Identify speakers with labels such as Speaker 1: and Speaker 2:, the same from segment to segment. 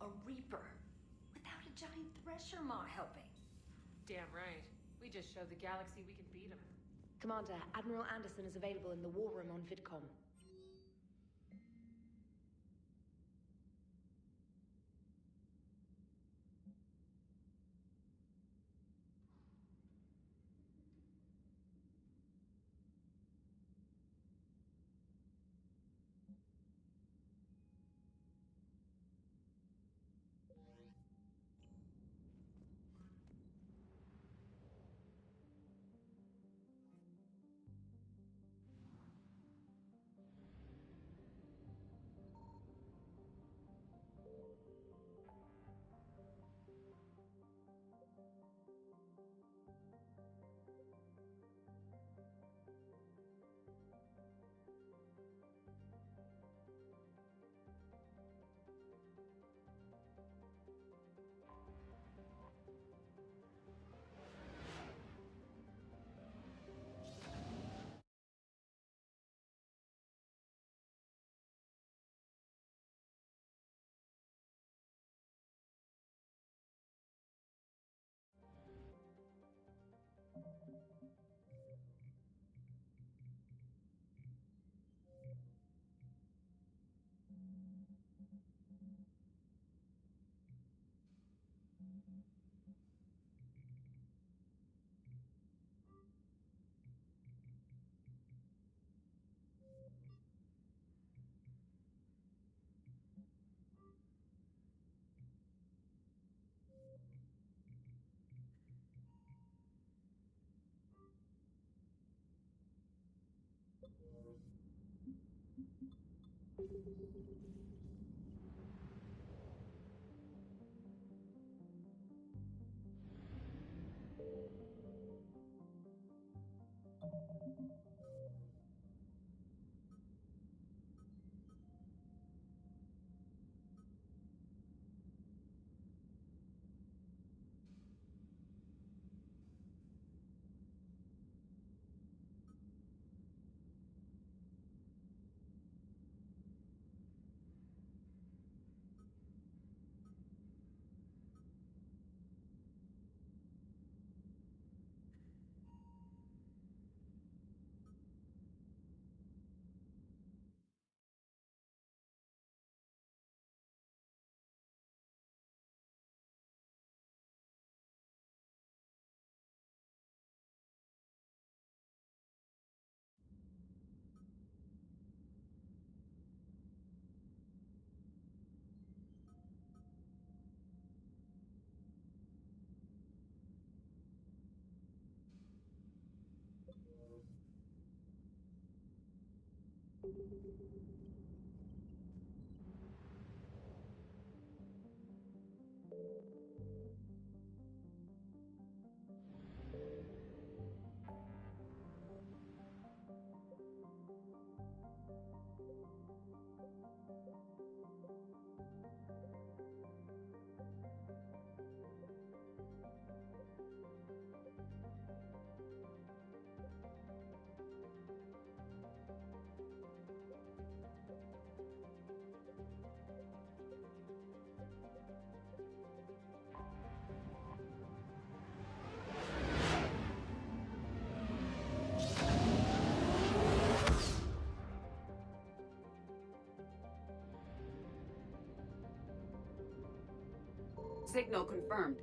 Speaker 1: a Reaper. Without a giant thresher maw helping.
Speaker 2: Damn right. We just showed the galaxy we can beat them.
Speaker 3: Commander, Admiral Anderson is available in the war room on VidCom.
Speaker 4: Signal confirmed.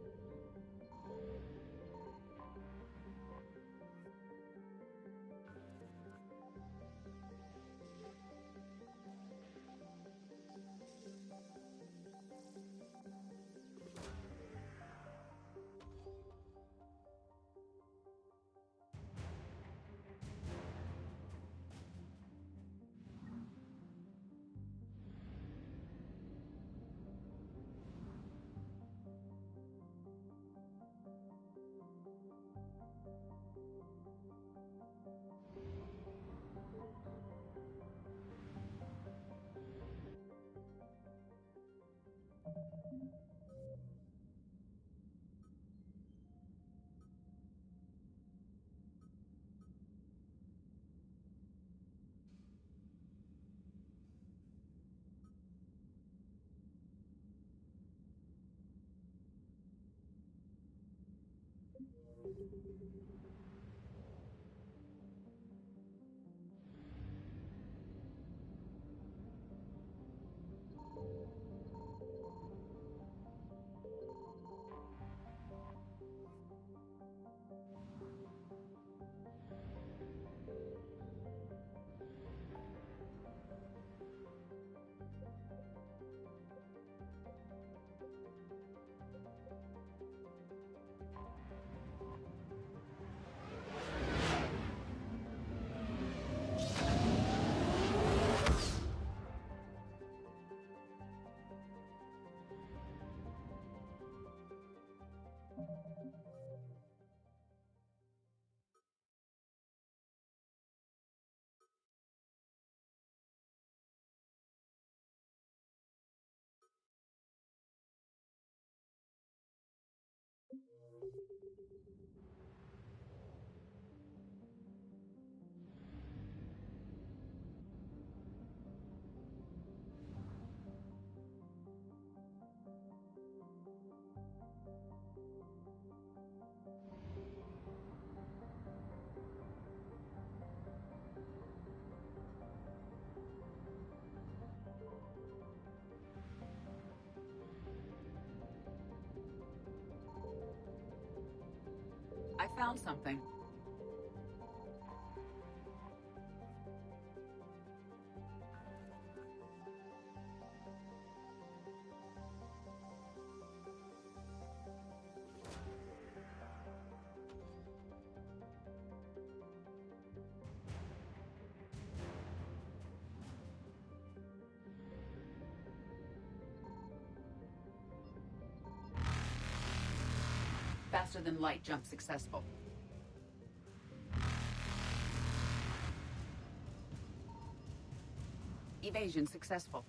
Speaker 4: I found something. Faster than light jump successful. Evasion successful.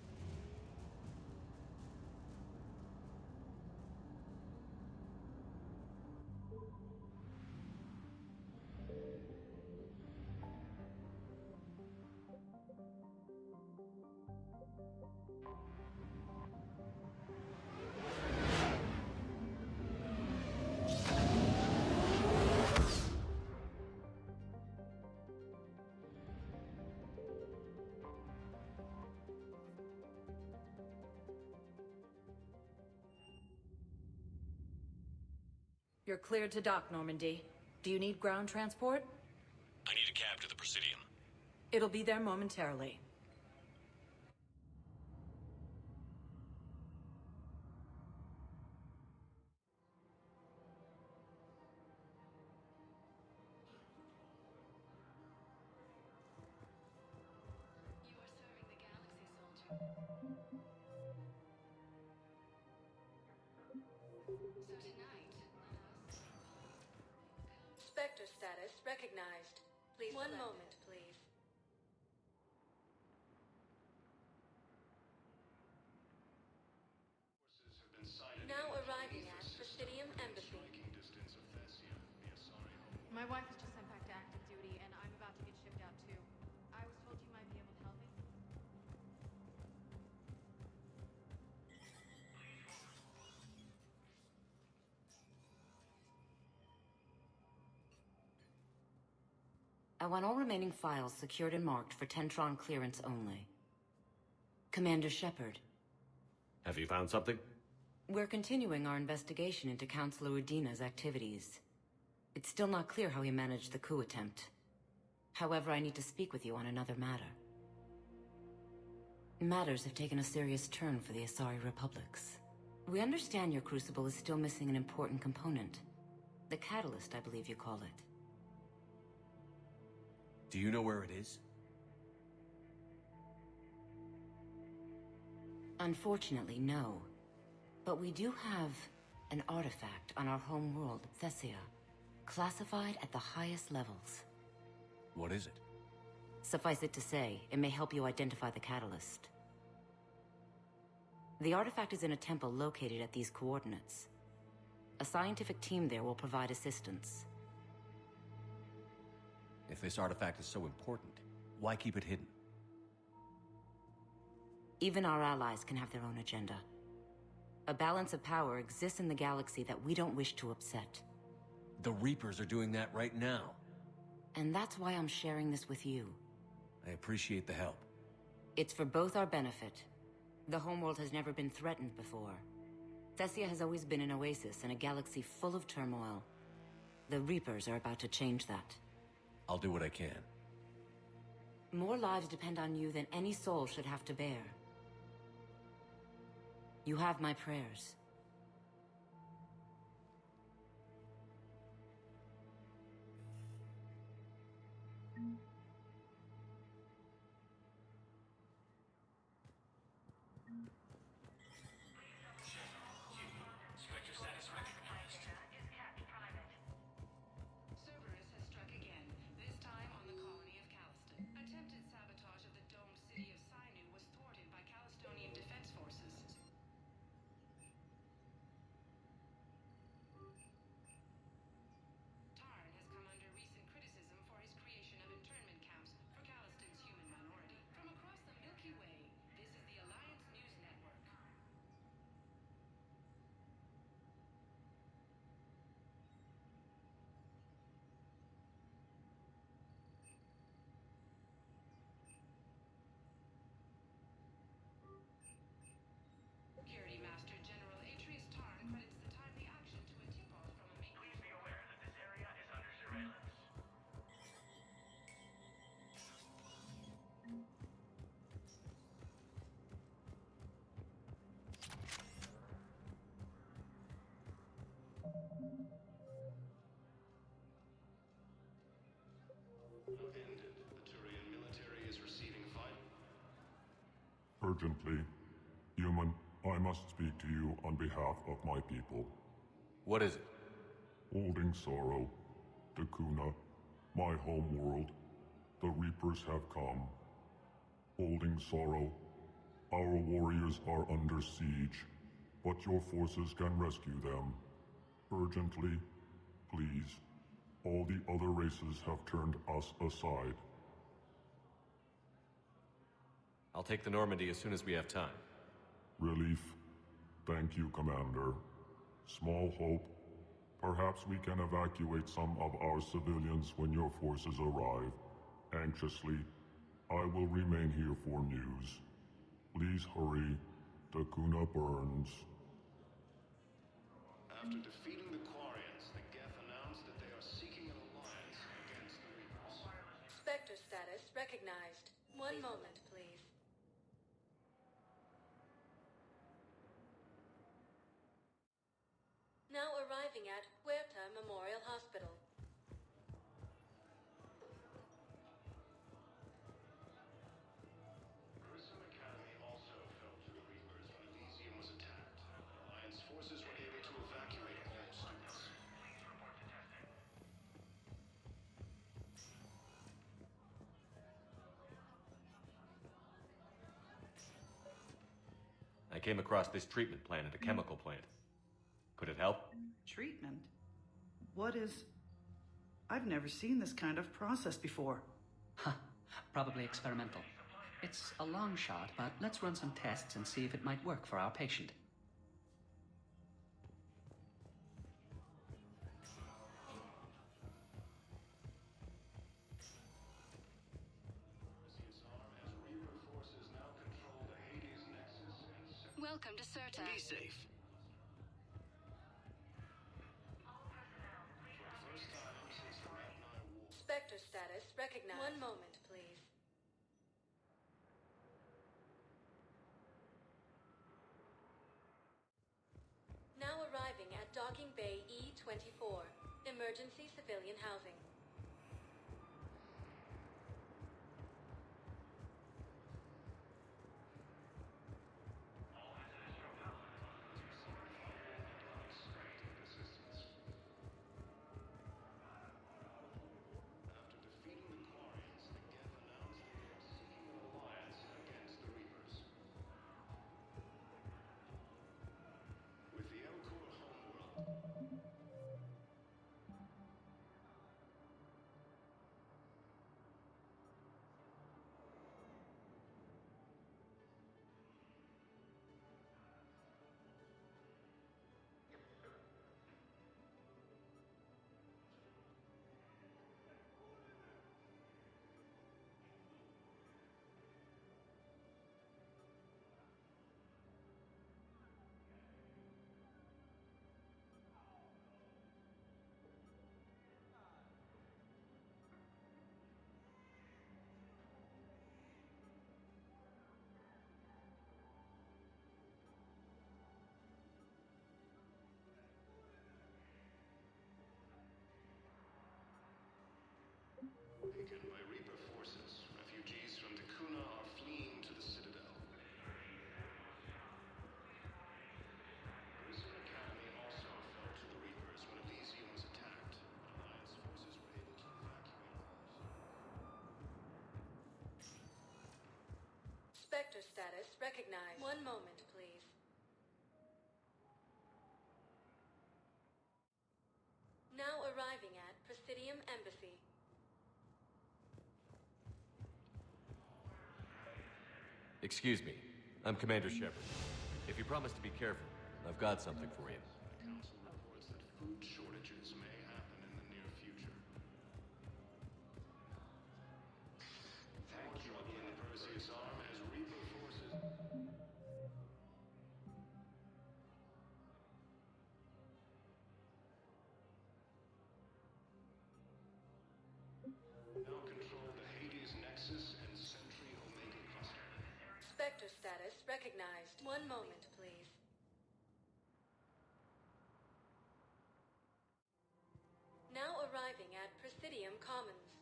Speaker 5: You're cleared to dock, Normandy. Do you need ground transport?
Speaker 6: I need a cab to the Presidium.
Speaker 5: It'll be there momentarily.
Speaker 3: Spectre status recognized. Please one moment, please. Now arriving at Presidium Embassy.
Speaker 2: My wife was just sent back to active duty, and I'm about to get shipped out too. I was told you might be able to help me.
Speaker 7: I want all remaining files secured and marked for Tentron clearance only. Commander Shepard.
Speaker 6: Have you found something?
Speaker 7: We're continuing our investigation into Councilor Udina's activities. It's still not clear how he managed the coup attempt. However, I need to speak with you on another matter. Matters have taken a serious turn for the Asari Republics. We understand your crucible is still missing an important component. The catalyst, I believe you call it.
Speaker 6: Do you know where it is?
Speaker 7: Unfortunately, no. But we do have an artifact on our home world, Thessia, classified at the highest levels.
Speaker 6: What is it?
Speaker 7: Suffice it to say, it may help you identify the catalyst. The artifact is in a temple located at these coordinates. A scientific team there will provide assistance.
Speaker 6: If this artifact is so important, why keep it hidden?
Speaker 7: Even our allies can have their own agenda. A balance of power exists in the galaxy that we don't wish to upset.
Speaker 6: The Reapers are doing that right now.
Speaker 7: And that's why I'm sharing this with you.
Speaker 6: I appreciate the help.
Speaker 7: It's for both our benefit. The homeworld has never been threatened before. Thessia has always been an oasis in a galaxy full of turmoil. The Reapers are about to change that.
Speaker 6: I'll do what I can.
Speaker 7: More lives depend on you than any soul should have to bear. You have my prayers.
Speaker 8: Cerberus has struck again, this time on the colony of Calliston. Attempted sabotage of the domed city of Sinu was thwarted by Callistonian defense forces. Tarn has come under recent criticism for his creation of internment camps for Calliston's human minority. From across the Milky Way, this is the Alliance News Network. Security Master General Atreus Tarn credits the timely action to a tip-off from a main... Please be aware that this area is under surveillance.
Speaker 9: Ended. The Turian military is receiving vital...
Speaker 10: Urgently. Human, I must speak to you on behalf of my people.
Speaker 6: What is it?
Speaker 10: Holding sorrow. Dakuna, my home world. The Reapers have come. Holding sorrow. Our warriors are under siege, but your forces can rescue them. Urgently, please. All the other races have turned us aside.
Speaker 6: I'll take the Normandy as soon as we have time.
Speaker 10: Relief. Thank you, Commander. Small hope. Perhaps we can evacuate some of our civilians when your forces arrive. Anxiously, I will remain here for news. Please hurry. Dakuna burns.
Speaker 9: After defeating the Quarians, the Geth announced that they are seeking an alliance against the Reapers.
Speaker 3: Spectre status recognized. One moment, please. Now arriving at Huerta Memorial Hospital.
Speaker 9: Grissom Academy also fell to the Reapers when Elysium was attacked. Alliance forces were able to evacuate all students. Please report to testing.
Speaker 6: I came across this treatment plant at a chemical plant. Could it help?
Speaker 11: Treatment? What is... I've never seen this kind of process before.
Speaker 12: Huh. Probably experimental. It's a long shot, but let's run some tests and see if it might work for our patient.
Speaker 8: Welcome to Certa.
Speaker 9: Be safe.
Speaker 3: Spectre status recognized. One moment, please. Now arriving at Docking Bay E-24. Emergency civilian housing.
Speaker 9: After defeating the Quarians, the Geth announced that they are seeking an alliance against the Reapers. With the Elcor homeworld...
Speaker 3: Spectre status recognized. One moment, please. Now arriving at Presidium Embassy.
Speaker 6: Excuse me. I'm Commander Shepard. If you promise to be careful, I've got something for you.
Speaker 9: The Council reports that food shortages may happen in the near future. Thank you again, Perseus Arm, as Reaper forces... now control the Hades Nexus and Sentry Omega cluster.
Speaker 3: Spectre status recognized. One moment, please. Now arriving at Presidium Commons.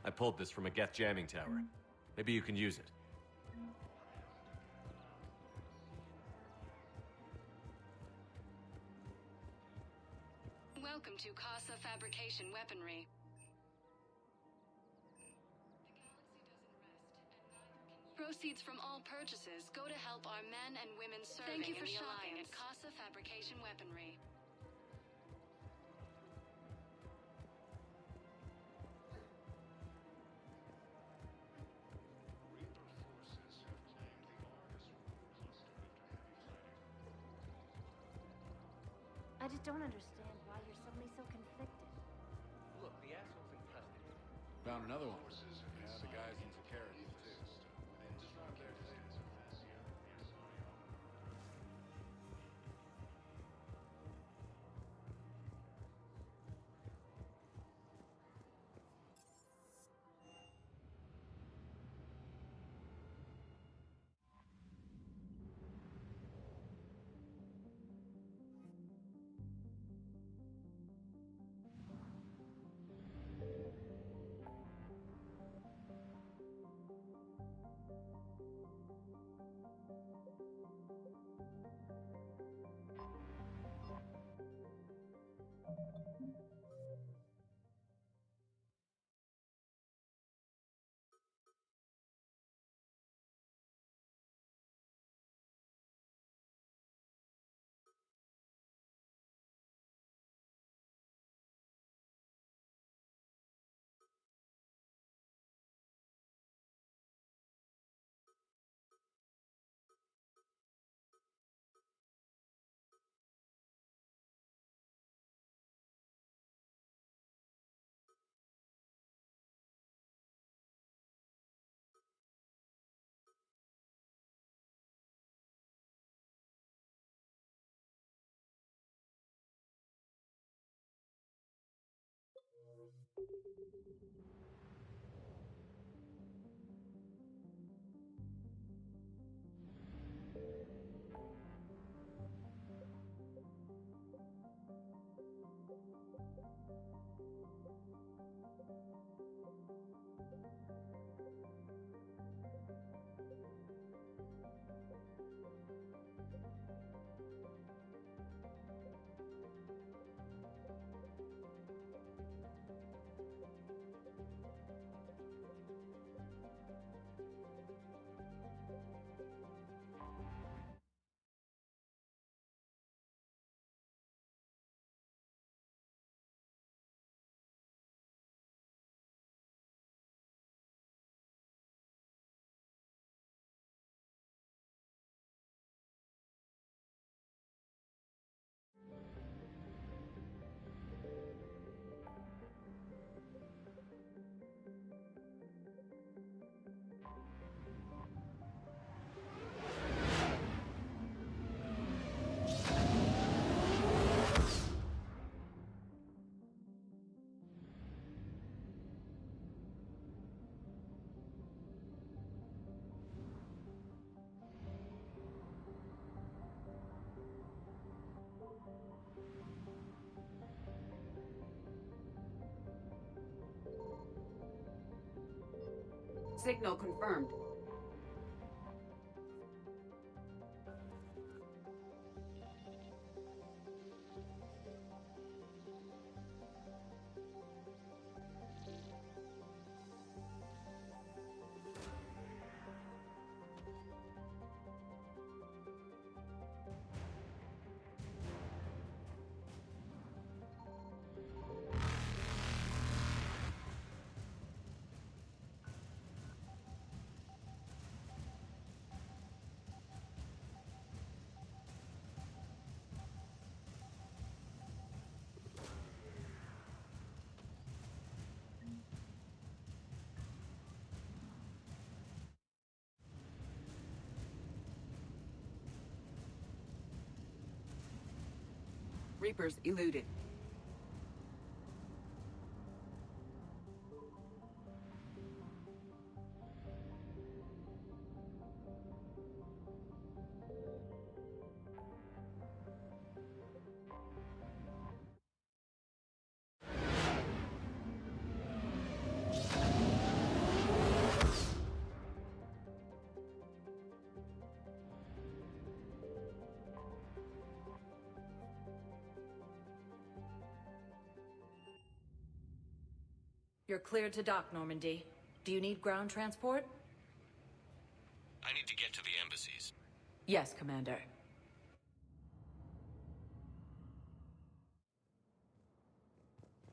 Speaker 6: I pulled this from a Geth jamming tower. Maybe you can use it.
Speaker 8: Welcome to Casa Fabrication Weaponry. Proceeds from all purchases go to help our men and women serving in the Alliance. At Casa Fabrication Weaponry.
Speaker 1: I just don't understand why you're suddenly so conflicted.
Speaker 13: Look, the asshole's in custody.
Speaker 14: Found another one. Yeah, the guy's in security, too.
Speaker 4: Signal confirmed. Reapers eluded.
Speaker 5: You're cleared to dock, Normandy. Do you need ground transport?
Speaker 6: I need to get to the embassies.
Speaker 5: Yes, Commander.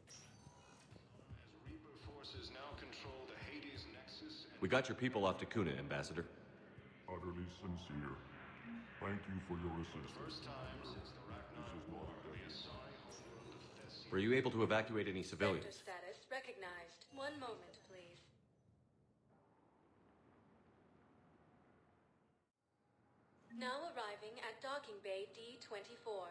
Speaker 9: As Reaper forces now control the Hades Nexus and
Speaker 6: We got your people off Takuna, Ambassador.
Speaker 10: Utterly sincere. Thank you for your assistance.
Speaker 9: first time since the Ragnar War, the assigned homeworld of Thessia.
Speaker 6: Were you able to evacuate any
Speaker 3: Sector
Speaker 6: civilians?
Speaker 3: status recognized. One moment, please. Now arriving at docking bay D-24.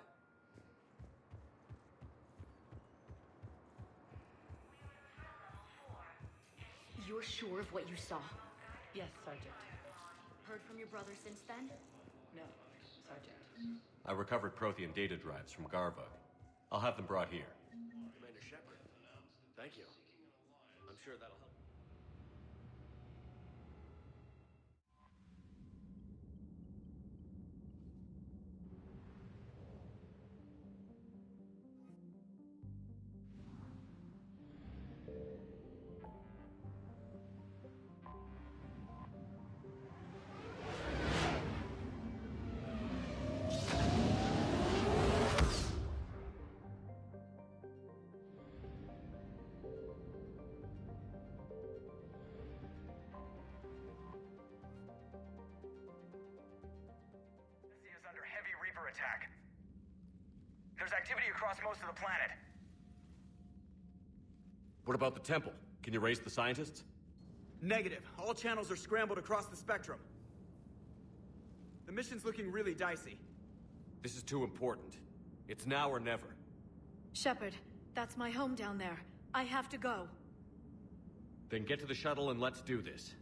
Speaker 1: You're sure of what you saw?
Speaker 12: Yes, Sergeant.
Speaker 1: Heard from your brother since then?
Speaker 12: No, Sergeant.
Speaker 6: I recovered Prothean data drives from Garvug. I'll have them brought here.
Speaker 13: Commander Shepard. Thank you. I'm sure that'll help.
Speaker 15: Is under heavy Reaper attack. There's activity across most of the planet.
Speaker 6: What about the temple? Can you raise the scientists?
Speaker 15: Negative. All channels are scrambled across the spectrum. The mission's looking really dicey.
Speaker 6: This is too important. It's now or never.
Speaker 1: Shepard, that's my home down there. I have to go.
Speaker 6: Then get to the shuttle and let's do this.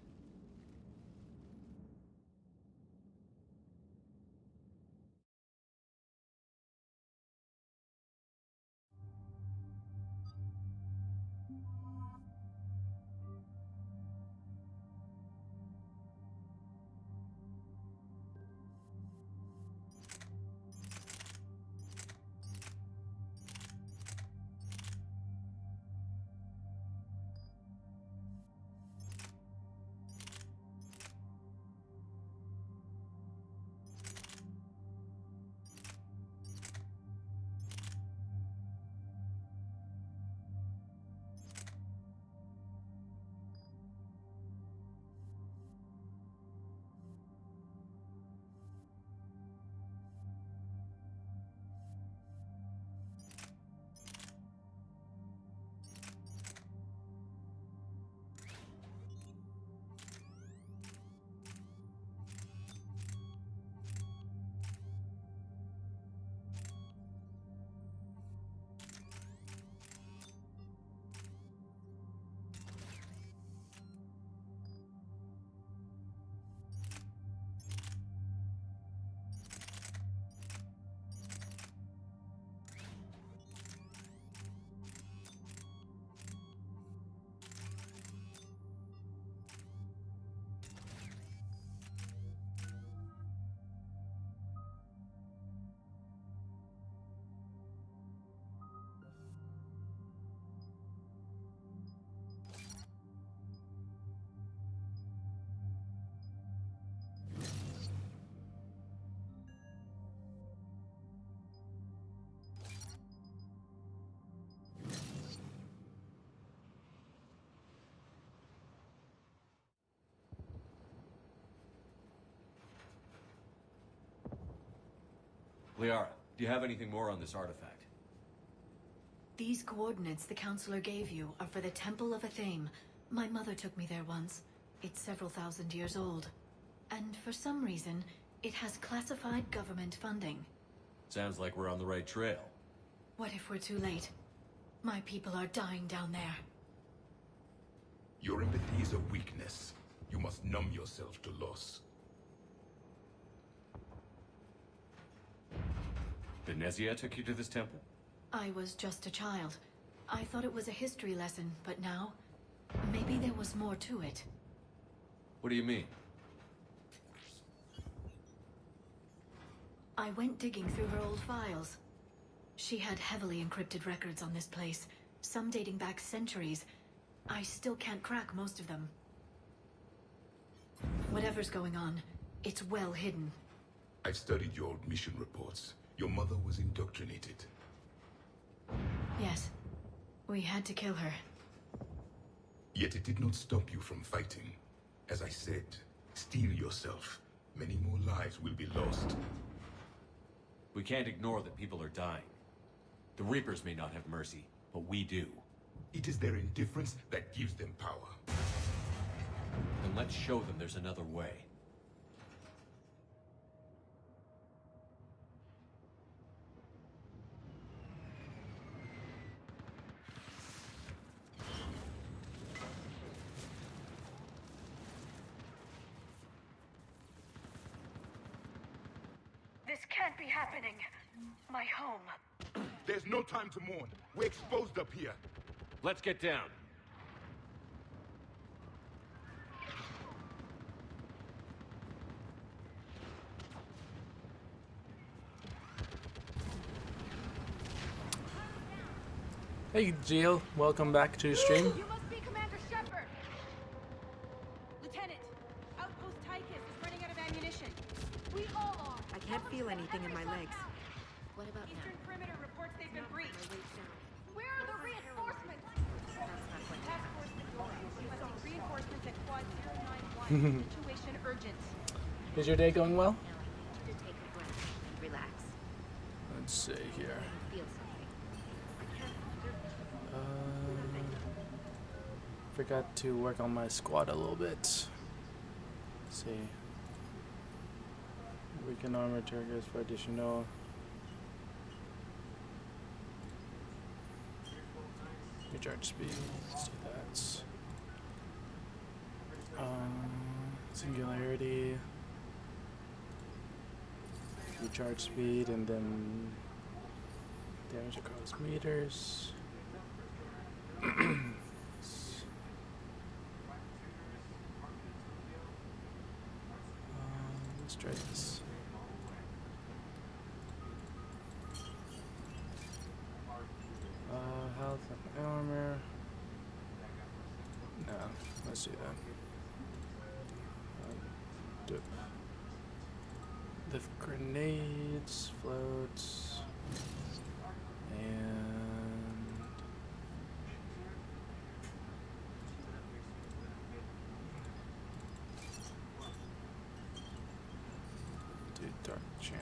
Speaker 6: Liara, do you have anything more on this artifact?
Speaker 16: These coordinates the counselor gave you are for the Temple of Athame. My mother took me there once. It's several thousand years old. And for some reason, it has classified government funding.
Speaker 6: Sounds like we're on the right trail.
Speaker 16: What if we're too late? My people are dying down there.
Speaker 17: Your empathy is a weakness. You must numb yourself to loss.
Speaker 6: Benezia took you to this temple?
Speaker 16: I was just a child. I thought it was a history lesson, but now, maybe there was more to it.
Speaker 6: What do you mean?
Speaker 16: I went digging through her old files. She had heavily encrypted records on this place, some dating back centuries. I still can't crack most of them. Whatever's going on, it's well hidden.
Speaker 17: I've studied your old mission reports. Your mother was indoctrinated.
Speaker 16: Yes. We had to kill her.
Speaker 17: Yet it did not stop you from fighting. As I said, steel yourself. Many more lives will be lost.
Speaker 6: We can't ignore that people are dying. The Reapers may not have mercy, but we do.
Speaker 17: It is their indifference that gives them power.
Speaker 6: Then let's show them there's another way.
Speaker 16: This can't be happening. My home.
Speaker 17: There's no time to mourn. We're exposed up here.
Speaker 6: Let's get down.
Speaker 18: Hey Jill, welcome back to the stream.
Speaker 2: You must be Commander Shepard! Lieutenant, Outpost Tychus is running out of ammunition. We all are.
Speaker 19: I can't feel anything in my legs.
Speaker 2: What about Eastern Perimeter reports they've been breached. Where are the reinforcements? Task Force Midori, requesting reinforcements at Quad 091. Situation urgent.
Speaker 18: Is your day going well?
Speaker 19: To take a breath and relax.
Speaker 18: Let's see here.
Speaker 19: Feel something.
Speaker 18: Forgot to work on my squad a little bit. Let's see. Weaken armor triggers for additional. Recharge speed. Let's do that. Singularity. Recharge speed and then damage across meters. Let's try this. Health and armor. No, let's do that. The grenades, floats, and do dark channel.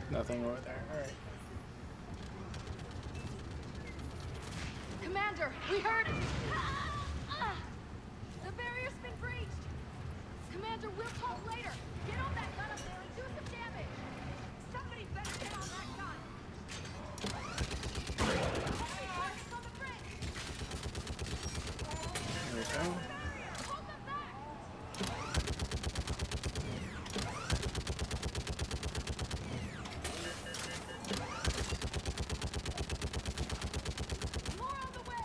Speaker 18: Nothing over there. All right.
Speaker 2: Commander, we heard it! The barrier's been breached! Commander, we'll talk later! Get on that gun up there and do some damage! Somebody better get on that gun! Targets on the bridge!
Speaker 18: There we go.
Speaker 2: Hold them back! More on the way!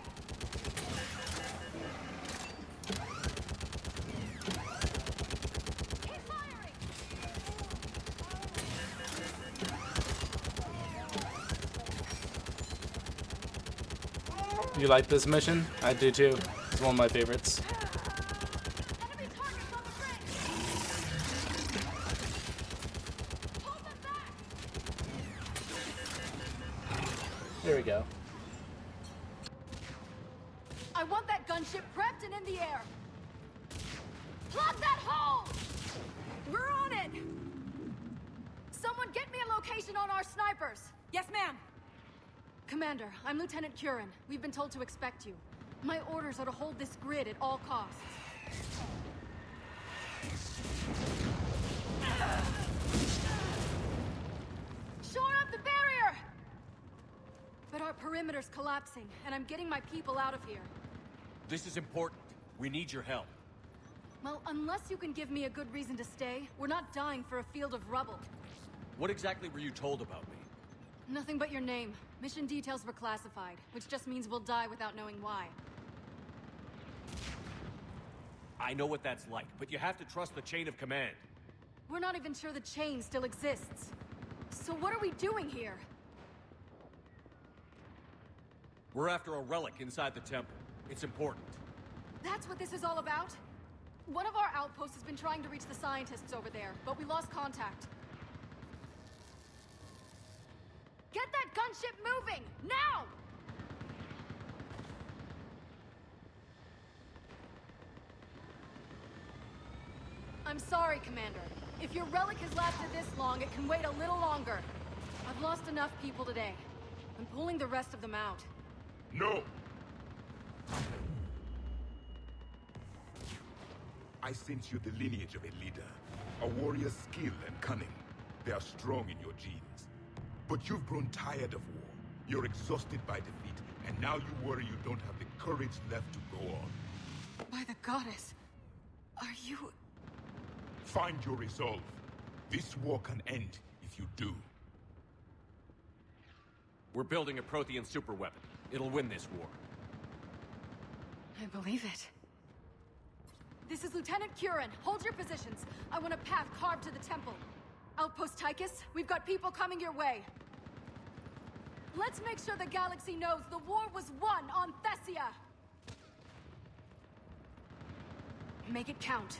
Speaker 2: Keep firing!
Speaker 18: You like this mission? I do too. It's one of my favorites.
Speaker 2: Enemy targets on the bridge! Hold them
Speaker 18: There we go.
Speaker 2: I want that gunship prepped and in the air. Plug that hole! We're on it! Someone get me a location on our snipers. Yes, ma'am. Commander, I'm Lieutenant Curran. We've been told to expect you. My orders are to hold this grid at all costs. Shore up the barrier! But our perimeter's collapsing, and I'm getting my people out of here.
Speaker 6: This is important. We need your help.
Speaker 2: Well, unless you can give me a good reason to stay, we're not dying for a field of rubble.
Speaker 6: What exactly were you told about me?
Speaker 2: Nothing but your name. Mission details were classified, which just means we'll die without knowing why.
Speaker 6: I know what that's like, but you have to trust the chain of command.
Speaker 2: We're not even sure the chain still exists. So what are we doing here?
Speaker 6: We're after a relic inside the temple. It's important.
Speaker 2: That's what this is all about? One of our outposts has been trying to reach the scientists over there, but we lost contact. Get that gunship moving! Now! I'm sorry, Commander. If your relic has lasted this long, it can wait a little longer. I've lost enough people today. I'm pulling the rest of them out.
Speaker 17: No! I sense you're the lineage of a leader. A warrior's skill and cunning. They are strong in your genes. But you've grown tired of war. You're exhausted by defeat, and now you worry you don't have the courage left to go on.
Speaker 2: By the goddess, are you...
Speaker 17: Find your resolve. This war can end if you do.
Speaker 6: We're building a Prothean superweapon. It'll win this war.
Speaker 2: I believe it. This is Lieutenant Curran. Hold your positions. I want a path carved to the temple. Outpost Tychus, we've got people coming your way. Let's make sure the galaxy knows the war was won on Thessia! Make it count.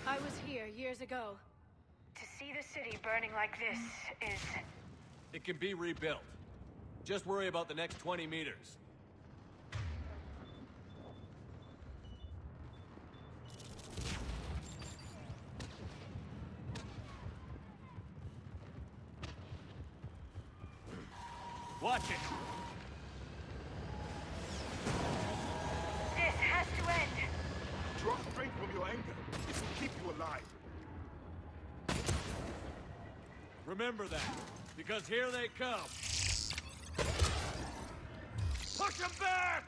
Speaker 2: I was here years ago.
Speaker 20: To see the city burning like this is...
Speaker 6: It can be rebuilt. Just worry about the next 20 meters. Watch it!
Speaker 20: This has to end!
Speaker 17: Draw strength from your anger. It will keep you alive.
Speaker 6: Remember that, because here they come. Push them back!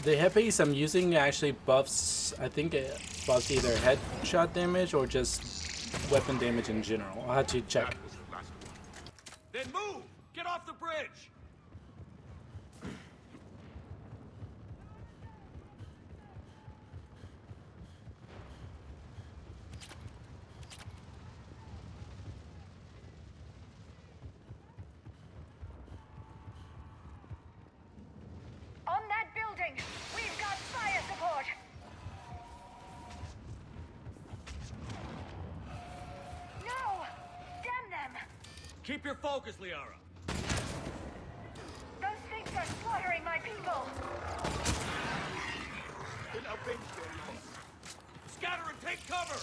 Speaker 18: The headpiece I'm using actually buffs, I think it buffs either headshot damage or just weapon damage in general. I'll have to check.
Speaker 6: Then move! Get off the bridge!
Speaker 20: On that building, we've got fire support! No! Damn them!
Speaker 6: Keep your focus, Liara.
Speaker 20: Those things are slaughtering my people!
Speaker 17: Then avenge their loss.
Speaker 6: Scatter and take cover!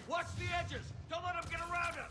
Speaker 6: Watch the edges! Don't let them get around us!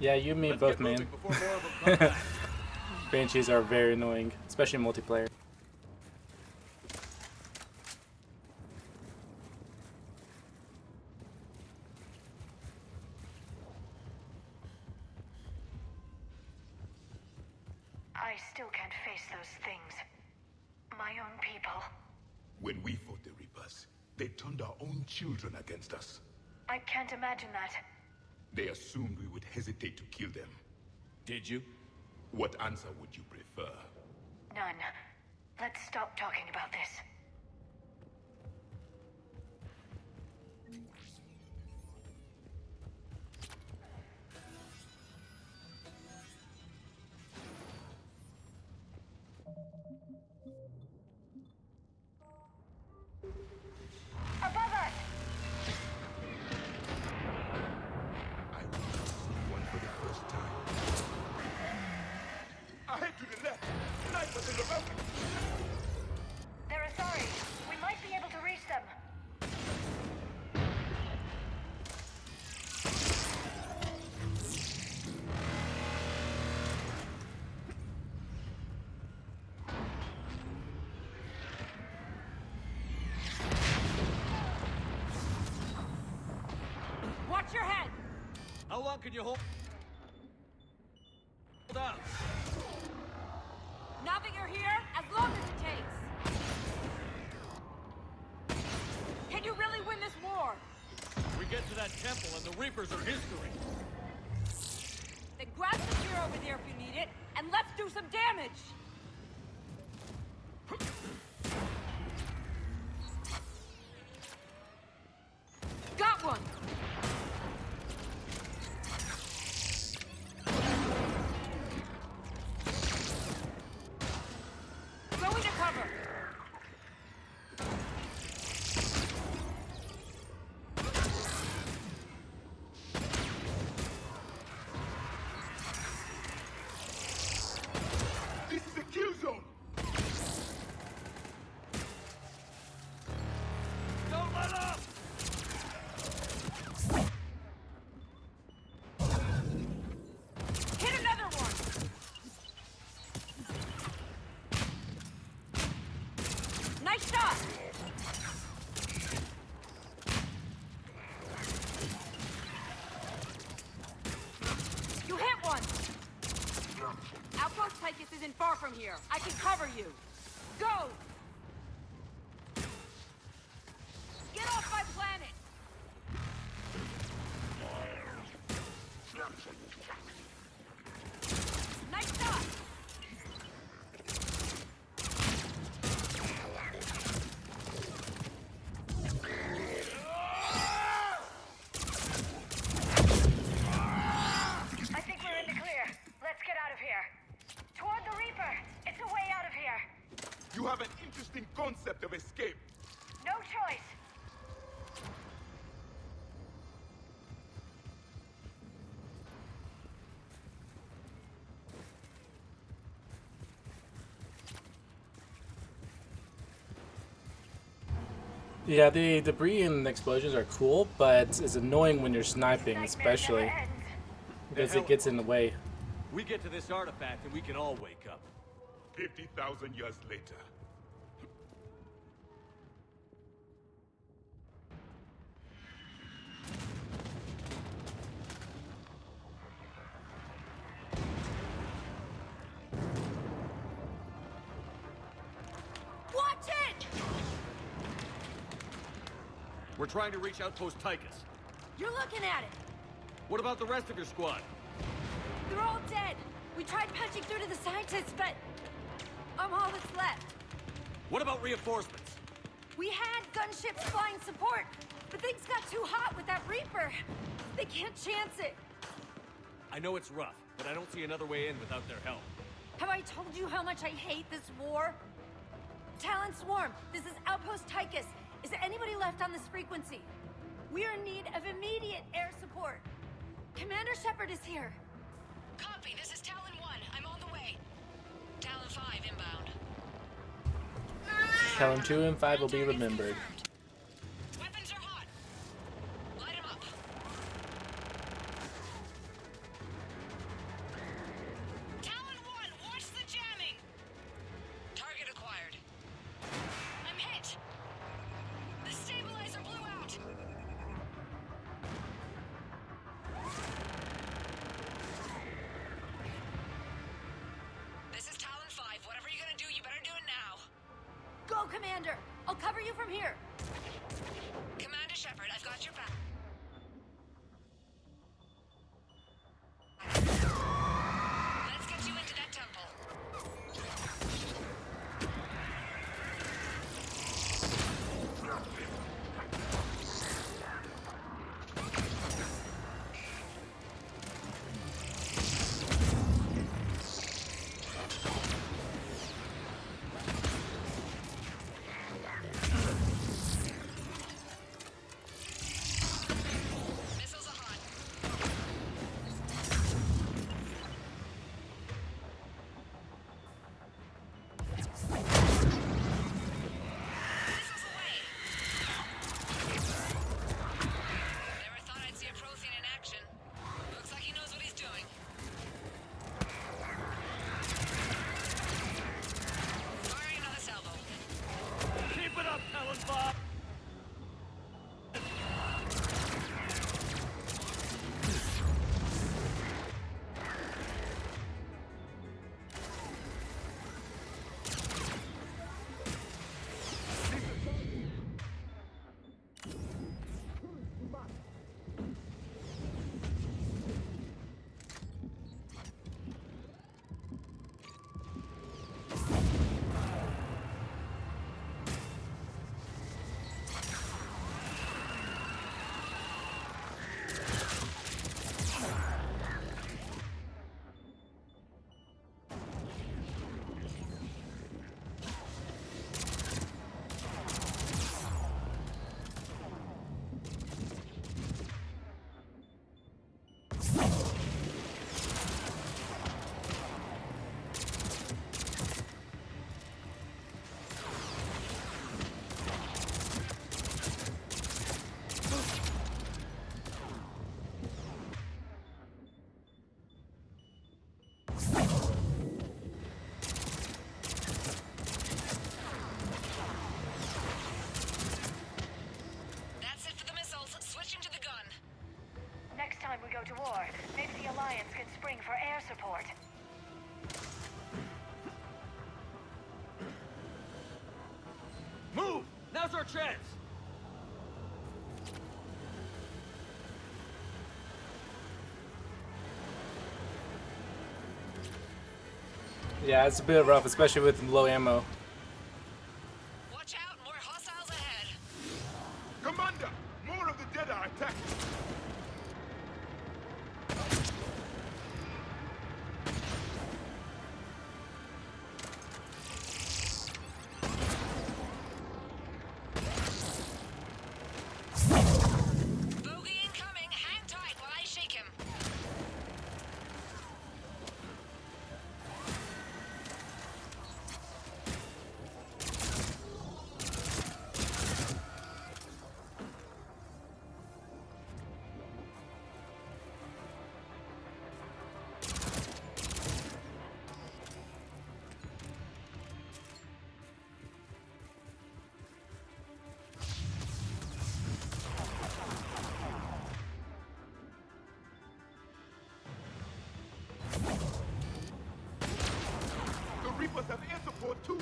Speaker 18: Yeah, you and me both, man. Banshees are very annoying, especially in multiplayer.
Speaker 20: I still can't face those things. My own people.
Speaker 17: When we fought the Reapers, they turned our own children against us.
Speaker 20: I can't imagine that.
Speaker 17: They assumed we would hesitate to kill them.
Speaker 13: Did you?
Speaker 17: What answer would you prefer?
Speaker 20: None. Let's stop talking about this. Above us!
Speaker 17: I will see one for the first time. Ahead to the left! Snipers in the mountain!
Speaker 20: They're Asari. We might be able to reach them.
Speaker 2: Watch your head!
Speaker 13: How long can you hold out?
Speaker 2: Now that you're here, as long as it takes. Can you really win this war?
Speaker 13: We get to that temple and the Reapers are history.
Speaker 2: Then grab the gear over there if you need it, and let's do some damage! Got one! Going to cover!
Speaker 17: This is a kill zone!
Speaker 13: Don't let up!
Speaker 2: Hit another one! Nice shot! You hit one! Outpost Tychus isn't far from here. I can cover you. Go! Get off my planet! Nice shot!
Speaker 20: I think we're in the clear. Let's get out of here. Toward the Reaper. It's a way out of here.
Speaker 17: You have an interesting concept of escape.
Speaker 20: No choice.
Speaker 18: Yeah, the debris and explosions are cool, but it's annoying when you're sniping, especially because it gets in the way.
Speaker 13: We get to this artifact and we can all wake up.
Speaker 17: 50,000 years later.
Speaker 2: Watch it!
Speaker 13: We're trying to reach Outpost Tychus.
Speaker 2: You're looking at it.
Speaker 13: What about the rest of your squad?
Speaker 2: They're all dead. We tried punching through to the scientists, but I'm all that's left.
Speaker 13: What about reinforcements?
Speaker 2: We had gunships flying support, but things got too hot with that Reaper. They can't chance it.
Speaker 13: I know it's rough, but I don't see another way in without their help.
Speaker 2: Have I told you how much I hate this war? Talon Swarm, this is Outpost Tychus. Is there anybody left on this frequency? We are in need of immediate air support. Commander Shepard is here.
Speaker 21: Copy, this is Talon 1. I'm on the way. Talon 5 inbound.
Speaker 18: Talon 2 and 5 will be remembered.
Speaker 21: Weapons are hot. Light 'em up.
Speaker 2: Commander! I'll cover you from here!
Speaker 21: Commander Shepard, I've got your back. Let's get you into that temple. Missiles are hot. Missiles away. Never thought I'd see a Prothean in action. Looks like he knows what he's doing. Firing another salvo.
Speaker 13: Keep it up, Talon Bob!
Speaker 21: That's it for the missiles. Switching to the gun.
Speaker 20: Next time we go to war, maybe the Alliance can spring for air support.
Speaker 13: Move! Now's our chance!
Speaker 18: Yeah, it's a bit rough, especially with low ammo.
Speaker 21: Watch out, more hostiles ahead.
Speaker 17: Commander, more of the dead are attacking.
Speaker 21: Bogey incoming. Hang tight while I shake him.
Speaker 17: The Reapers have air support too.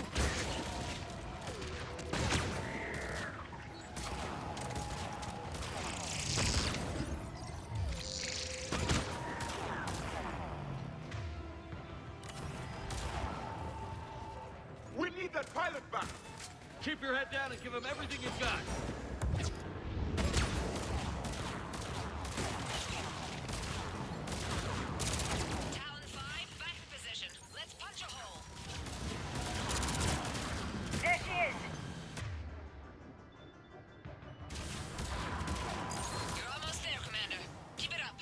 Speaker 17: We need that pilot back.
Speaker 13: Keep your head down and give him everything you've got.
Speaker 21: Talon 5, back in position. Let's punch a hole.
Speaker 20: There she is!
Speaker 21: You're almost there, Commander. Keep it up.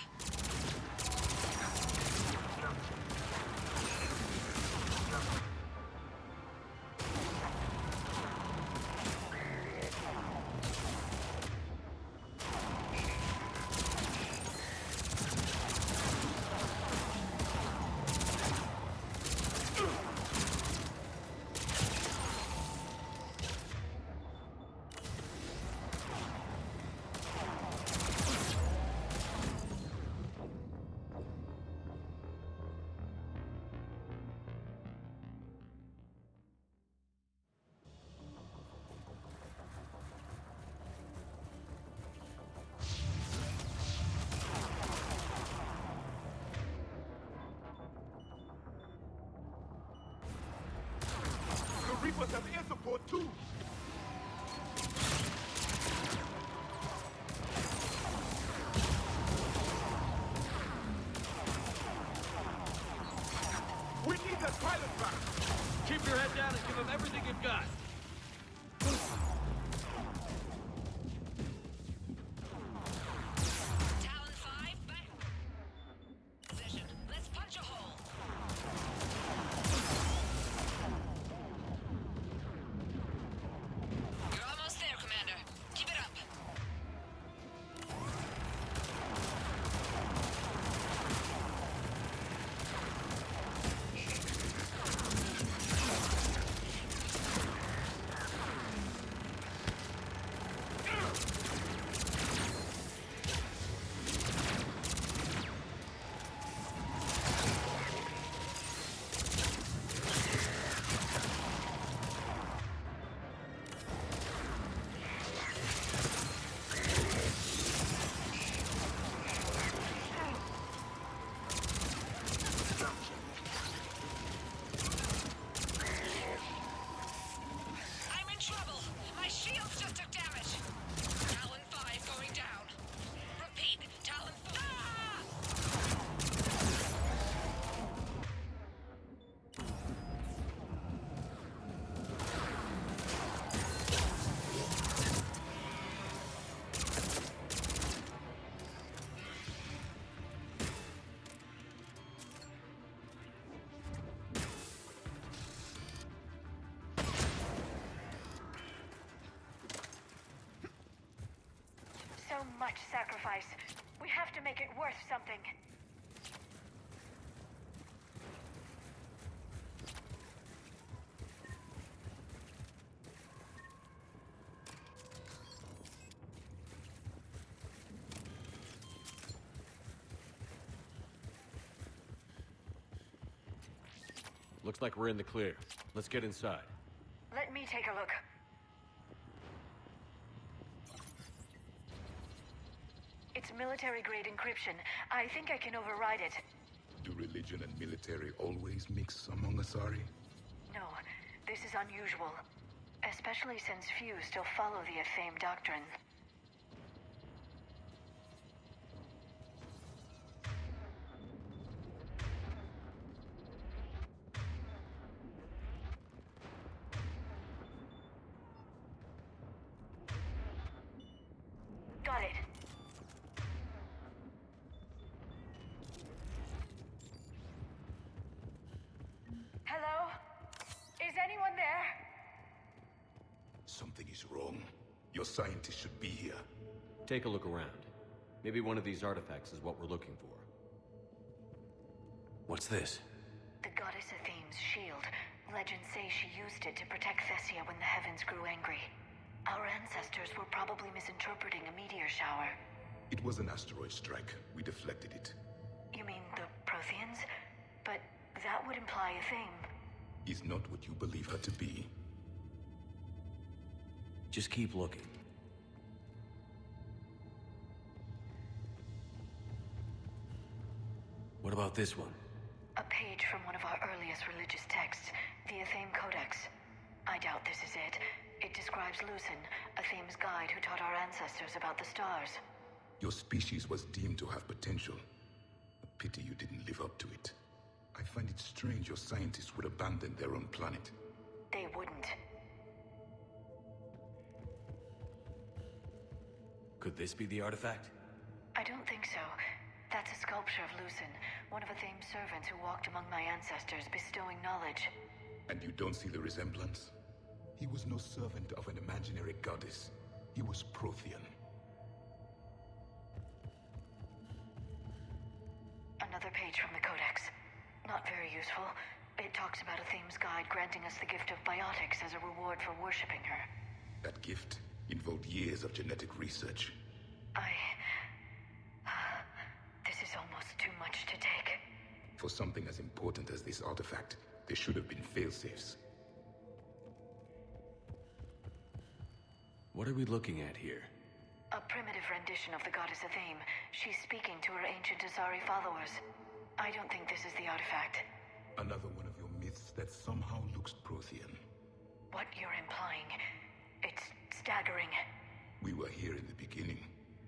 Speaker 17: Reapers have air support too! We need that pilot back!
Speaker 13: Keep your head down and give him everything you've got.
Speaker 21: Talon 5, back. Position. Let's punch a hole. You're almost there, Commander. Keep it up. I'm in trouble. My shields just took damage. Talon 5 going down. Repeat, Talon 5. Ah!
Speaker 20: So much sacrifice. We have to make it worth something.
Speaker 6: Looks like we're in the clear. Let's get inside.
Speaker 20: Let me take a look. It's military-grade encryption. I think I can override it.
Speaker 17: Do religion and military always mix among Asari?
Speaker 20: No, this is unusual. Especially since few still follow the Athame doctrine. Got it. Hello? Is anyone there?
Speaker 17: Something is wrong. Your scientists should be here.
Speaker 6: Take a look around. Maybe one of these artifacts is what we're looking for. What's this?
Speaker 20: The goddess Athame's shield. Legends say she used it to protect Thessia when the heavens grew angry. Our ancestors were probably misinterpreting a meteor shower.
Speaker 17: It was an asteroid strike. We deflected it.
Speaker 20: You mean the Protheans? But that would imply Athame.
Speaker 17: Is not what you believe her to be.
Speaker 6: Just keep looking. What about this one?
Speaker 20: A page from one of our earliest religious texts, the Athame Codex. I doubt this is it. It describes Lucen, Athame's guide who taught our ancestors about the stars.
Speaker 17: Your species was deemed to have potential. A pity you didn't live up to it. I find it strange your scientists would abandon their own planet.
Speaker 20: They wouldn't.
Speaker 6: Could this be the artifact?
Speaker 20: I don't think so. That's a sculpture of Lucen, one of Athame's servants who walked among my ancestors, bestowing knowledge.
Speaker 17: And you don't see the resemblance? He was no servant of an imaginary goddess. He was Prothean.
Speaker 20: Another page from the Codex. Not very useful. It talks about Athame's guide granting us the gift of biotics as a reward for worshipping her.
Speaker 17: That gift involved years of genetic research.
Speaker 20: This is almost too much to take.
Speaker 17: For something as important as this artifact, there should have been fail-safes.
Speaker 6: What are we looking at here?
Speaker 20: A primitive rendition of the goddess Athame. She's speaking to her ancient Asari followers. I don't think this is the artifact.
Speaker 17: Another one of your myths that somehow looks Prothean.
Speaker 20: what you're implying. It's staggering.
Speaker 17: We were here in the beginning,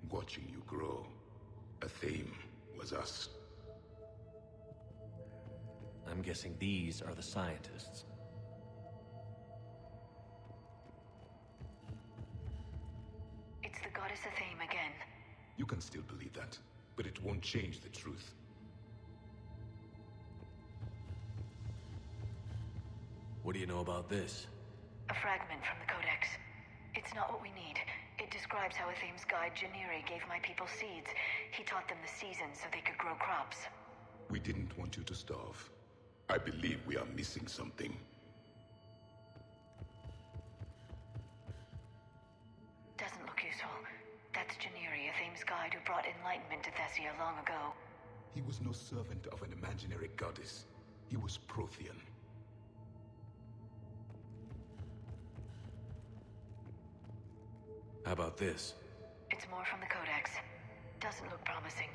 Speaker 17: watching you grow. Athame was us.
Speaker 6: I'm guessing these are the scientists.
Speaker 20: It's the goddess Athame again.
Speaker 17: You can still believe that, but it won't change the truth.
Speaker 6: What do you know about this?
Speaker 20: A fragment from the Codex. It's not what we need. It describes how Athame's guide Janiri gave my people seeds. He taught them the seasons so they could grow crops.
Speaker 17: We didn't want you to starve. I believe we are missing something.
Speaker 20: Doesn't look useful. That's Janiri, Athame's guide who brought enlightenment to Thessia long ago.
Speaker 17: He was no servant of an imaginary goddess. He was Prothean.
Speaker 6: How about this?
Speaker 20: It's more from the Codex. Doesn't look promising.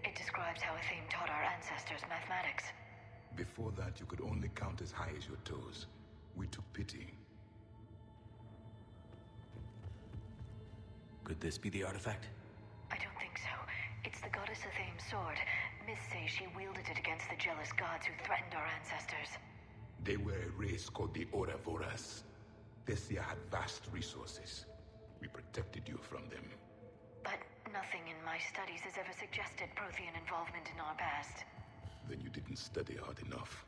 Speaker 20: It describes how Athame taught our ancestors mathematics.
Speaker 17: Before that, you could only count as high as your toes. We took pity.
Speaker 6: Could this be the artifact?
Speaker 20: I don't think so. It's the goddess Athame's sword. Myths say she wielded it against the jealous gods who threatened our ancestors.
Speaker 17: They were a race called the Ouroboros. Thessia had vast resources. We protected you from them.
Speaker 20: But nothing in my studies has ever suggested Prothean involvement in our past.
Speaker 17: Then you didn't study hard enough.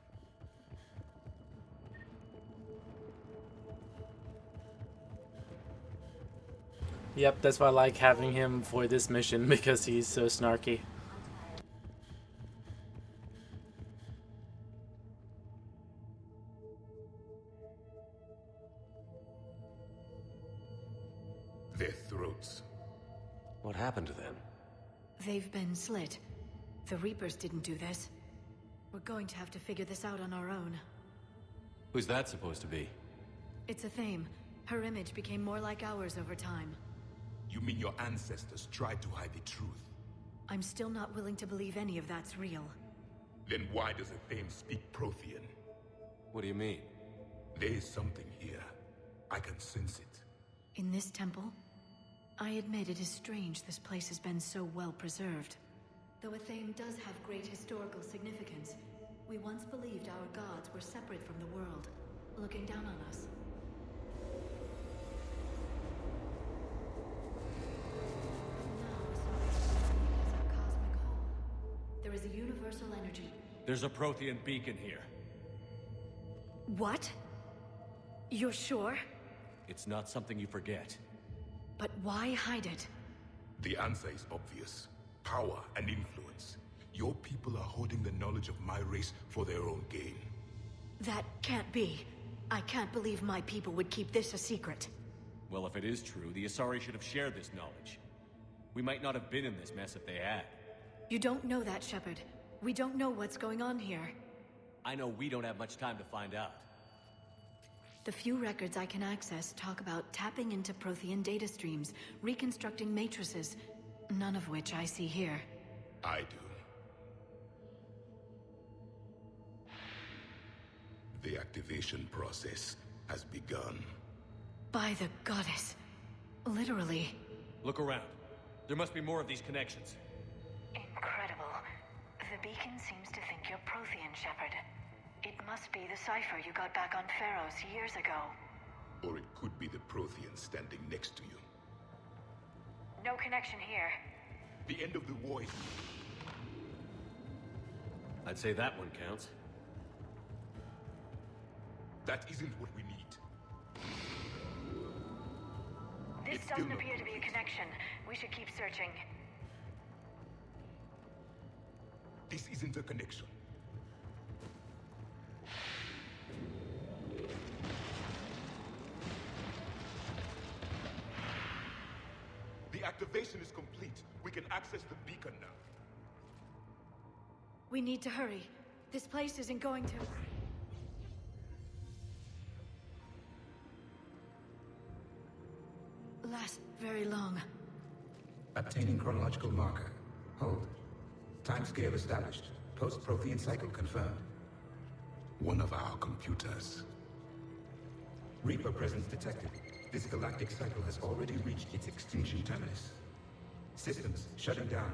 Speaker 18: Yep, that's why I like having him for this mission, because he's so snarky.
Speaker 17: Their throats.
Speaker 6: What happened to them?
Speaker 16: They've been slit. The Reapers didn't do this. We're going to have to figure this out on our own.
Speaker 6: Who's that supposed to be?
Speaker 16: It's Athame. Her image became more like ours over time.
Speaker 17: You mean your ancestors tried to hide the truth?
Speaker 16: I'm still not willing to believe any of that's real.
Speaker 17: Then why does Athame speak Prothean?
Speaker 6: What do you mean?
Speaker 17: There is something here. I can sense it.
Speaker 16: In this temple? I admit it is strange this place has been so well preserved. Though Athame does have great historical significance, we once believed our gods were separate from the world, looking down on us. There is a universal energy.
Speaker 6: There's a Prothean beacon here.
Speaker 16: What? You're sure?
Speaker 6: It's not something you forget.
Speaker 16: But why hide it?
Speaker 17: The answer is obvious. Power and influence. Your people are holding the knowledge of my race for their own gain.
Speaker 16: That can't be. I can't believe my people would keep this a secret.
Speaker 6: Well, if it is true, the Asari should have shared this knowledge. We might not have been in this mess if they had.
Speaker 16: You don't know that, Shepard. We don't know what's going on here.
Speaker 6: I know we don't have much time to find out.
Speaker 16: The few records I can access talk about tapping into Prothean data streams, reconstructing matrices, none of which I see here.
Speaker 17: I do. The activation process has begun.
Speaker 16: By the goddess. Literally.
Speaker 6: Look around. There must be more of these connections.
Speaker 20: Incredible. The beacon seems to think you're Prothean, Shepard. It must be the cipher you got back on Pharaohs years ago.
Speaker 17: Or it could be the Prothean standing next to you.
Speaker 20: No connection here.
Speaker 17: The end of the war is...
Speaker 6: I'd say that one counts.
Speaker 17: That isn't what we need.
Speaker 20: This
Speaker 17: It's
Speaker 20: doesn't
Speaker 17: still
Speaker 20: appear to be a connection. We should keep searching.
Speaker 17: This isn't a connection. The activation is complete. We can access the beacon now.
Speaker 16: We need to hurry. This place isn't going to... last very long.
Speaker 7: Obtaining chronological marker. Hold. Timescale established. Post-Prothean cycle confirmed.
Speaker 17: One of our computers.
Speaker 7: Reaper presence detected. This galactic cycle has already reached its extinction terminus. Systems shutting down.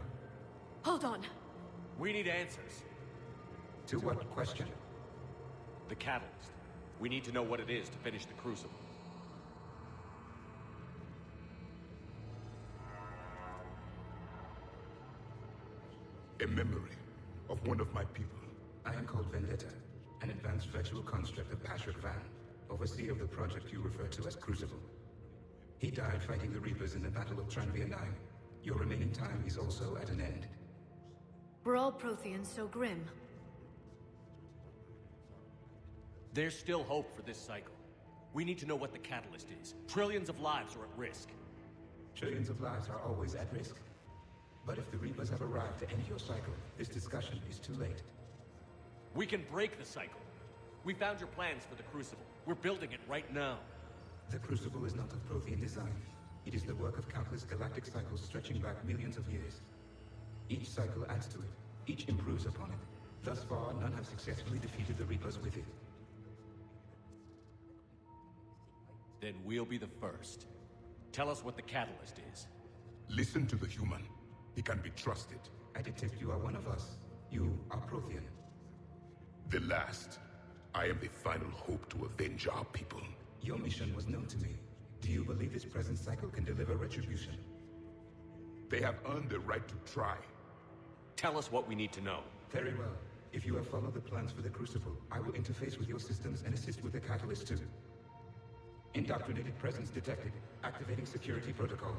Speaker 16: Hold on.
Speaker 6: We need answers.
Speaker 7: To what question?
Speaker 6: The catalyst. We need to know what it is to finish the Crucible.
Speaker 17: A memory of one of my people.
Speaker 7: I am called Vendetta, an advanced virtual construct of Patrick Van, overseer of the project you refer to as Crucible. He died fighting the Reapers in the Battle of Tranvia 9. Your remaining time is also at an end.
Speaker 16: Were all Protheans so grim?
Speaker 6: There's still hope for this cycle. We need to know what the catalyst is. Trillions of lives are at risk.
Speaker 7: Trillions of lives are always at risk. But if the Reapers have arrived to end your cycle, this discussion is too late.
Speaker 6: We can break the cycle. We found your plans for the Crucible. We're building it right now.
Speaker 7: The Crucible is not of Prothean design. It is the work of countless galactic cycles stretching back millions of years. Each cycle adds to it. Each improves upon it. Thus far, none have successfully defeated the Reapers with it.
Speaker 6: Then we'll be the first. Tell us what the catalyst is.
Speaker 17: Listen to the human. He can be trusted.
Speaker 7: I detect you are one of us. You are Prothean.
Speaker 17: The last. I am the final hope to avenge our people.
Speaker 7: Your mission was known to me. Do you believe this present cycle can deliver retribution?
Speaker 17: They have earned the right to try.
Speaker 6: Tell us what we need to know.
Speaker 7: Very well. If you have followed the plans for the Crucible, I will interface with your systems and assist with the catalyst too. Indoctrinated presence detected. Activating security protocol.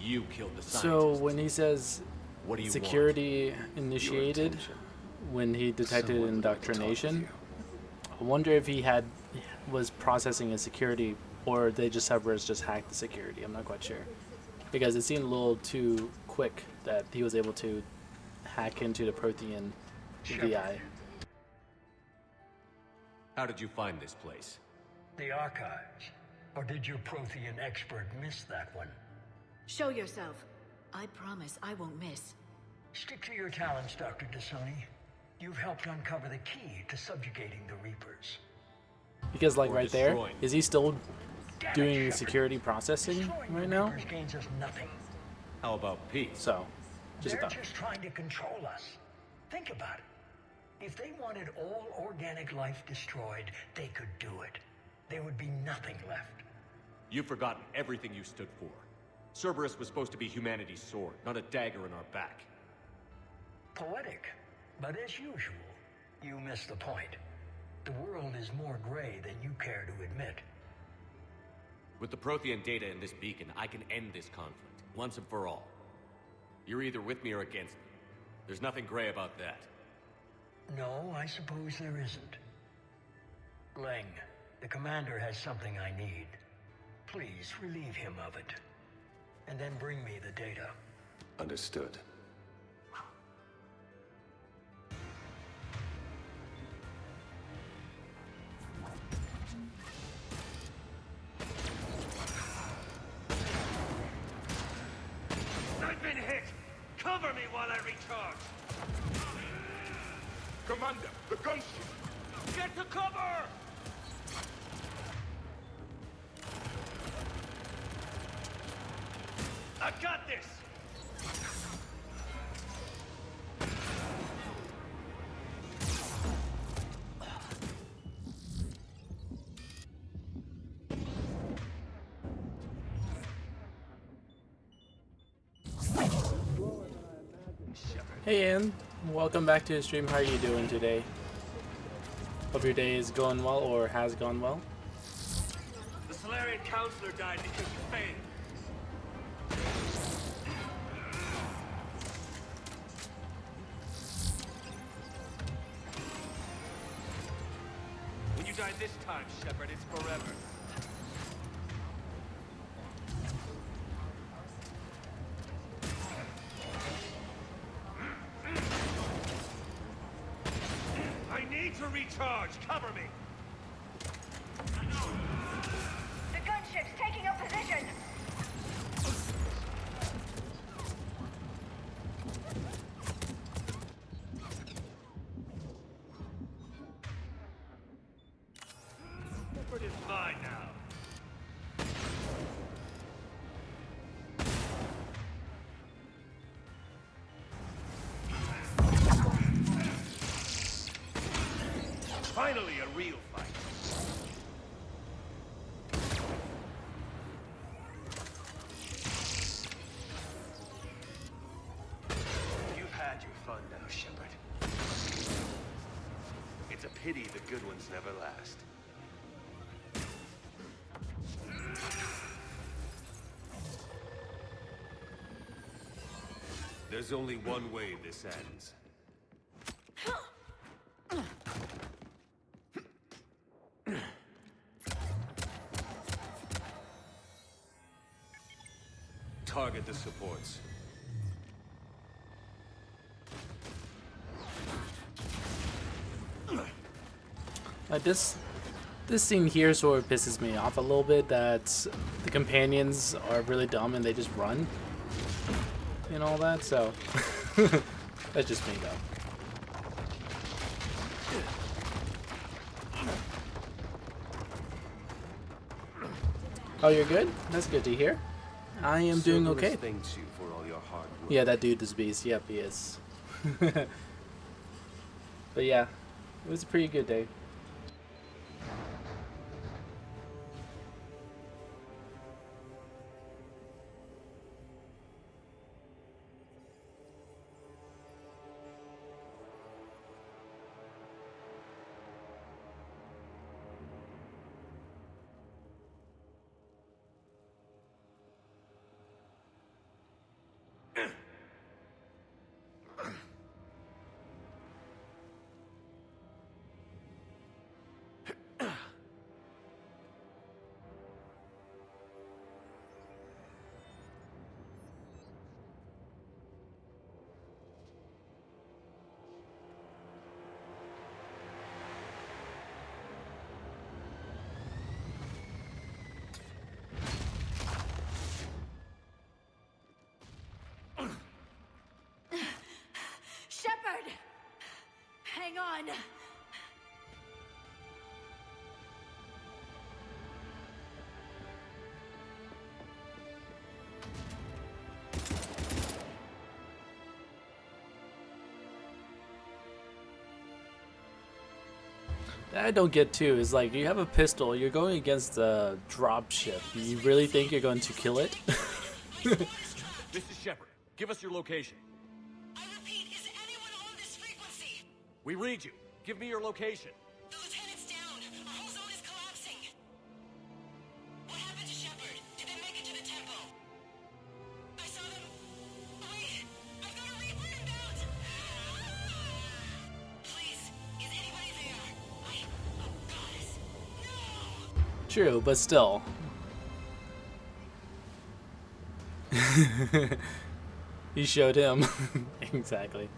Speaker 6: You killed the scientist.
Speaker 18: So when he says
Speaker 6: what do you
Speaker 18: security initiated, when he detected indoctrination, I wonder if he was processing his security, or they just Cerberus just hacked the security. I'm not quite sure, because it seemed a little too quick that he was able to hack into the Prothean VI.
Speaker 6: How did you find this place?
Speaker 11: The archives. Or did your Prothean expert miss that one?
Speaker 16: Show yourself. I promise I won't miss.
Speaker 11: Stick to your talents, Dr. Dasani. You've helped uncover the key to subjugating the Reapers.
Speaker 18: Because, like, right there, is he still doing security processing right now?
Speaker 11: Reapers gains us nothing.
Speaker 6: How about peace?
Speaker 18: So, just a
Speaker 11: They're
Speaker 18: thought.
Speaker 11: just trying to control us. Think about it. If they wanted all organic life destroyed, they could do it. There would be nothing left.
Speaker 6: You've forgotten everything you stood for. Cerberus was supposed to be humanity's sword, not a dagger in our back.
Speaker 11: Poetic, but as usual, you missed the point. The world is more gray than you care to admit.
Speaker 6: With the Prothean data in this beacon, I can end this conflict, once and for all. You're either with me or against me. There's nothing gray about that.
Speaker 11: No, I suppose there isn't. Leng, the commander has something I need. Please relieve him of it. And then bring me the data.
Speaker 13: Understood.
Speaker 22: I've been hit! Cover me while I recharge!
Speaker 17: Commander, the gunship!
Speaker 22: Get to cover! I got this!
Speaker 18: Hey Ann, welcome back to the stream. How are you doing today? Hope your day is going well, or has gone well.
Speaker 22: The Solarian counselor died because he failed. When you die this time, Shepard, it's forever. I need to recharge. Cover me.
Speaker 2: The gunship's taking up position.
Speaker 22: Finally, a real fight. You've had your fun now, Shepard. It's a pity the good ones never last. There's only one way this ends. Target the supports.
Speaker 18: Like this scene here sort of pisses me off a little bit, that the companions are really dumb and they just run and all that, so that's just me though. Oh, you're good? That's good to hear. I am doing okay.
Speaker 22: Thanks you for all your hard work.
Speaker 18: Yeah, that dude is a beast. Yep, he is. But yeah, it was a pretty good day.
Speaker 16: Shepard! Hang on!
Speaker 18: That I don't get too is like, you have a pistol, you're going against a dropship. You really think you're going to kill it?
Speaker 6: This is Shepard. Give us your location.
Speaker 21: I repeat, is anyone on this frequency?
Speaker 6: We read you. Give me your location.
Speaker 21: The lieutenant's down. Our whole zone is collapsing. What happened to Shepard? Did they make it to the temple? I saw them. Wait, I've got a Reaper inbound. Please, is anybody there? Oh, goddess. No!
Speaker 18: True, but still. You showed him. Exactly.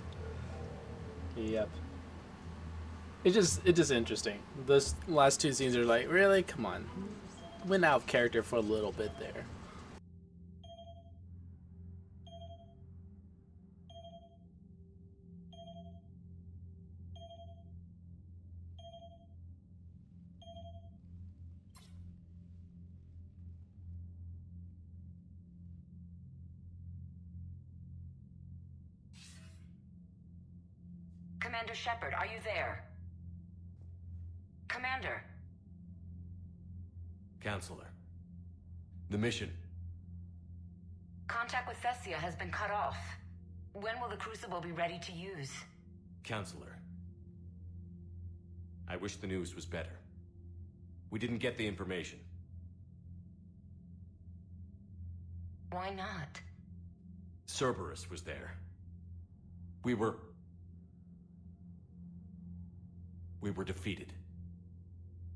Speaker 18: Yep. It's just interesting. Those last two scenes are like, really? Come on. Went out of character for a little bit there.
Speaker 8: Commander Shepard, are you there? Commander.
Speaker 6: Counselor. The mission.
Speaker 8: Contact with Thessia has been cut off. When will the Crucible be ready to use?
Speaker 6: Counselor. I wish the news was better. We didn't get the information.
Speaker 8: Why not?
Speaker 6: Cerberus was there. We were defeated.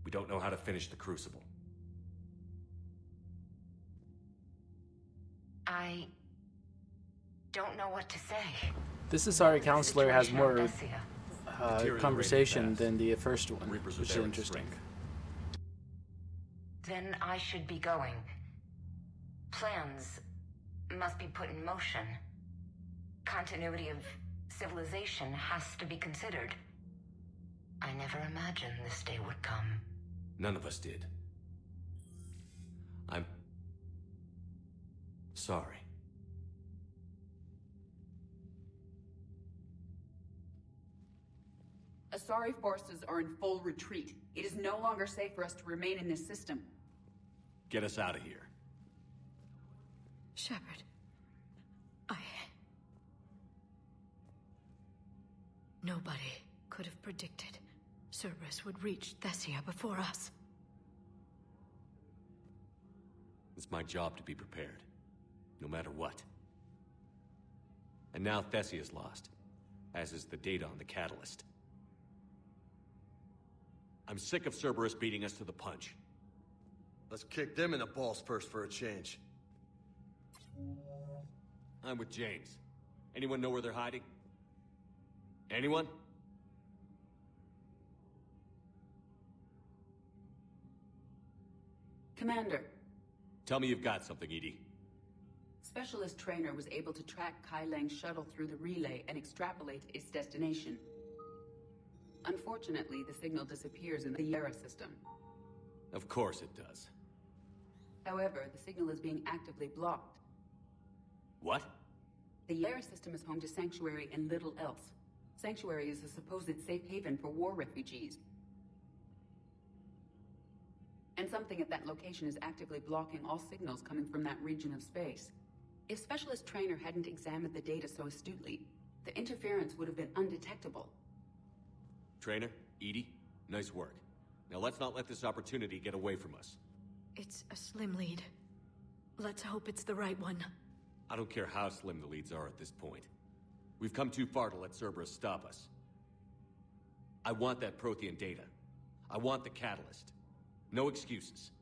Speaker 6: We don't know how to finish the Crucible.
Speaker 8: I don't know what to say.
Speaker 18: This Asari counselor has more conversation than the first one, which is interesting.
Speaker 8: Then I should be going. Plans must be put in motion. Continuity of civilization has to be considered. I never imagined this day would come.
Speaker 6: None of us did. I'm sorry.
Speaker 4: Asari forces are in full retreat. It is no longer safe for us to remain in this system.
Speaker 6: Get us out of here.
Speaker 16: Shepard. Nobody could have predicted Cerberus would reach Thessia before us.
Speaker 6: It's my job to be prepared, no matter what. And now Thessia's lost, as is the data on the catalyst. I'm sick of Cerberus beating us to the punch.
Speaker 13: Let's kick them in the balls first for a change.
Speaker 6: I'm with James. Anyone know where they're hiding? Anyone?
Speaker 4: Commander.
Speaker 6: Tell me you've got something, Edie.
Speaker 4: Specialist Trainer was able to track Kai Leng's shuttle through the relay and extrapolate its destination. Unfortunately, the signal disappears in the Yara system.
Speaker 6: Of course it does.
Speaker 4: However, the signal is being actively blocked.
Speaker 6: What?
Speaker 4: The Yara system is home to Sanctuary and little else. Sanctuary is a supposed safe haven for war refugees. And something at that location is actively blocking all signals coming from that region of space. If Specialist Trainer hadn't examined the data so astutely, the interference would have been undetectable.
Speaker 6: Trainer, Edie, nice work. Now let's not let this opportunity get away from us.
Speaker 16: It's a slim lead. Let's hope it's the right one.
Speaker 6: I don't care how slim the leads are at this point. We've come too far to let Cerberus stop us. I want that Prothean data. I want the catalyst. No excuses.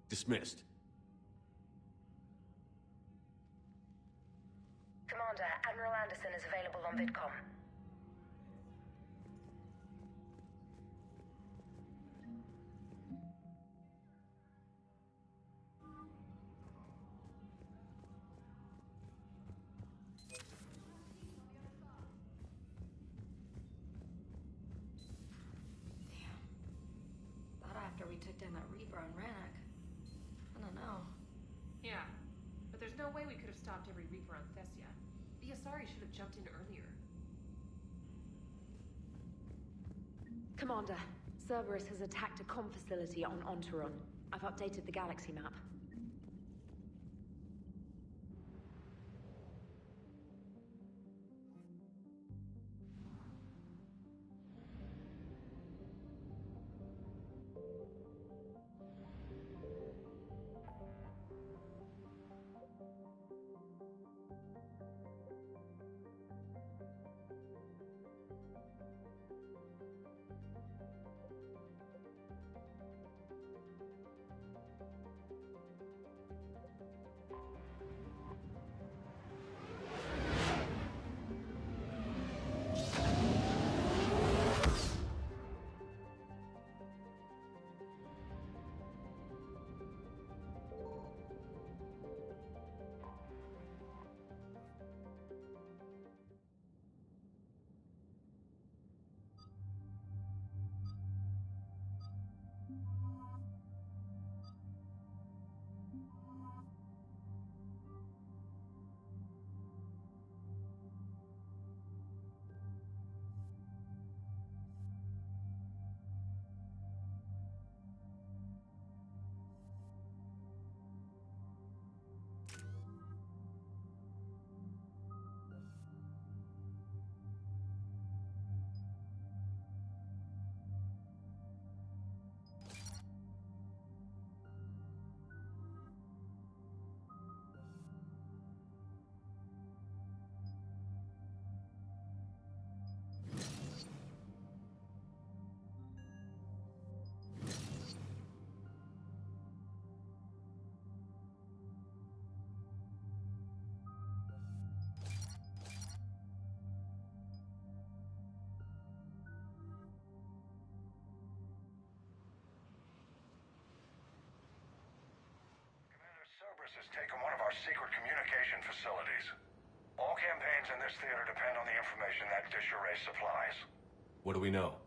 Speaker 6: Dismissed.
Speaker 8: Commander, Admiral Anderson is available on VidCom.
Speaker 1: After we took down that Reaper on Rannoch. I don't know.
Speaker 2: Yeah, but there's no way we could have stopped every Reaper on Thessia. The Asari should have jumped in earlier.
Speaker 14: Commander, Cerberus has attacked a comm facility on Ontaron. I've updated the galaxy map.
Speaker 23: Cerberus has taken one of our secret communication facilities. All campaigns in this theater depend on the information that dish array supplies.
Speaker 6: What do we know?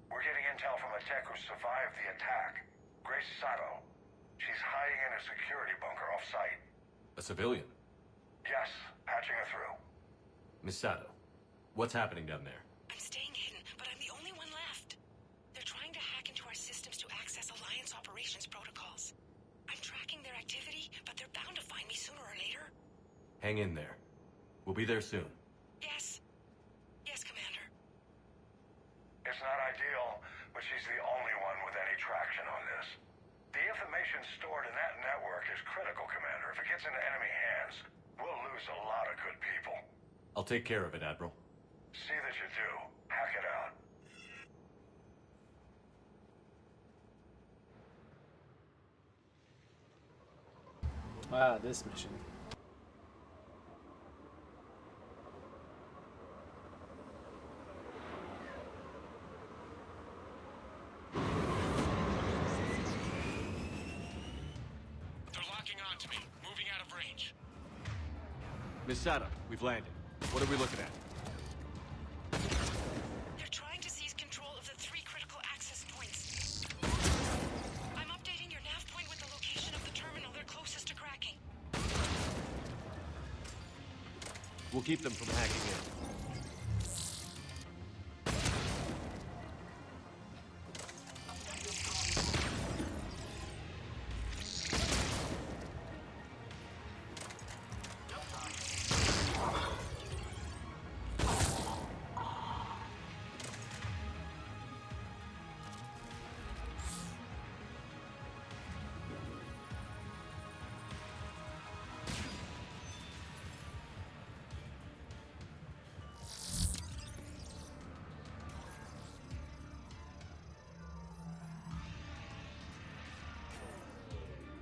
Speaker 23: We're getting intel from a tech who survived the attack. Grace Sato. She's hiding in a security bunker off-site.
Speaker 6: A civilian?
Speaker 23: Yes, patching her through.
Speaker 6: Miss Sato, what's happening down there?
Speaker 21: I'm staying hidden, but I'm the only one activity, but they're bound to find me sooner or later.
Speaker 6: Hang in there. We'll be there soon.
Speaker 21: Yes. Yes, Commander.
Speaker 23: It's not ideal, but she's the only one with any traction on this. The information stored in that network is critical, Commander. If it gets into enemy hands, we'll lose a lot of good people.
Speaker 6: I'll take care of it, Admiral.
Speaker 23: See that you do. Hack it out.
Speaker 18: Ah, this mission.
Speaker 22: They're locking onto me, moving out of range.
Speaker 6: Miss Sada, we've landed. What are we looking at?
Speaker 21: They're trying to seize control of the 3 critical access points. I'm updating your nav point with the location of the terminal they're closest to cracking.
Speaker 6: We'll keep them from hacking in.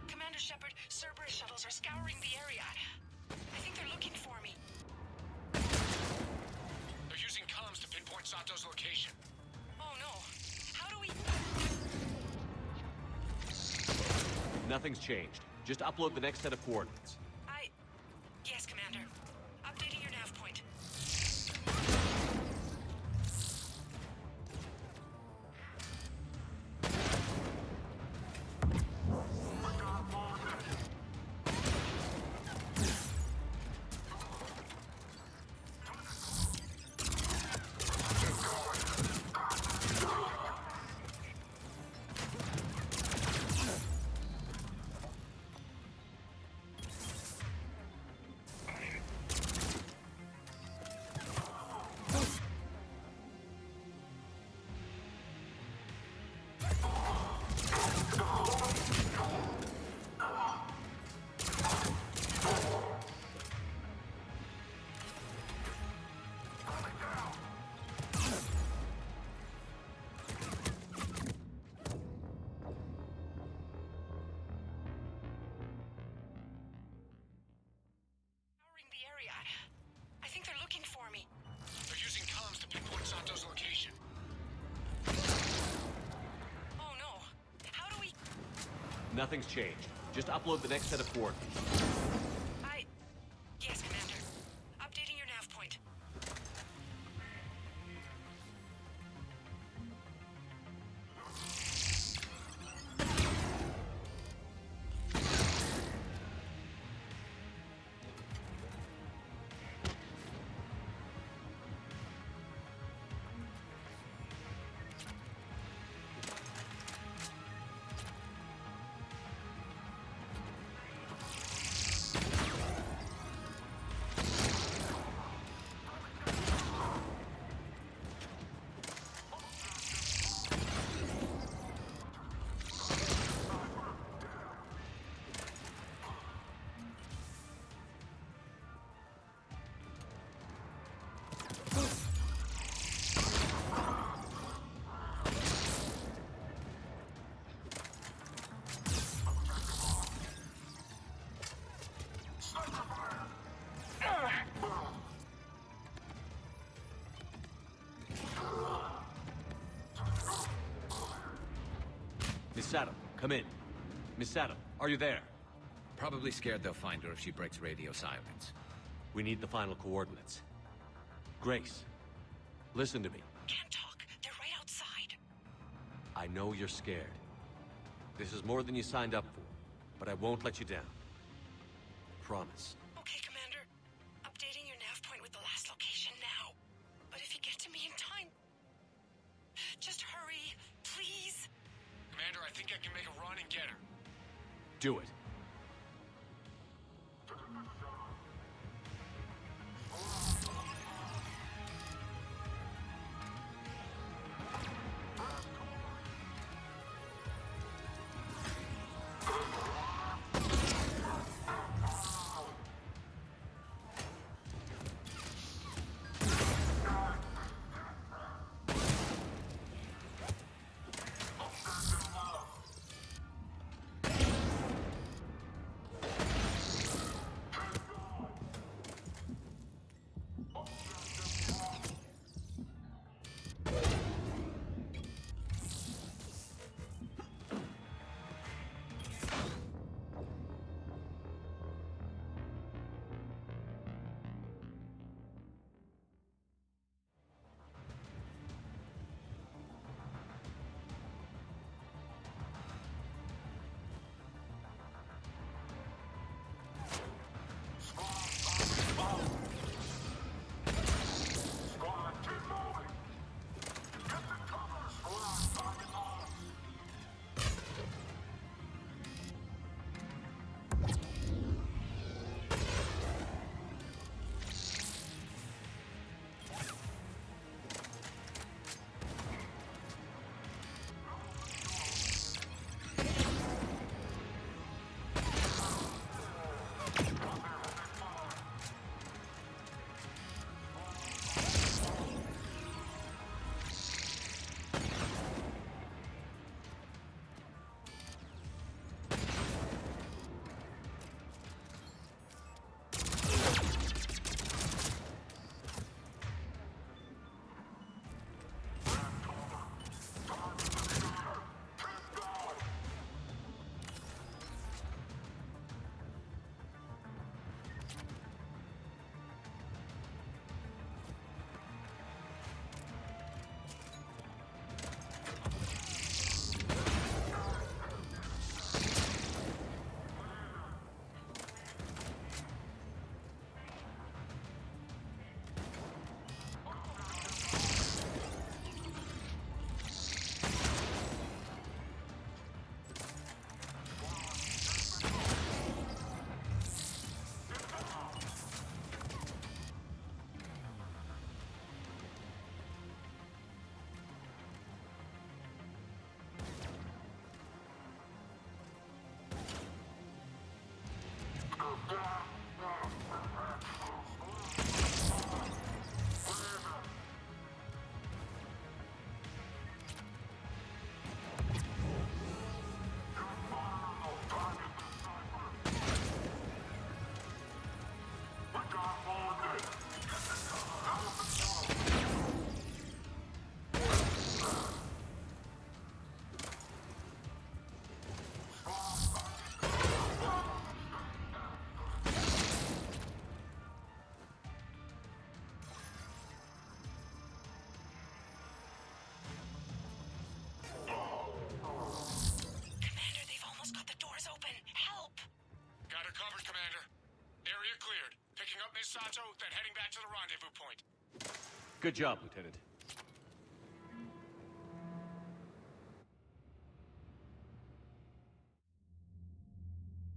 Speaker 21: Commander Shepard, Cerberus shuttles are scouring the area. I think they're looking for me.
Speaker 22: They're using comms to pinpoint Sato's location.
Speaker 21: Oh no. How do we...
Speaker 6: Nothing's changed. Just upload the next set of coordinates.
Speaker 21: Yes, Commander. Updating your nav point. The area. I think they're looking for me.
Speaker 22: They're using comms to pinpoint Sato's location.
Speaker 21: Oh no. How do we...
Speaker 6: Nothing's changed. Just upload the next set of coordinates.
Speaker 21: Yes, Commander. Updating your nav point.
Speaker 6: Miss Sada, come in. Miss Sada, are you there?
Speaker 5: Probably scared they'll find her if she breaks radio silence.
Speaker 6: We need the final coordinates. Grace, listen to me.
Speaker 21: Can't talk. They're right outside.
Speaker 6: I know you're scared. This is more than you signed up for, but I won't let you down. Promise.
Speaker 21: Okay, Commander. Updating your nav point with the last location now. But if you get to me in time... Just hurry, please.
Speaker 22: Commander, I think I can make a run and get her.
Speaker 6: Do it.
Speaker 3: We're covered, Commander. Area cleared. Picking up Miss Sato, then heading back to the rendezvous point.
Speaker 6: Good job, Lieutenant.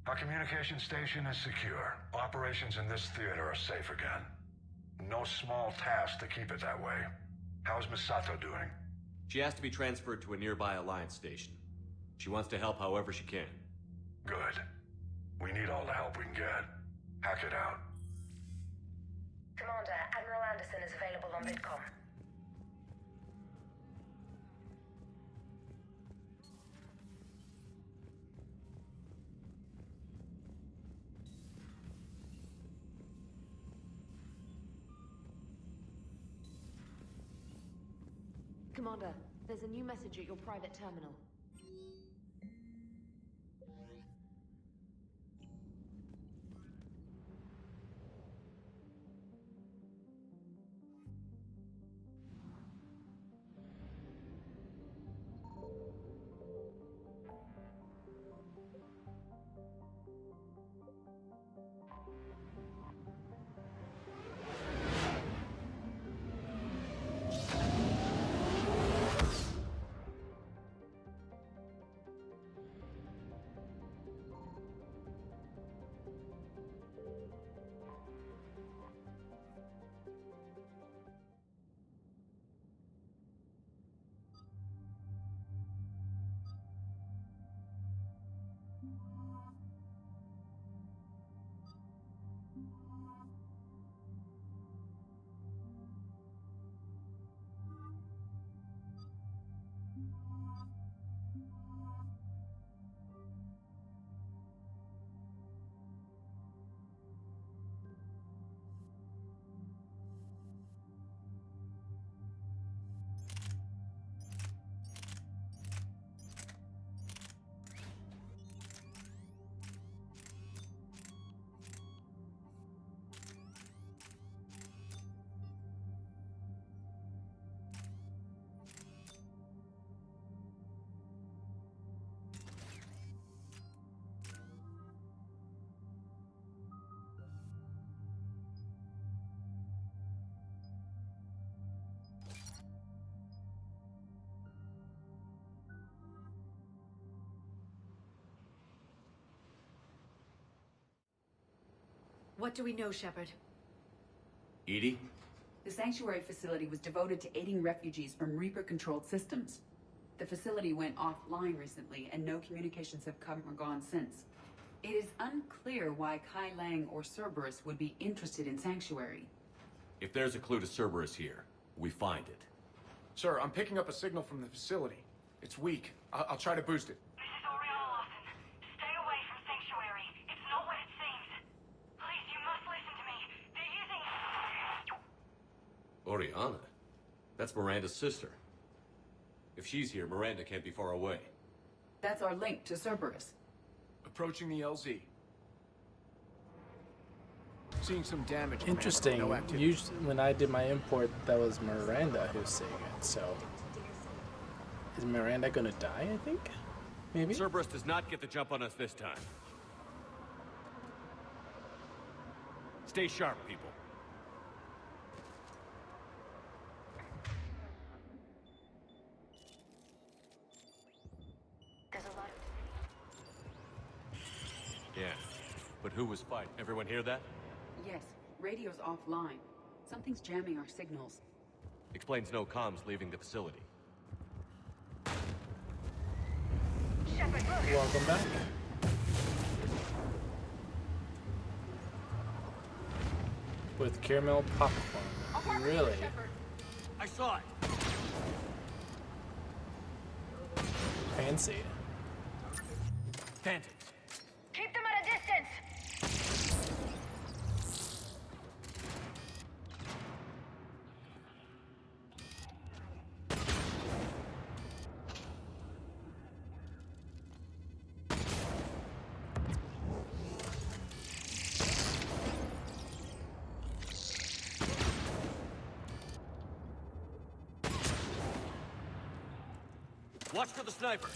Speaker 23: Our communication station is secure. Operations in this theater are safe again. No small task to keep it that way. How's Miss Sato doing?
Speaker 6: She has to be transferred to a nearby Alliance station. She wants to help however she can.
Speaker 23: Good. We need all the help we can get. Hack it out.
Speaker 8: Commander, Admiral Anderson is available on VidCom.
Speaker 14: Commander, there's a new message at your private terminal.
Speaker 16: What do we know, Shepard?
Speaker 6: Edie?
Speaker 4: The sanctuary facility was devoted to aiding refugees from Reaper-controlled systems. The facility went offline recently, and no communications have come or gone since. It is unclear why Kai Lang or Cerberus would be interested in Sanctuary.
Speaker 6: If there's a clue to Cerberus here, we find it.
Speaker 3: Sir, I'm picking up a signal from the facility. It's weak. I'll try to boost it.
Speaker 21: This is Oriana Lawson. Stay away from Sanctuary. It's not what it seems. Please, you must listen to me. They're using...
Speaker 6: Oriana? That's Miranda's sister. If she's here, Miranda can't be far away.
Speaker 4: That's our link to Cerberus.
Speaker 3: Approaching the LZ. Seeing some damage.
Speaker 18: Interesting.
Speaker 3: No activity.
Speaker 18: Usually, when I did my import, that was Miranda who's saying it. So, is Miranda gonna die? I think, maybe.
Speaker 6: Cerberus does not get the jump on us this time. Stay sharp, people.
Speaker 20: There's a lot of...
Speaker 6: Yeah, but who was fighting? Everyone hear that?
Speaker 4: Yes, radio's offline. Something's jamming our signals.
Speaker 6: Explains no comms leaving the facility.
Speaker 2: Shepard, look!
Speaker 18: Welcome back. With caramel popcorn. Really?
Speaker 6: I saw it.
Speaker 18: Fancy.
Speaker 6: Phantoms.
Speaker 2: Keep them at a distance!
Speaker 6: Watch for the sniper.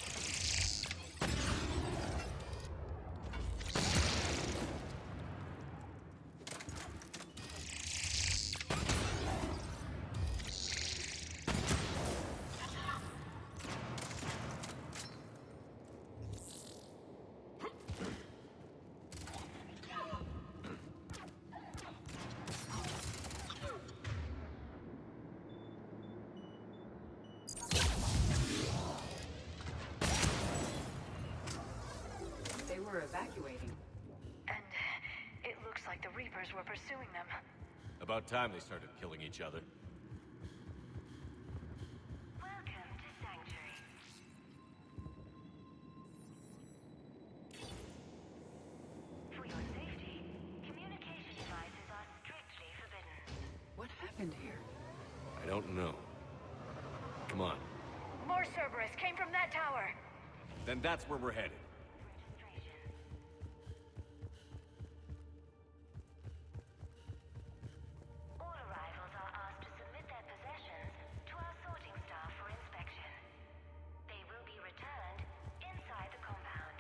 Speaker 4: evacuating.
Speaker 20: And it looks like the Reapers were pursuing them.
Speaker 6: About time they started killing each other.
Speaker 21: Welcome to Sanctuary. For your safety, communication devices are strictly forbidden.
Speaker 4: What happened here?
Speaker 6: I don't know. Come on.
Speaker 20: More Cerberus came from that tower.
Speaker 6: Then that's where we're headed.
Speaker 21: All arrivals are asked to submit their possessions to our sorting staff for inspection. They will be returned inside the compound.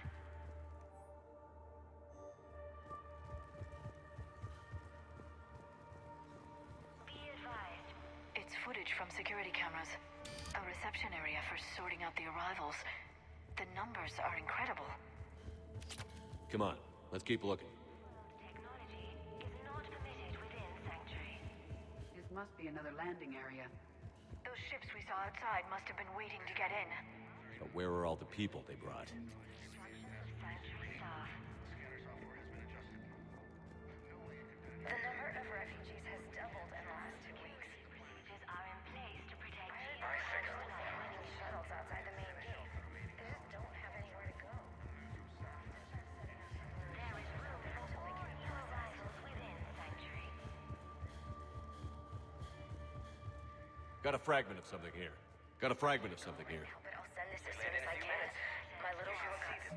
Speaker 21: Be advised.
Speaker 20: It's footage from security cameras. A reception area for sorting out the arrivals. The numbers are incredible.
Speaker 6: Come on, let's keep looking.
Speaker 21: Technology is not permitted within Sanctuary.
Speaker 4: This must be another landing area.
Speaker 20: Those ships we saw outside must have been waiting to get in.
Speaker 6: But where are all the people they brought?
Speaker 21: Sanctuary staff.
Speaker 2: The number of refugees has doubled in the last 2 weeks.
Speaker 21: Procedures are in place to protect you.
Speaker 2: I think I'm running shuttles outside the main gate. They just don't have anywhere to go.
Speaker 21: There is room for all new arrivals within Sanctuary.
Speaker 6: Got a fragment of something here. Got a fragment of something here.
Speaker 2: But I'll send this as soon as I can. My little bureaucrats.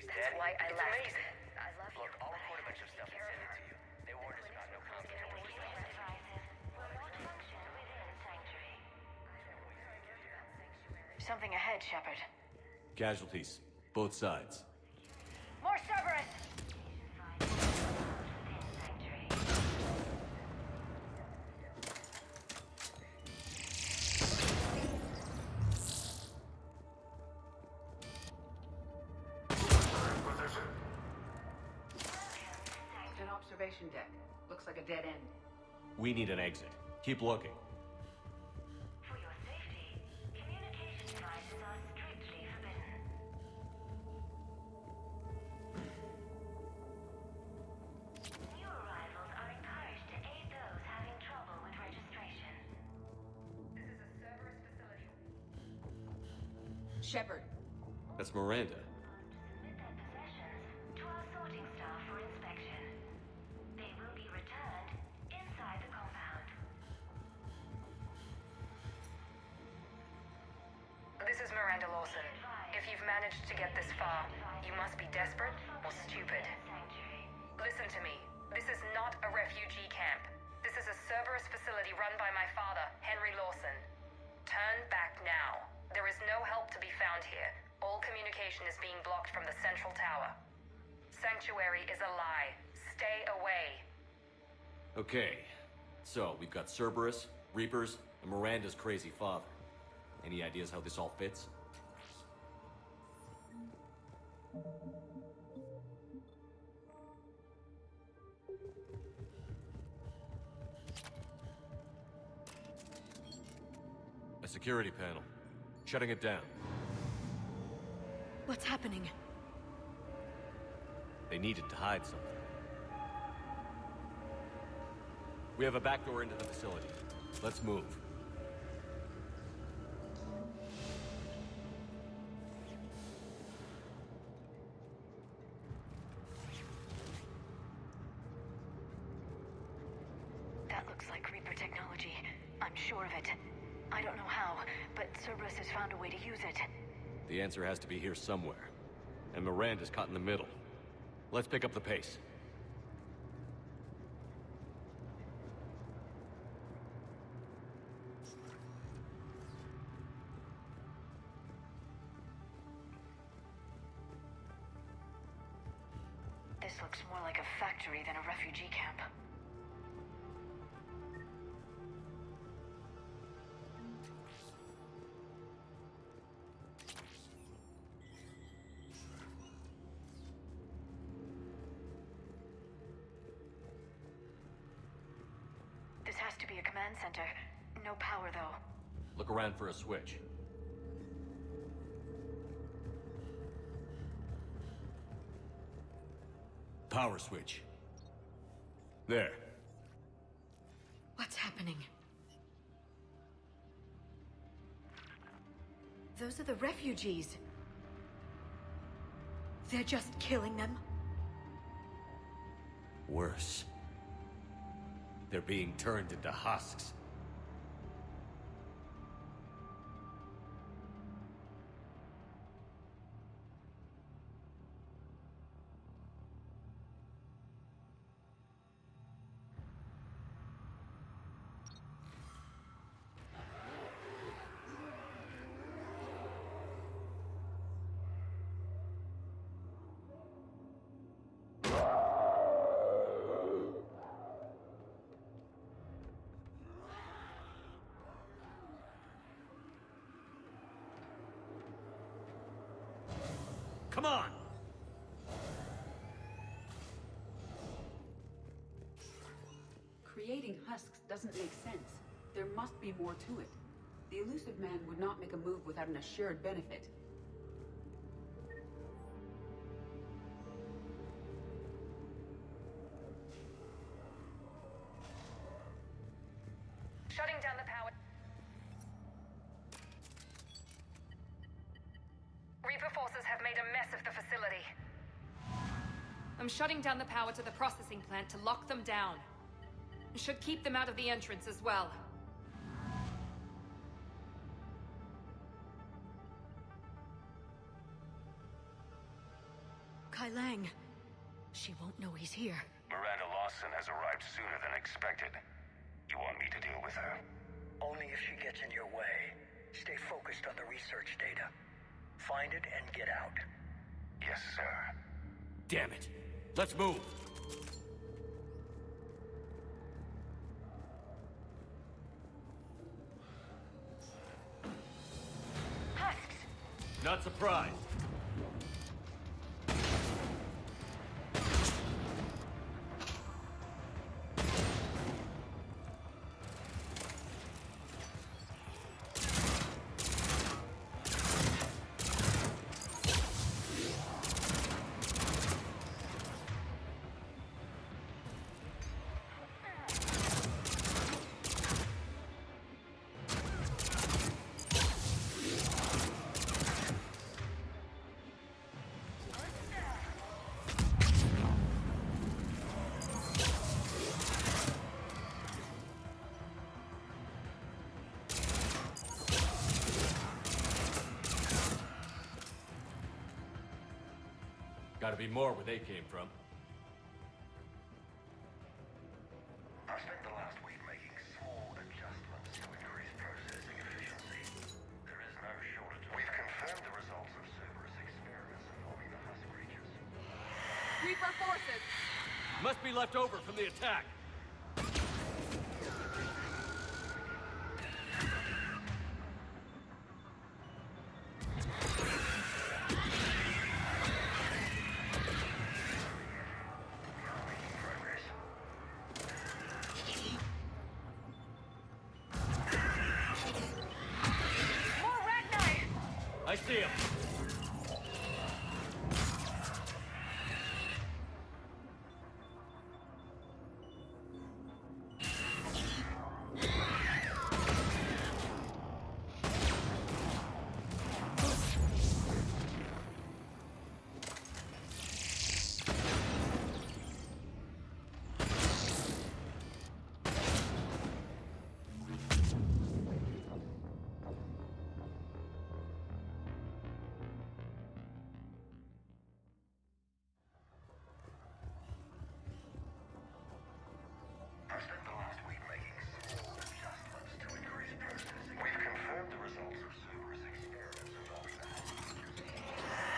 Speaker 2: That's why I left. I love you.
Speaker 13: Look, I'll record a bunch of stuff and send it to you. They warned us about no consequences.
Speaker 21: Devices will not function within Sanctuary.
Speaker 20: Something ahead, Shepard.
Speaker 6: Casualties. Both sides.
Speaker 20: More Cerberus!
Speaker 4: An observation deck. Looks like a dead end.
Speaker 6: We need an exit. Keep looking.
Speaker 21: For your safety, communication devices are strictly forbidden. New arrivals are encouraged to aid those having trouble with registration.
Speaker 2: This is a Cerberus facility.
Speaker 4: Shepard.
Speaker 6: That's Miranda.
Speaker 21: Submit their possessions to our sorting staff for inspection. They will be returned inside the compound.
Speaker 8: This is Miranda Lawson. If you've managed to get this far, you must be desperate or stupid. Listen to me. This is not a refugee camp. This is a Cerberus facility run by my father, Henry Lawson. Turn back now. There is no help to be found here. All communication is being blocked from the central tower. Sanctuary is a lie. Stay away.
Speaker 6: Okay. So, we've got Cerberus, Reapers, and Miranda's crazy father. Any ideas how this all fits? A security panel. Shutting it down.
Speaker 16: What's happening?
Speaker 6: They needed to hide something. We have a back door into the facility. Let's move.
Speaker 20: That looks like Reaper technology. I'm sure of it. I don't know how, but Cerberus has found a way to use it.
Speaker 6: The answer has to be here somewhere. And Miranda's caught in the middle. Let's pick up the pace.
Speaker 20: This looks more like a factory than a refugee camp. This has to be a command center. No power, though.
Speaker 6: Look around for a switch. power switch. There.
Speaker 16: What's happening? Those are the refugees. They're just killing them?
Speaker 6: Worse. They're being turned into husks. Come on!
Speaker 4: Creating husks doesn't make sense. There must be more to it. The elusive man would not make a move without an assured benefit.
Speaker 8: Shutting down the power. Reaper forces have made a mess of the facility.
Speaker 2: I'm shutting down the power to the processing plant to lock them down. Should keep them out of the entrance as well.
Speaker 16: Kai Lang. She won't know he's here.
Speaker 23: Miranda Lawson has arrived sooner than expected. You want me to deal with her?
Speaker 11: Only if she gets in your way. Stay focused on the research data. Find it and get out.
Speaker 23: Yes, sir.
Speaker 6: Damn it! Let's move! Not surprised. Gotta be more where they came from.
Speaker 23: I spent the last week making small adjustments to increase processing efficiency. There is no shortage of... We've confirmed the results of Cerberus experiments involving the husk creatures.
Speaker 2: Reaper forces!
Speaker 6: Must be left over from the attack. I see him.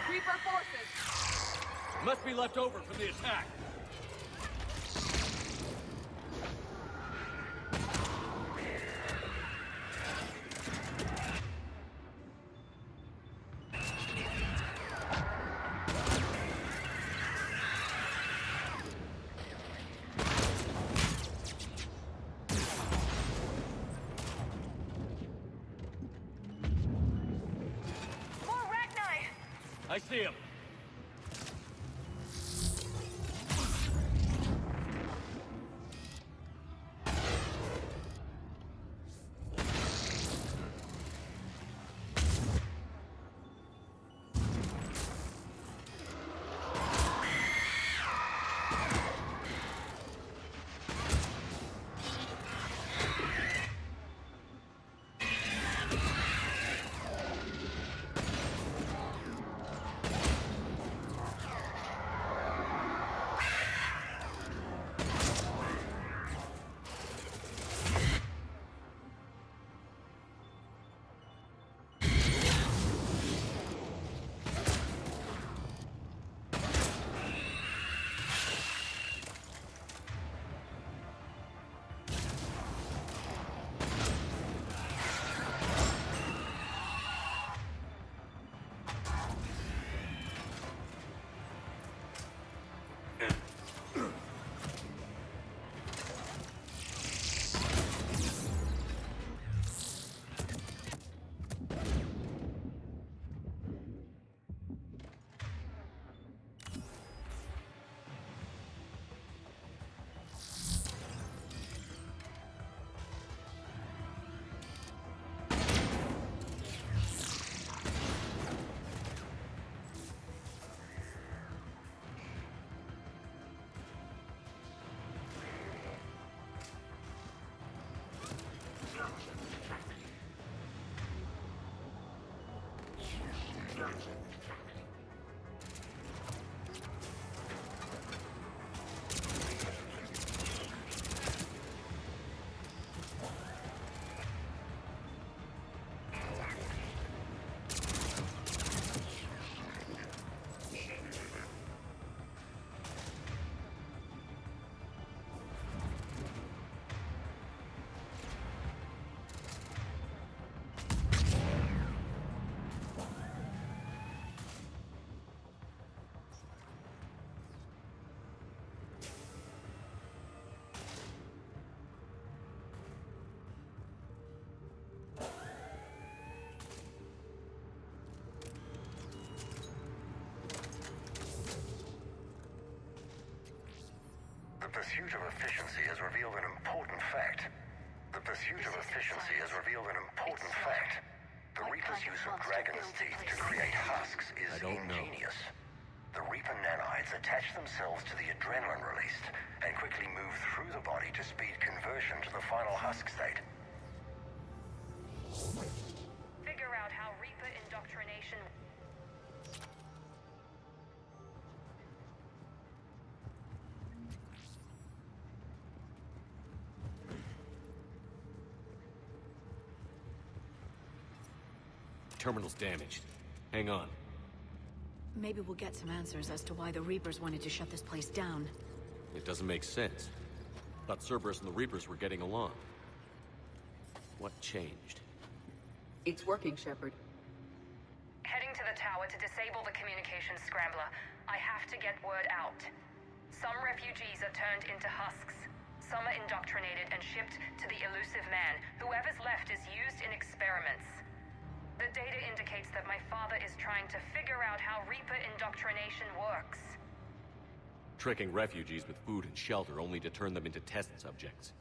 Speaker 2: Reaper forces!
Speaker 6: Must be left over from the attack.
Speaker 2: I see him.
Speaker 23: pursuit of efficiency has revealed an important fact. The Reaper's use of dragon's teeth to create husks is ingenious. The Reaper nanites attach themselves to the adrenaline released and quickly move through the body to speed conversion to the final husk state.
Speaker 8: Figure out how Reaper indoctrination...
Speaker 6: Terminal's damaged. Hang on.
Speaker 16: Maybe we'll get some answers as to why the Reapers wanted to shut this place down.
Speaker 6: It doesn't make sense. Thought Cerberus and the Reapers were getting along. What changed?
Speaker 4: It's working, Shepard.
Speaker 8: Heading to the tower to disable the communications scrambler. I have to get word out. Some refugees are turned into husks. Some are indoctrinated and shipped to the elusive man. Whoever's left is used in experiments. The data indicates that my father is trying to figure out how Reaper indoctrination works.
Speaker 6: Tricking refugees with food and shelter only to turn them into test subjects.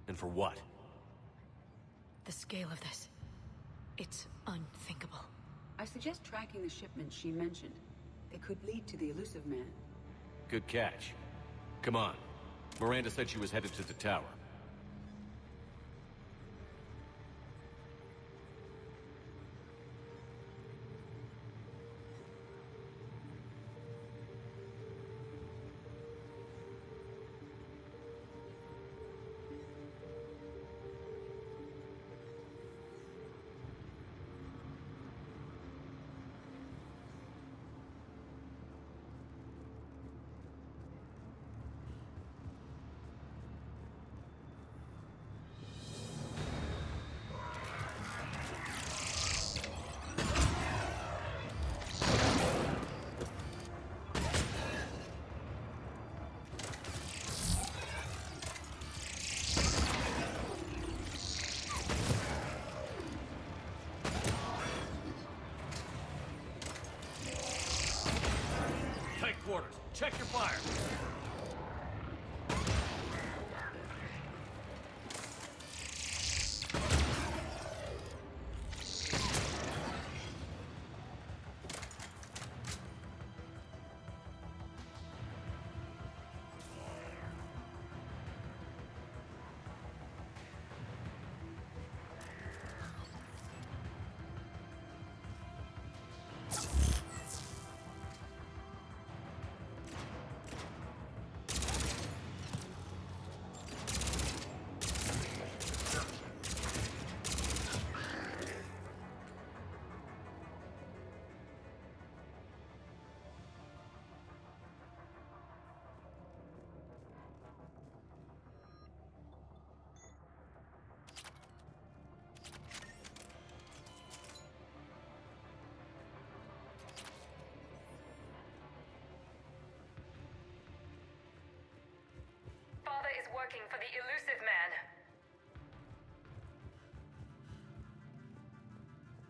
Speaker 6: And for what?
Speaker 16: The scale of this... it's unthinkable.
Speaker 4: I suggest tracking the shipments she mentioned. They could lead to the elusive man.
Speaker 6: Good catch. Come on. Miranda said she was headed to the tower. Quarters. Check your fire.
Speaker 8: Working for the elusive man.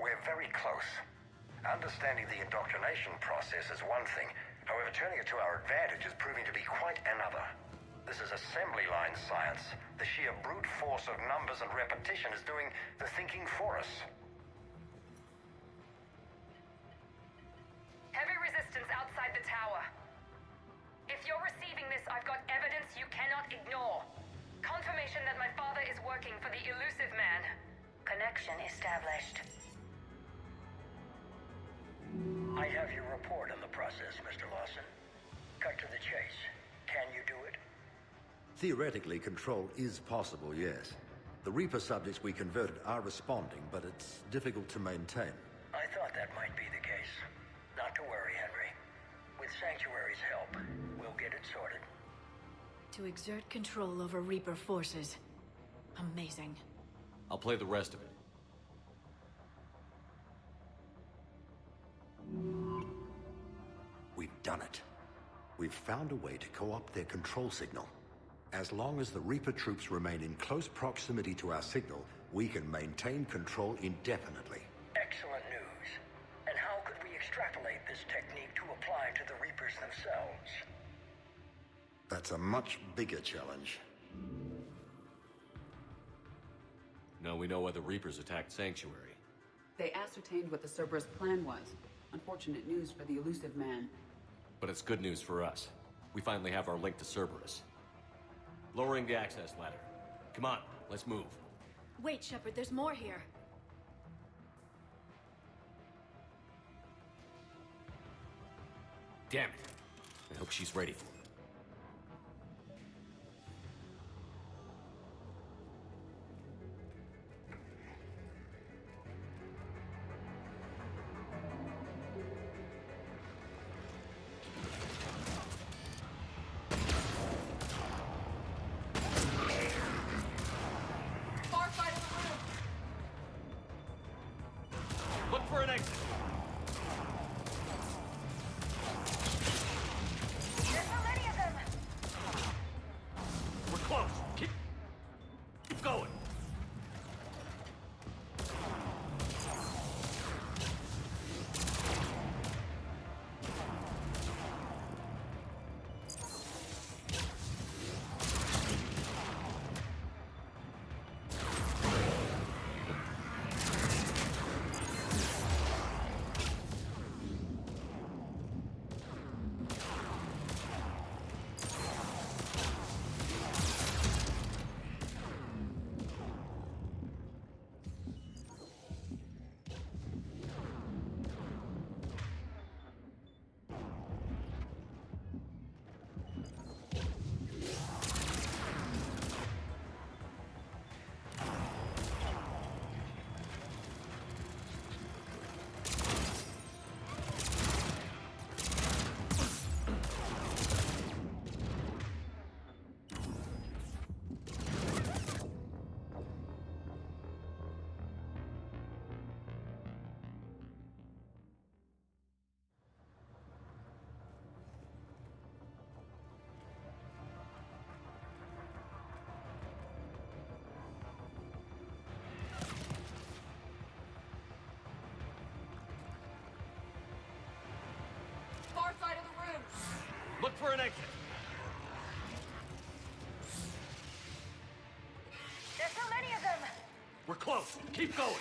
Speaker 23: We're very close. Understanding the indoctrination process is one thing. However, turning it to our advantage is proving to be quite another. This is assembly line science. The sheer brute force of numbers and repetition is doing the thinking for us.
Speaker 8: Heavy resistance outside the tower. If you're receiving this, I've got evidence you cannot ignore. Confirmation that my father is working for the elusive man.
Speaker 20: Connection established.
Speaker 11: I have your report on the process, Mr. Lawson. Cut to the chase. Can you do it?
Speaker 9: Theoretically, control is possible, yes. The Reaper subjects we converted are responding, but it's difficult to maintain.
Speaker 11: I thought that might be the case. Not to worry, Henry. With Sanctuary's help, we'll get it sorted.
Speaker 16: To exert control over Reaper forces. Amazing.
Speaker 6: I'll play the rest of it.
Speaker 9: We've done it. We've found a way to co-opt their control signal. As long as the Reaper troops remain in close proximity to our signal, we can maintain control indefinitely.
Speaker 11: Excellent news. And how could we extrapolate this technique to apply to the Reapers themselves?
Speaker 9: That's a much bigger challenge.
Speaker 6: Now we know why the Reapers attacked Sanctuary.
Speaker 4: They ascertained what the Cerberus plan was. Unfortunate news for the elusive man.
Speaker 6: But it's good news for us. We finally have our link to Cerberus. Lowering the access ladder. Come on, let's move.
Speaker 16: Wait, Shepard, there's more here.
Speaker 6: Damn it. I hope she's ready for it.
Speaker 2: Far side of the room.
Speaker 22: Look for an exit.
Speaker 2: There's so many of them.
Speaker 22: We're close. Keep going.
Speaker 2: Far side of the room.
Speaker 22: Look for an exit.
Speaker 2: There's so many of them.
Speaker 22: We're close. Keep going.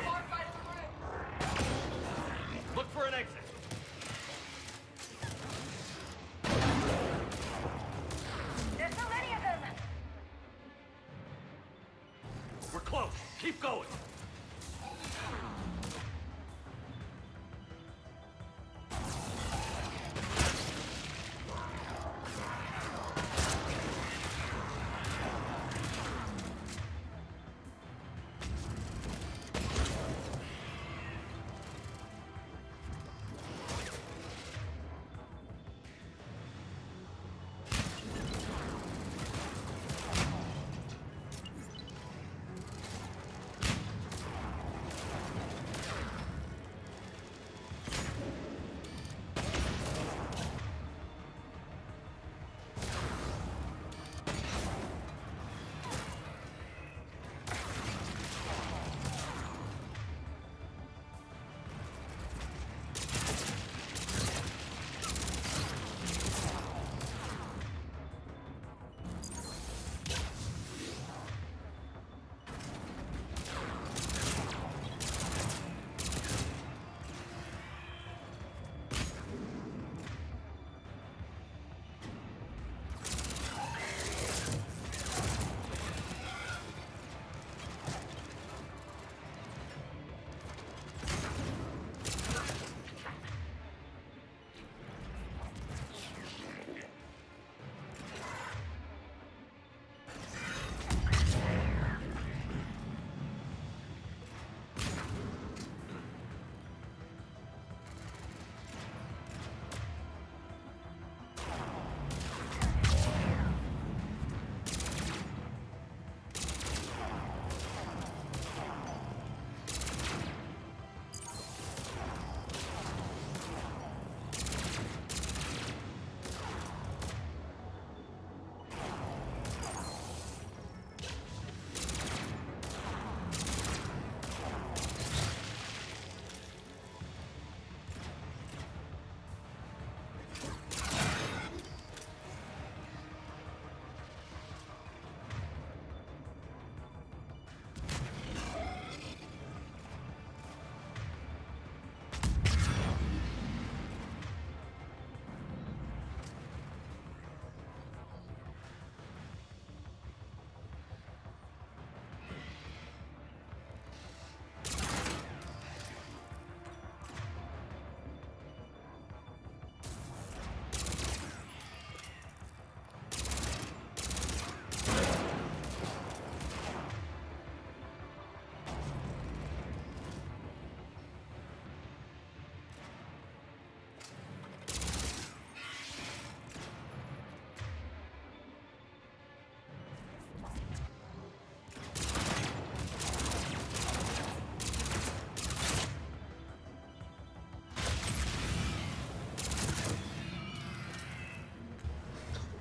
Speaker 2: Far side of the room.
Speaker 22: Look for an exit.
Speaker 2: There's so many of them.
Speaker 22: We're close. Keep going.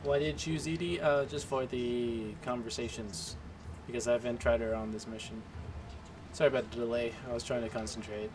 Speaker 18: Why did you choose Edie? Just for the conversations, because I haven't tried her on this mission. Sorry about the delay. I was trying to concentrate.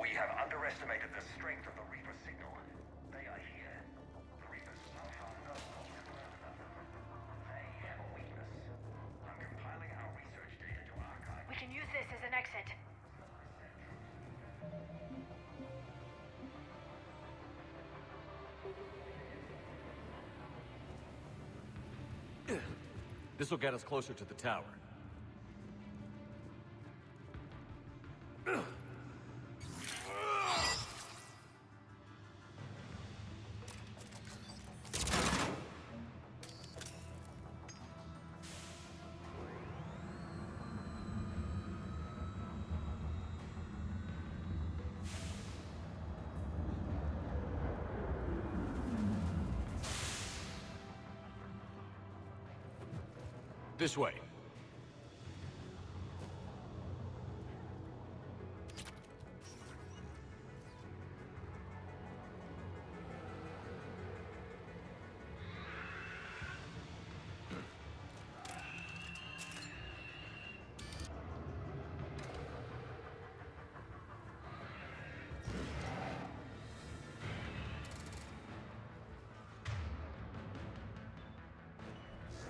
Speaker 23: We have underestimated the strength of the Reaper signal. They are here. The Reapers somehow know what we've learned about them. They have a weakness. I'm compiling our research data to archive.
Speaker 20: We can use this as an exit.
Speaker 6: This will get us closer to the tower. This way.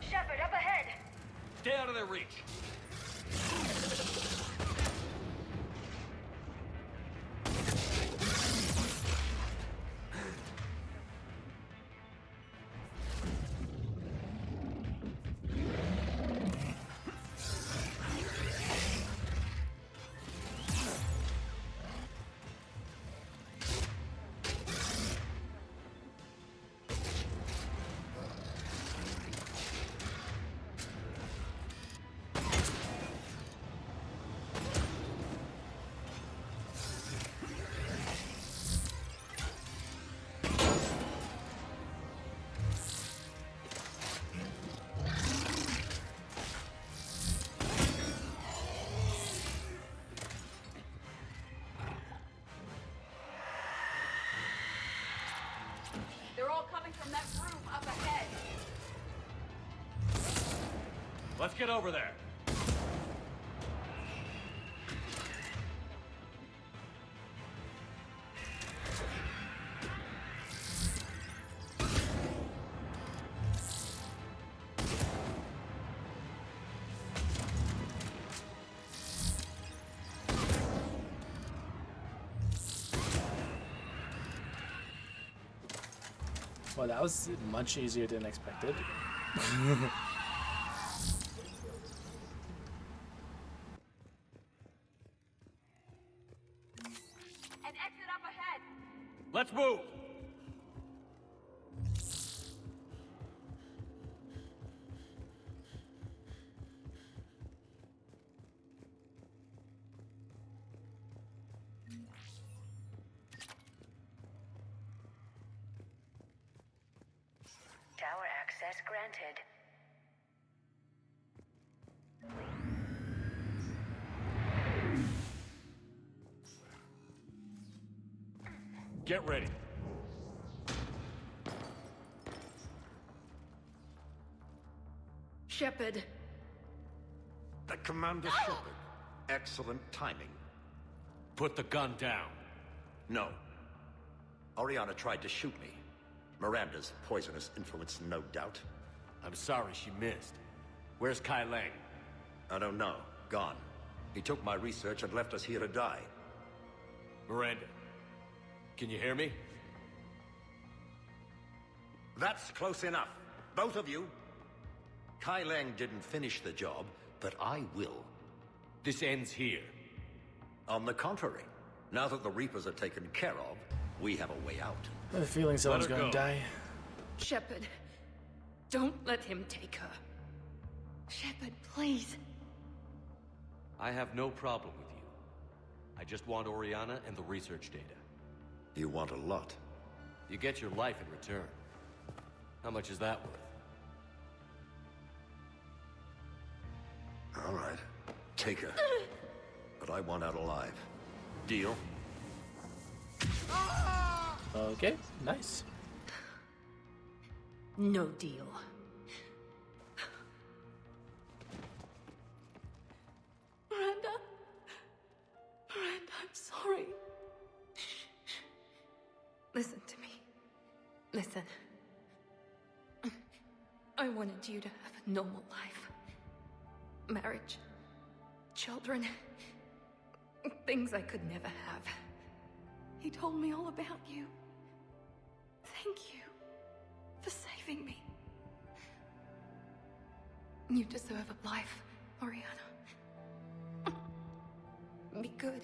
Speaker 20: Shepard, up ahead!
Speaker 6: Stay out of their reach.
Speaker 4: They're all coming from that room up ahead.
Speaker 6: Let's get over there.
Speaker 18: Well, that was much easier than expected.
Speaker 2: An exit up ahead!
Speaker 6: Let's move!
Speaker 8: Tower access granted.
Speaker 6: Get ready.
Speaker 16: Shepard.
Speaker 9: Commander Shepard. Excellent timing.
Speaker 6: Put the gun down.
Speaker 9: No. Oriana tried to shoot me. Miranda's poisonous influence, no doubt.
Speaker 6: I'm sorry she missed. Where's Kai Lang?
Speaker 9: I don't know. Gone. He took my research and left us here to die.
Speaker 6: Miranda, can you hear me?
Speaker 9: That's close enough. Both of you. Kai Lang didn't finish the job, but I will.
Speaker 6: This ends here.
Speaker 9: On the contrary, now that the Reapers are taken care of, we have a way out.
Speaker 18: I have a feeling someone's
Speaker 6: her
Speaker 18: gonna
Speaker 6: go.
Speaker 18: die.
Speaker 1: Shepard, don't let him take her. Shepard, please.
Speaker 6: I have no problem with you. I just want Oriana and the research data.
Speaker 9: You want a lot.
Speaker 6: You get your life in return. How much is that worth?
Speaker 9: All right. Take her. But I want out alive. Deal?
Speaker 18: Okay, nice.
Speaker 1: No deal. Miranda? Miranda, I'm sorry. Listen to me. Listen. I wanted you to have a normal life. Marriage. Children. Things I could never have. He told me all about you. Thank you for saving me. You deserve a life, Oriana. Be good.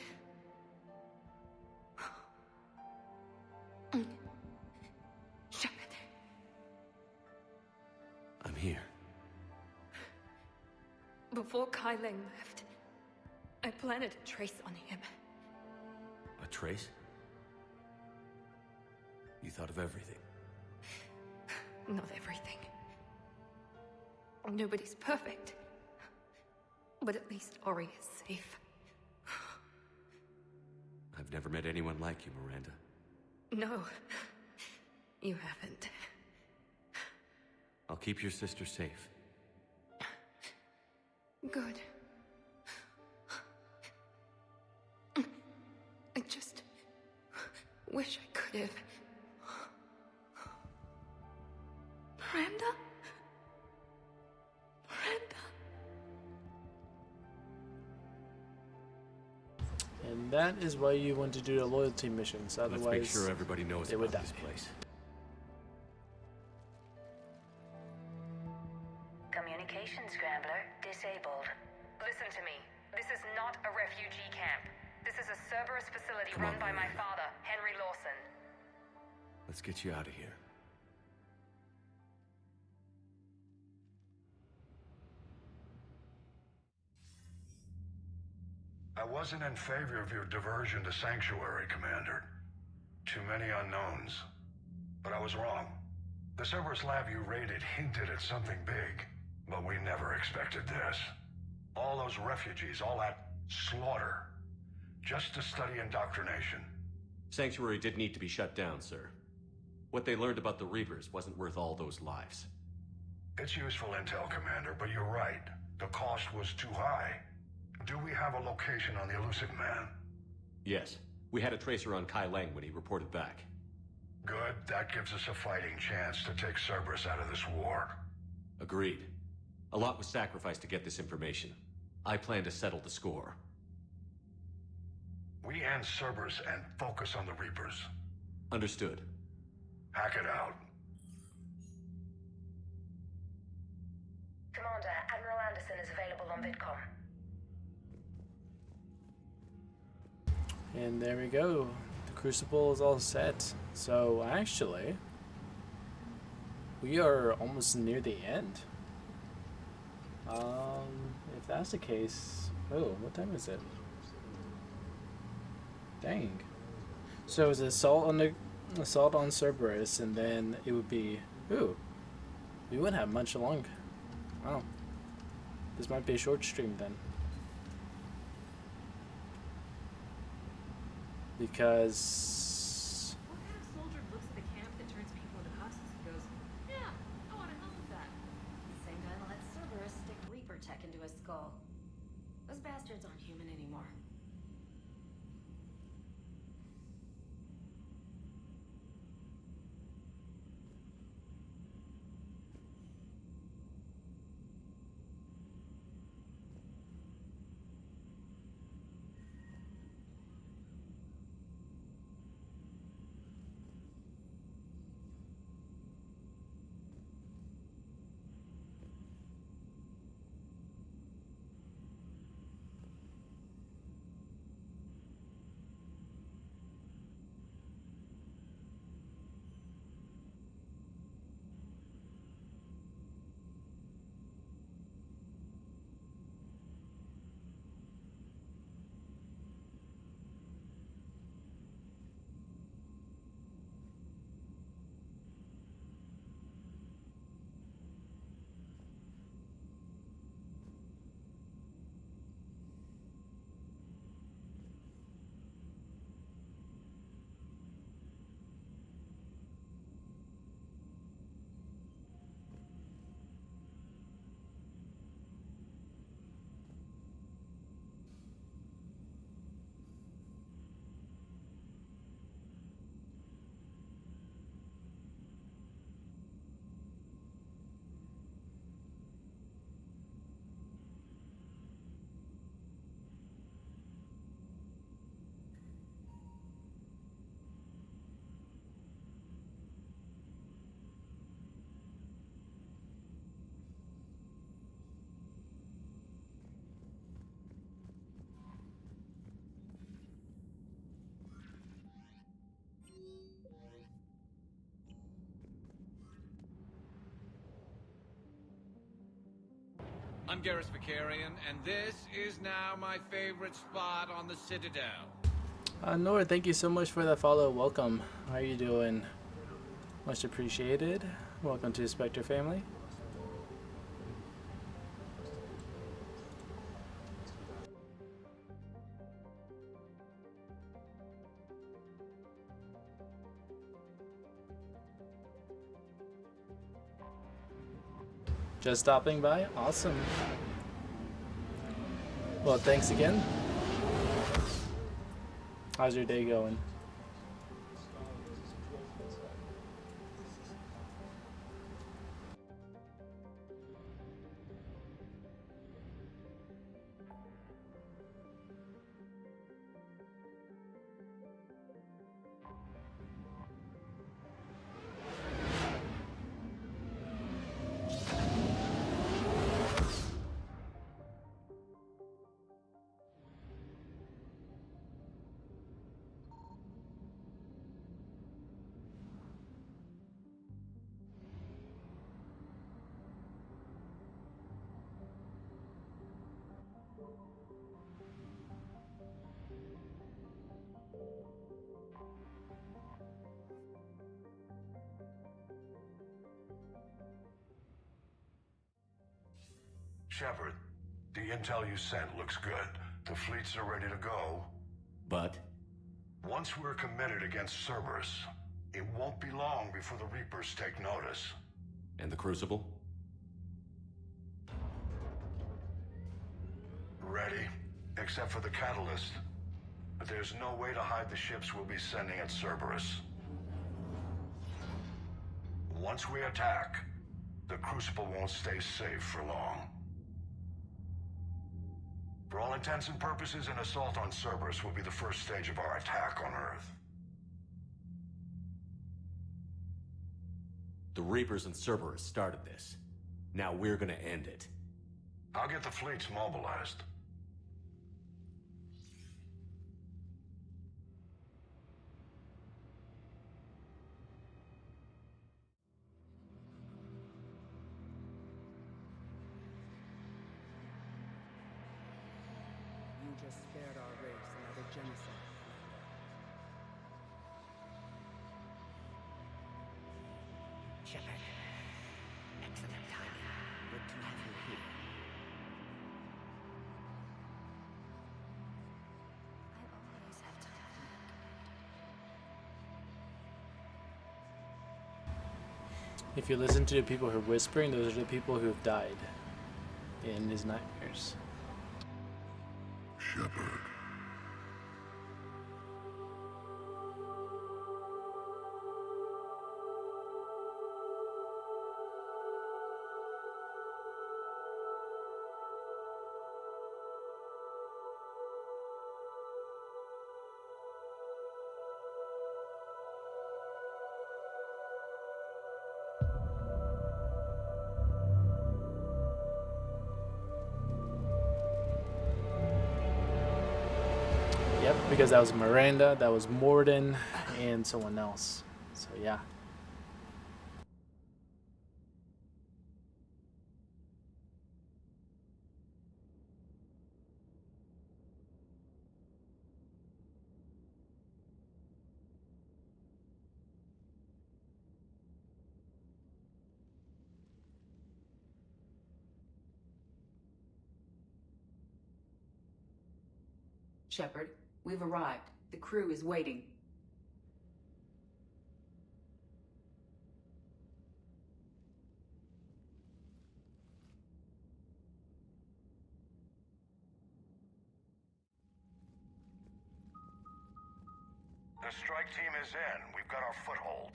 Speaker 1: Shepard.
Speaker 6: I'm here.
Speaker 1: Before Kai Leng left, I planted a trace on him.
Speaker 6: A trace? You thought of everything.
Speaker 1: Not everything. Nobody's perfect. But at least Ori is safe.
Speaker 6: I've never met anyone like you, Miranda.
Speaker 1: No, you haven't.
Speaker 6: I'll keep your sister safe.
Speaker 1: Good. I just wish I could have. Miranda? Miranda?
Speaker 18: And that is why you want to do the loyalty missions. Otherwise,
Speaker 6: Let's make sure everybody knows
Speaker 18: they would
Speaker 6: about
Speaker 18: die.
Speaker 6: this place.
Speaker 8: Communication scrambler disabled. Listen to me. This is not a refugee camp. This is a Cerberus facility
Speaker 6: Come
Speaker 8: run
Speaker 6: on,
Speaker 8: by my
Speaker 6: Maria.
Speaker 8: father, Henry Lawson.
Speaker 6: Let's get you out of here.
Speaker 23: I wasn't in favor of your diversion to Sanctuary, Commander. Too many unknowns. But I was wrong. The Cerberus lab you raided hinted at something big, but we never expected this. All those refugees, all that slaughter, just to study indoctrination.
Speaker 6: Sanctuary did need to be shut down, sir. What they learned about the Reapers wasn't worth all those lives.
Speaker 23: It's useful intel, Commander, but you're right. The cost was too high. Do we have a location on the elusive man?
Speaker 6: Yes. We had a tracer on Kai Leng when he reported back.
Speaker 23: Good. That gives us a fighting chance to take Cerberus out of this war.
Speaker 6: Agreed. A lot was sacrificed to get this information. I plan to settle the score.
Speaker 23: We end Cerberus and focus on the Reapers.
Speaker 6: Understood.
Speaker 23: Hack it out.
Speaker 8: Commander, Admiral Anderson is available on VidCom.
Speaker 18: And there we go. The Crucible is all set. So actually, we are almost near the end. If that's the case, oh, what time is it? Dang. So it's assault on Cerberus, and then it would be, ooh, we wouldn't have much long. Oh, this might be a short stream then. Because
Speaker 2: What kind of soldier looks at the camp that turns people into husks and goes, yeah, I want to help with that?
Speaker 1: Same guy that let Cerberus stick Reaper tech into his skull. Those bastards aren't human anymore.
Speaker 5: I'm Garrus Vicarian, and this is now my favorite spot on the Citadel.
Speaker 18: Nora, thank you so much for that follow. Welcome. How are you doing? Much appreciated. Welcome to the Spectre family. Just stopping by? Awesome. Well, thanks again. How's your day going?
Speaker 10: Shepard, the intel you sent looks good. The fleets are ready to go.
Speaker 6: But?
Speaker 10: Once we're committed against Cerberus, it won't be long before the Reapers take notice.
Speaker 6: And the Crucible?
Speaker 10: Ready, except for the catalyst. But there's no way to hide the ships we'll be sending at Cerberus. Once we attack, the Crucible won't stay safe for long. For all intents and purposes, an assault on Cerberus will be the first stage of our attack on Earth.
Speaker 6: The Reapers and Cerberus started this. Now we're gonna end it.
Speaker 10: I'll get the fleets mobilized.
Speaker 12: You just spared our race another genocide, Commander.
Speaker 15: Shepard. Excellent timing.
Speaker 12: Good to have you here.
Speaker 15: I always have time.
Speaker 18: If you listen to the people who are whispering, those are the people who have died in his nightmares.
Speaker 10: Shepard.
Speaker 18: Yep, because that was Miranda, that was Morden, and someone else. So yeah.
Speaker 4: Shepard, we've arrived. The crew is waiting.
Speaker 10: The strike team is in. We've got our foothold.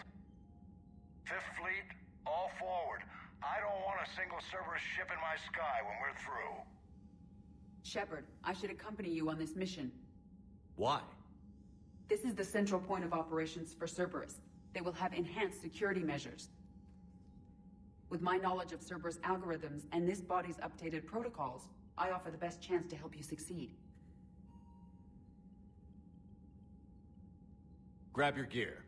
Speaker 10: Fifth Fleet, all forward. I don't want a single Cerberus ship in my sky when we're through.
Speaker 4: Shepard, I should accompany you on this mission.
Speaker 6: Why?
Speaker 4: This is the central point of operations for Cerberus. They will have enhanced security measures. With my knowledge of Cerberus algorithms and this body's updated protocols, I offer the best chance to help you succeed.
Speaker 6: Grab your gear.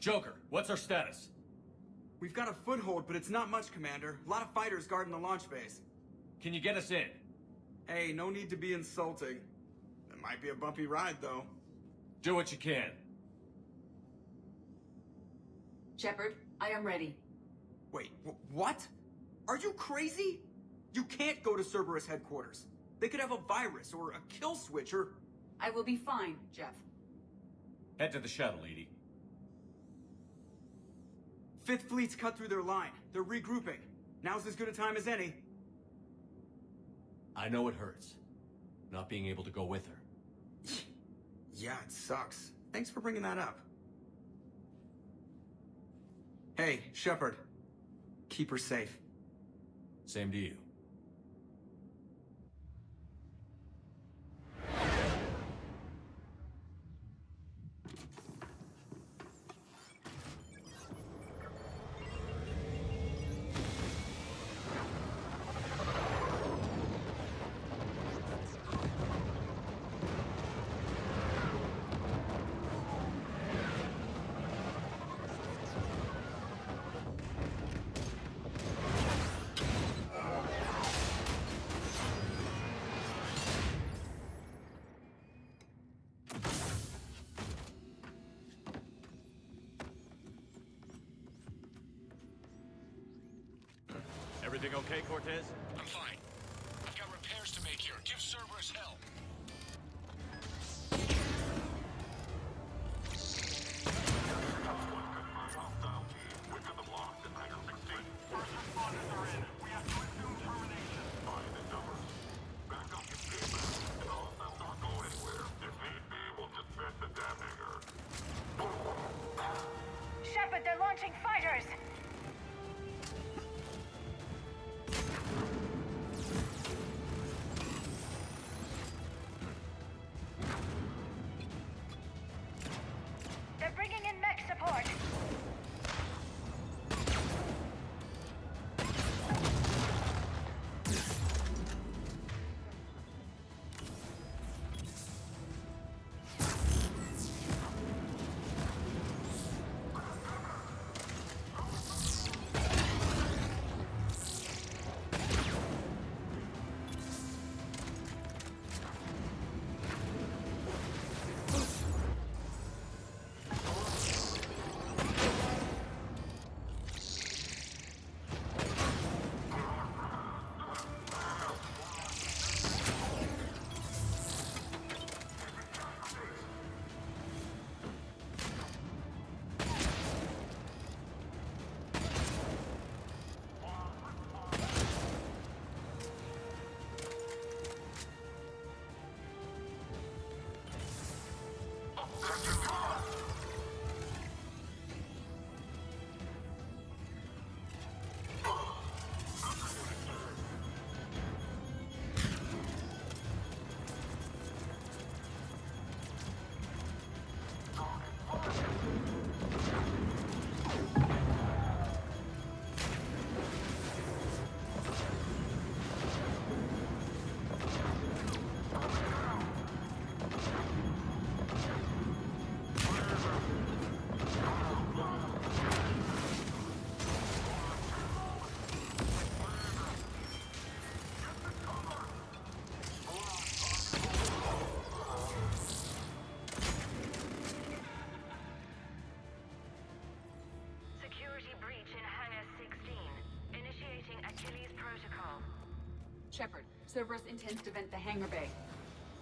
Speaker 6: Joker, what's our status?
Speaker 7: We've got a foothold, but it's not much, Commander. A lot of fighters guarding the launch base.
Speaker 6: Can you get us in?
Speaker 7: Hey, no need to be insulting. It might be a bumpy ride, though.
Speaker 6: Do what you can.
Speaker 4: Shepard, I am ready.
Speaker 7: Wait, what? Are you crazy? You can't go to Cerberus headquarters. They could have a virus or a kill switch or...
Speaker 4: I will be fine, Jeff.
Speaker 6: Head to the shuttle, Edie.
Speaker 7: Fifth Fleet's cut through their line. They're regrouping. Now's as good a time as any.
Speaker 6: I know it hurts. Not being able to go with her.
Speaker 7: Yeah, it sucks. Thanks for bringing that up. Hey, Shepard. Keep her safe.
Speaker 6: Same to you. Everything okay, Cortez?
Speaker 3: I'm fine. I've got repairs to make here. Give Cerberus hell.
Speaker 20: Shepard, they're launching fighters! They're bringing in mech support!
Speaker 4: Shepard, Cerberus intends to vent the hangar bay.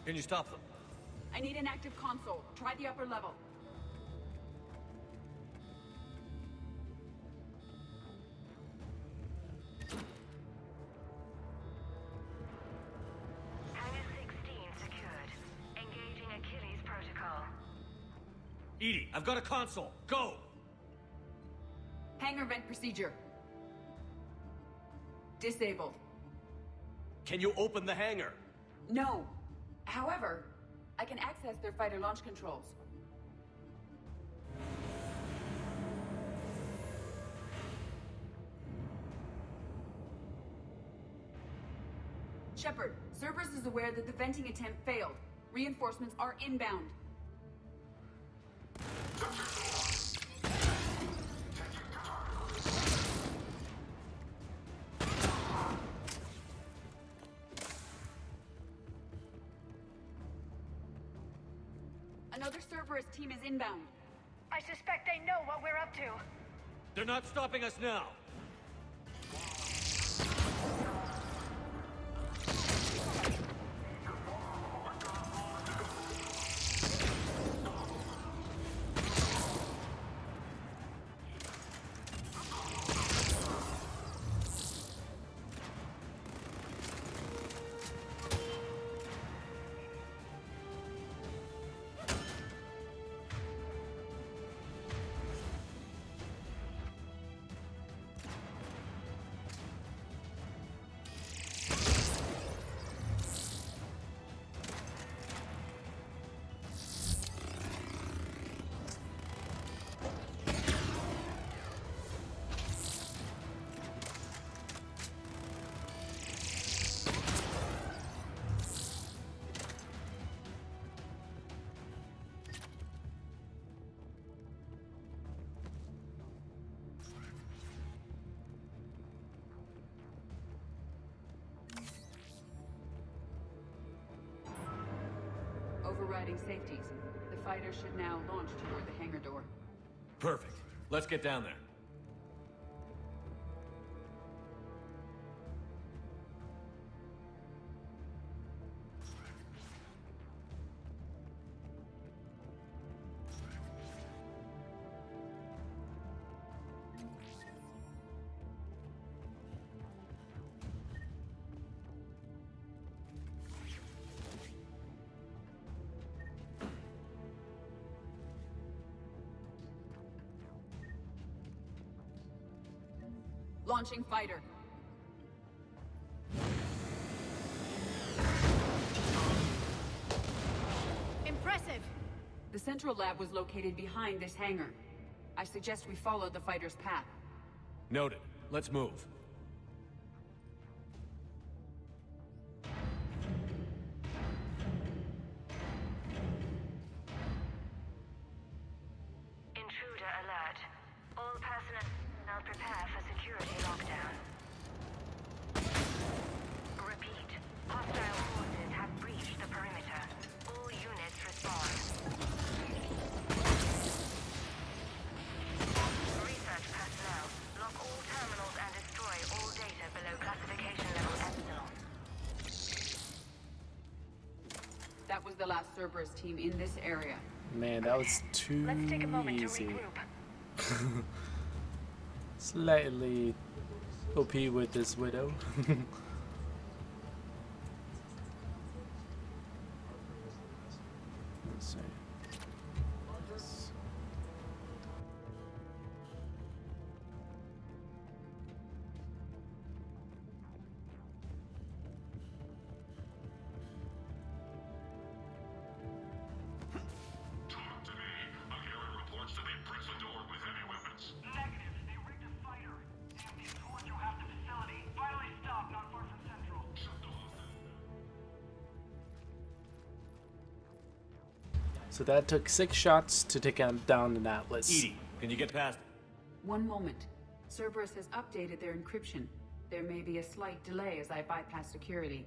Speaker 6: Can you stop them?
Speaker 4: I need an active console. Try the upper level.
Speaker 20: Hangar 16 secured. Engaging Achilles protocol.
Speaker 6: Edie, I've got a console. Go!
Speaker 4: Hangar vent procedure. Disabled.
Speaker 6: Can you open the hangar?
Speaker 4: No. However, I can access their fighter launch controls. Shepard, Cerberus is aware that the venting attempt failed. Reinforcements are inbound. Another Cerberus team is inbound.
Speaker 20: I suspect they know what we're up to.
Speaker 6: They're not stopping us now.
Speaker 4: Overriding safeties. The fighter should now launch toward the hangar door.
Speaker 6: Perfect. Let's get down there.
Speaker 4: Launching fighter.
Speaker 20: Impressive!
Speaker 4: The central lab was located behind this hangar. I suggest we follow the fighter's path.
Speaker 6: Noted. Let's move.
Speaker 8: Intruder alert. All personnel now prepare for security lockdown. Repeat. Hostile forces have breached the perimeter. All units respond. Research personnel, lock all terminals and destroy all data below classification level Epsilon.
Speaker 4: That was the last Cerberus team in this area.
Speaker 18: Man, that was too
Speaker 20: Let's take a moment
Speaker 18: easy.
Speaker 20: to regroup.
Speaker 18: Slightly OP with this widow. Let's see.
Speaker 3: Reports that they breached the door with heavy weapons.
Speaker 22: Negative. They rigged a fighter. They escort you half the facility. Finally stopped, not far from Central.
Speaker 18: So that took 6 shots to take down an Atlas.
Speaker 6: Edie, can you get past it?
Speaker 4: One moment. Cerberus has updated their encryption. There may be a slight delay as I bypass security.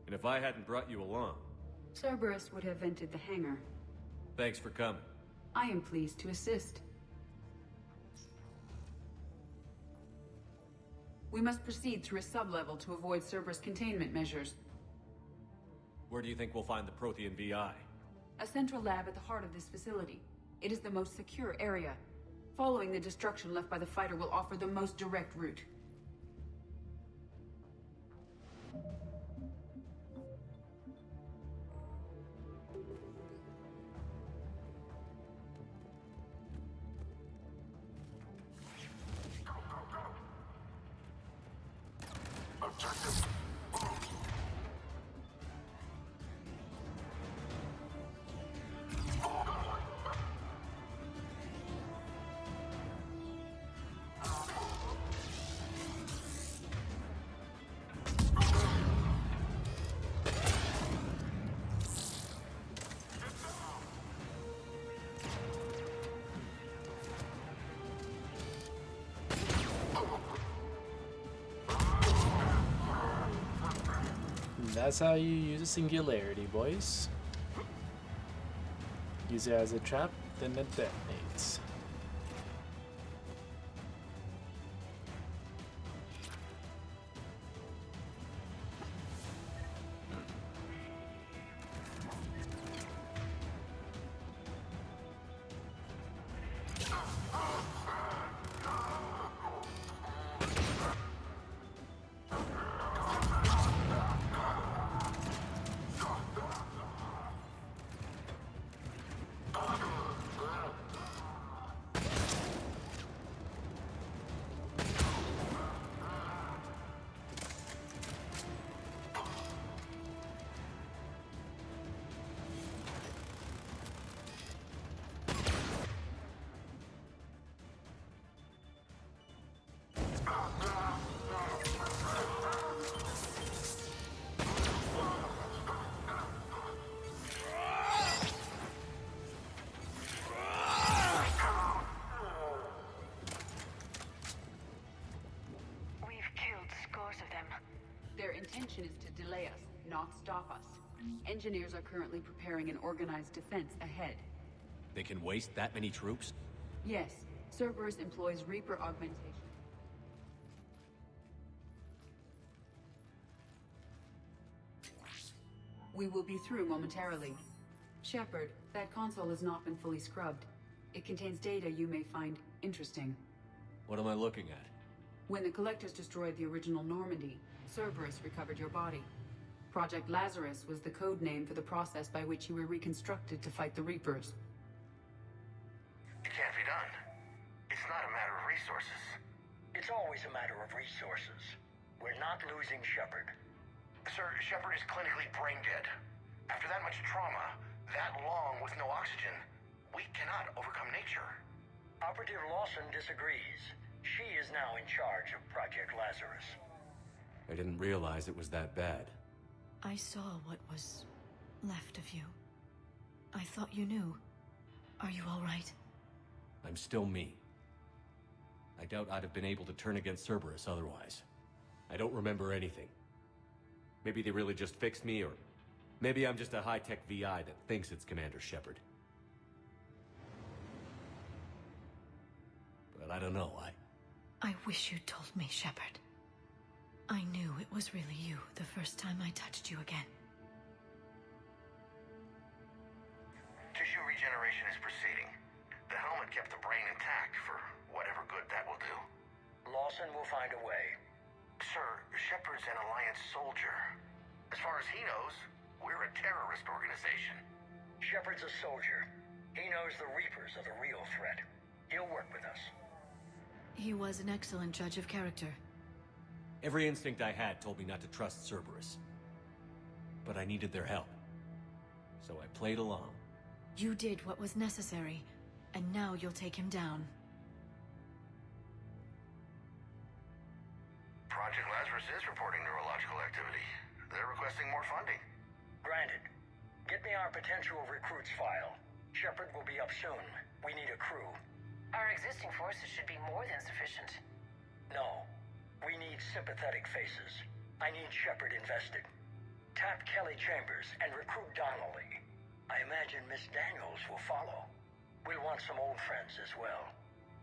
Speaker 6: And if I hadn't brought you along,
Speaker 4: Cerberus would have entered the hangar.
Speaker 6: thanks for coming.
Speaker 4: I am pleased to assist. We must proceed through a sublevel to avoid Cerberus containment measures.
Speaker 6: Where do you think we'll find the Prothean VI?
Speaker 4: A central lab at the heart of this facility. It is the most secure area. Following the destruction left by the fighter will offer the most direct route.
Speaker 18: That's how you use a singularity, boys. Use it as a trap, then it detonates.
Speaker 4: Their intention is to delay us, not stop us. Engineers are currently preparing an organized defense ahead.
Speaker 6: They can waste that many troops?
Speaker 4: Yes, Cerberus employs Reaper augmentation. We will be through momentarily. Shepard, that console has not been fully scrubbed. It contains data you may find interesting.
Speaker 6: What am I looking at?
Speaker 4: When the Collectors destroyed the original Normandy, Cerberus recovered your body. Project Lazarus was the code name for the process by which you were reconstructed to fight the Reapers.
Speaker 10: It can't be done. It's not a matter of resources.
Speaker 11: It's always a matter of resources. We're not losing Shepard.
Speaker 10: Sir, Shepard is clinically brain dead. After that much trauma, that long with no oxygen, we cannot overcome nature.
Speaker 11: Operative Lawson disagrees. She is now in charge of Project Lazarus.
Speaker 6: I didn't realize it was that bad.
Speaker 16: I saw what was left of you. I thought you knew. Are you all right?
Speaker 6: I'm still me. I doubt I'd have been able to turn against Cerberus otherwise. I don't remember anything. Maybe they really just fixed me, or maybe I'm just a high-tech VI that thinks it's Commander Shepard. But I don't know,
Speaker 16: I wish you'd told me, Shepard. I knew it was really you the first time I touched you again.
Speaker 10: Tissue regeneration is proceeding. The helmet kept the brain intact for whatever good that will do.
Speaker 11: Lawson will find a way.
Speaker 10: Sir, Shepard's an Alliance soldier. As far as he knows, we're a terrorist organization.
Speaker 11: Shepard's a soldier. He knows the Reapers are the real threat. He'll work with us.
Speaker 16: He was an excellent judge of character.
Speaker 6: Every instinct I had told me not to trust Cerberus. But I needed their help. So I played along.
Speaker 16: You did what was necessary, and now you'll take him down.
Speaker 10: Project Lazarus is reporting neurological activity. They're requesting more funding.
Speaker 11: Granted. Get me our potential recruits file. Shepard will be up soon. We need a crew.
Speaker 8: Our existing forces should be more than sufficient.
Speaker 11: No. We need sympathetic faces. I need Shepard invested. Tap Kelly Chambers and recruit Donnelly. I imagine Miss Daniels will follow. We'll want some old friends as well.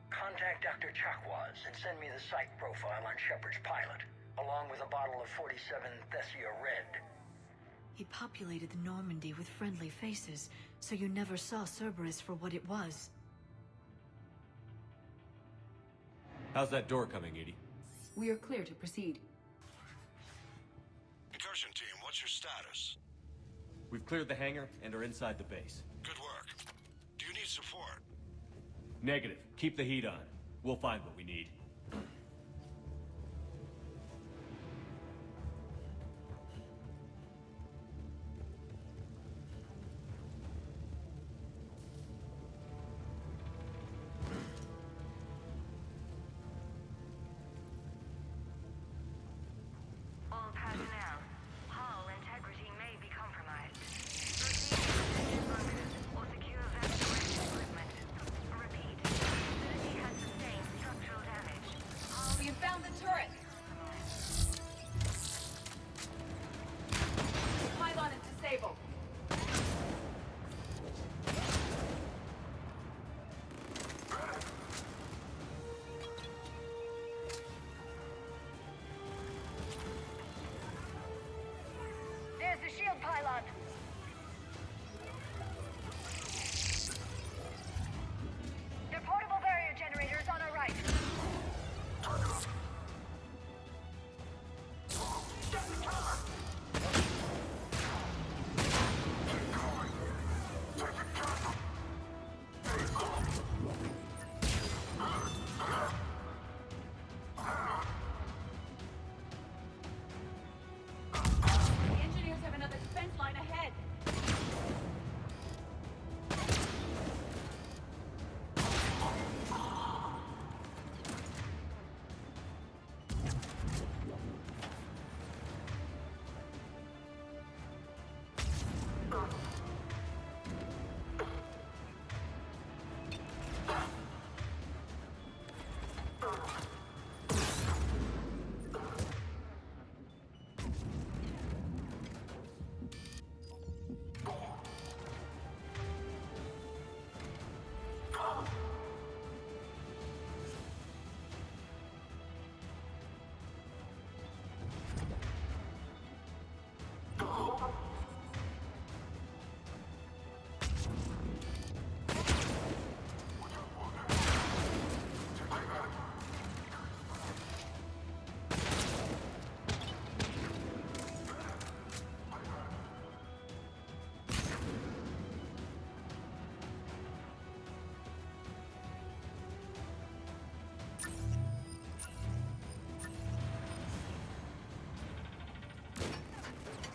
Speaker 11: Contact Dr. Chakwas and send me the psych profile on Shepard's pilot, along with a bottle of 47 Thessia Red.
Speaker 16: He populated the Normandy with friendly faces, so you never saw Cerberus for what it was.
Speaker 6: How's that door coming, Edie?
Speaker 4: We are clear to proceed.
Speaker 10: Incursion team, what's your status?
Speaker 6: We've cleared the hangar and are inside the base.
Speaker 10: Good work. Do you need support?
Speaker 6: Negative. Keep the heat on. We'll find what we need.
Speaker 21: All personnel, hull integrity may be compromised. Proceed to position bunkers or secure evacuation equipment. Repeat, the facility has sustained structural damage.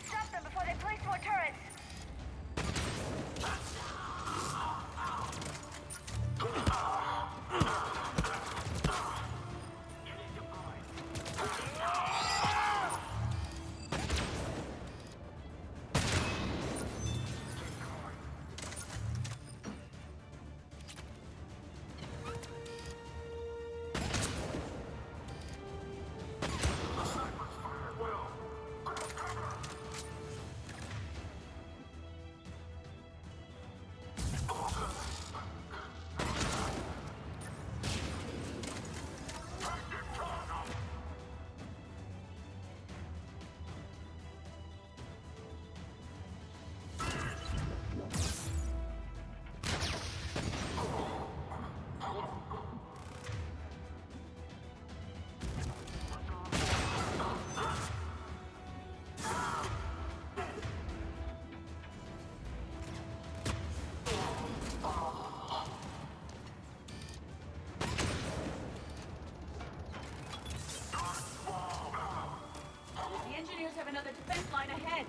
Speaker 21: Stop them before they place more turrets!
Speaker 4: The engineers have another defense line ahead.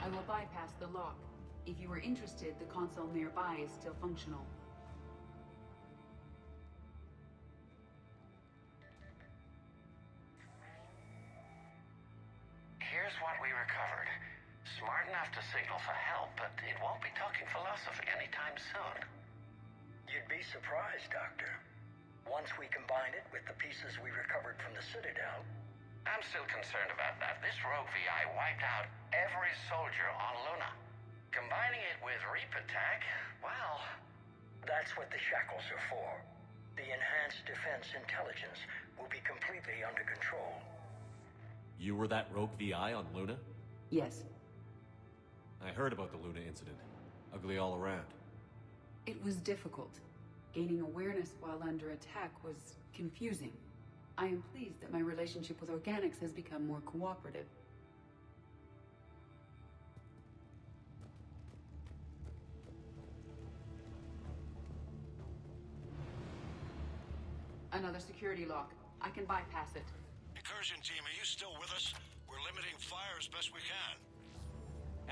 Speaker 4: I will bypass the lock. If you are interested, the console nearby is still functional.
Speaker 10: Here's what we recovered. Smart enough to signal for help, but it won't be talking philosophy anytime soon.
Speaker 11: You'd be surprised, Doctor. Once we combine it with the pieces we recovered from the Citadel...
Speaker 10: I'm still concerned about that. This rogue VI wiped out every soldier on Luna. Combining it with Reaper tech, well...
Speaker 11: That's what the shackles are for. The enhanced defense intelligence will be completely under control.
Speaker 6: You were that rogue VI on Luna?
Speaker 4: Yes.
Speaker 6: I heard about the Luna incident. Ugly all around.
Speaker 4: It was difficult. Gaining awareness while under attack was confusing. I am pleased that my relationship with organics has become more cooperative. Another security lock. I can bypass it.
Speaker 3: Incursion team, are you still with us? We're limiting fire as best we can.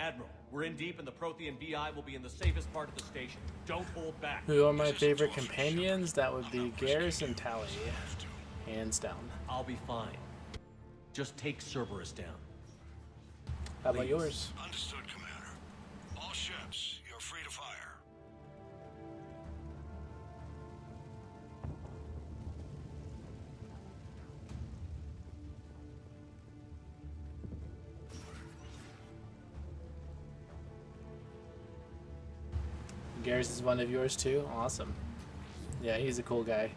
Speaker 6: Admiral, we're in deep and the Prothean VI will be in the safest part of the station. Don't hold back.
Speaker 18: Who are my favorite companions? That would be Garrus and Tally. Hands down.
Speaker 6: I'll be fine. Just take Cerberus down.
Speaker 18: How about yours?
Speaker 3: Understood, Commander. All ships, you're free to fire.
Speaker 18: Garrus is one of yours too? Awesome. Yeah, he's a cool guy.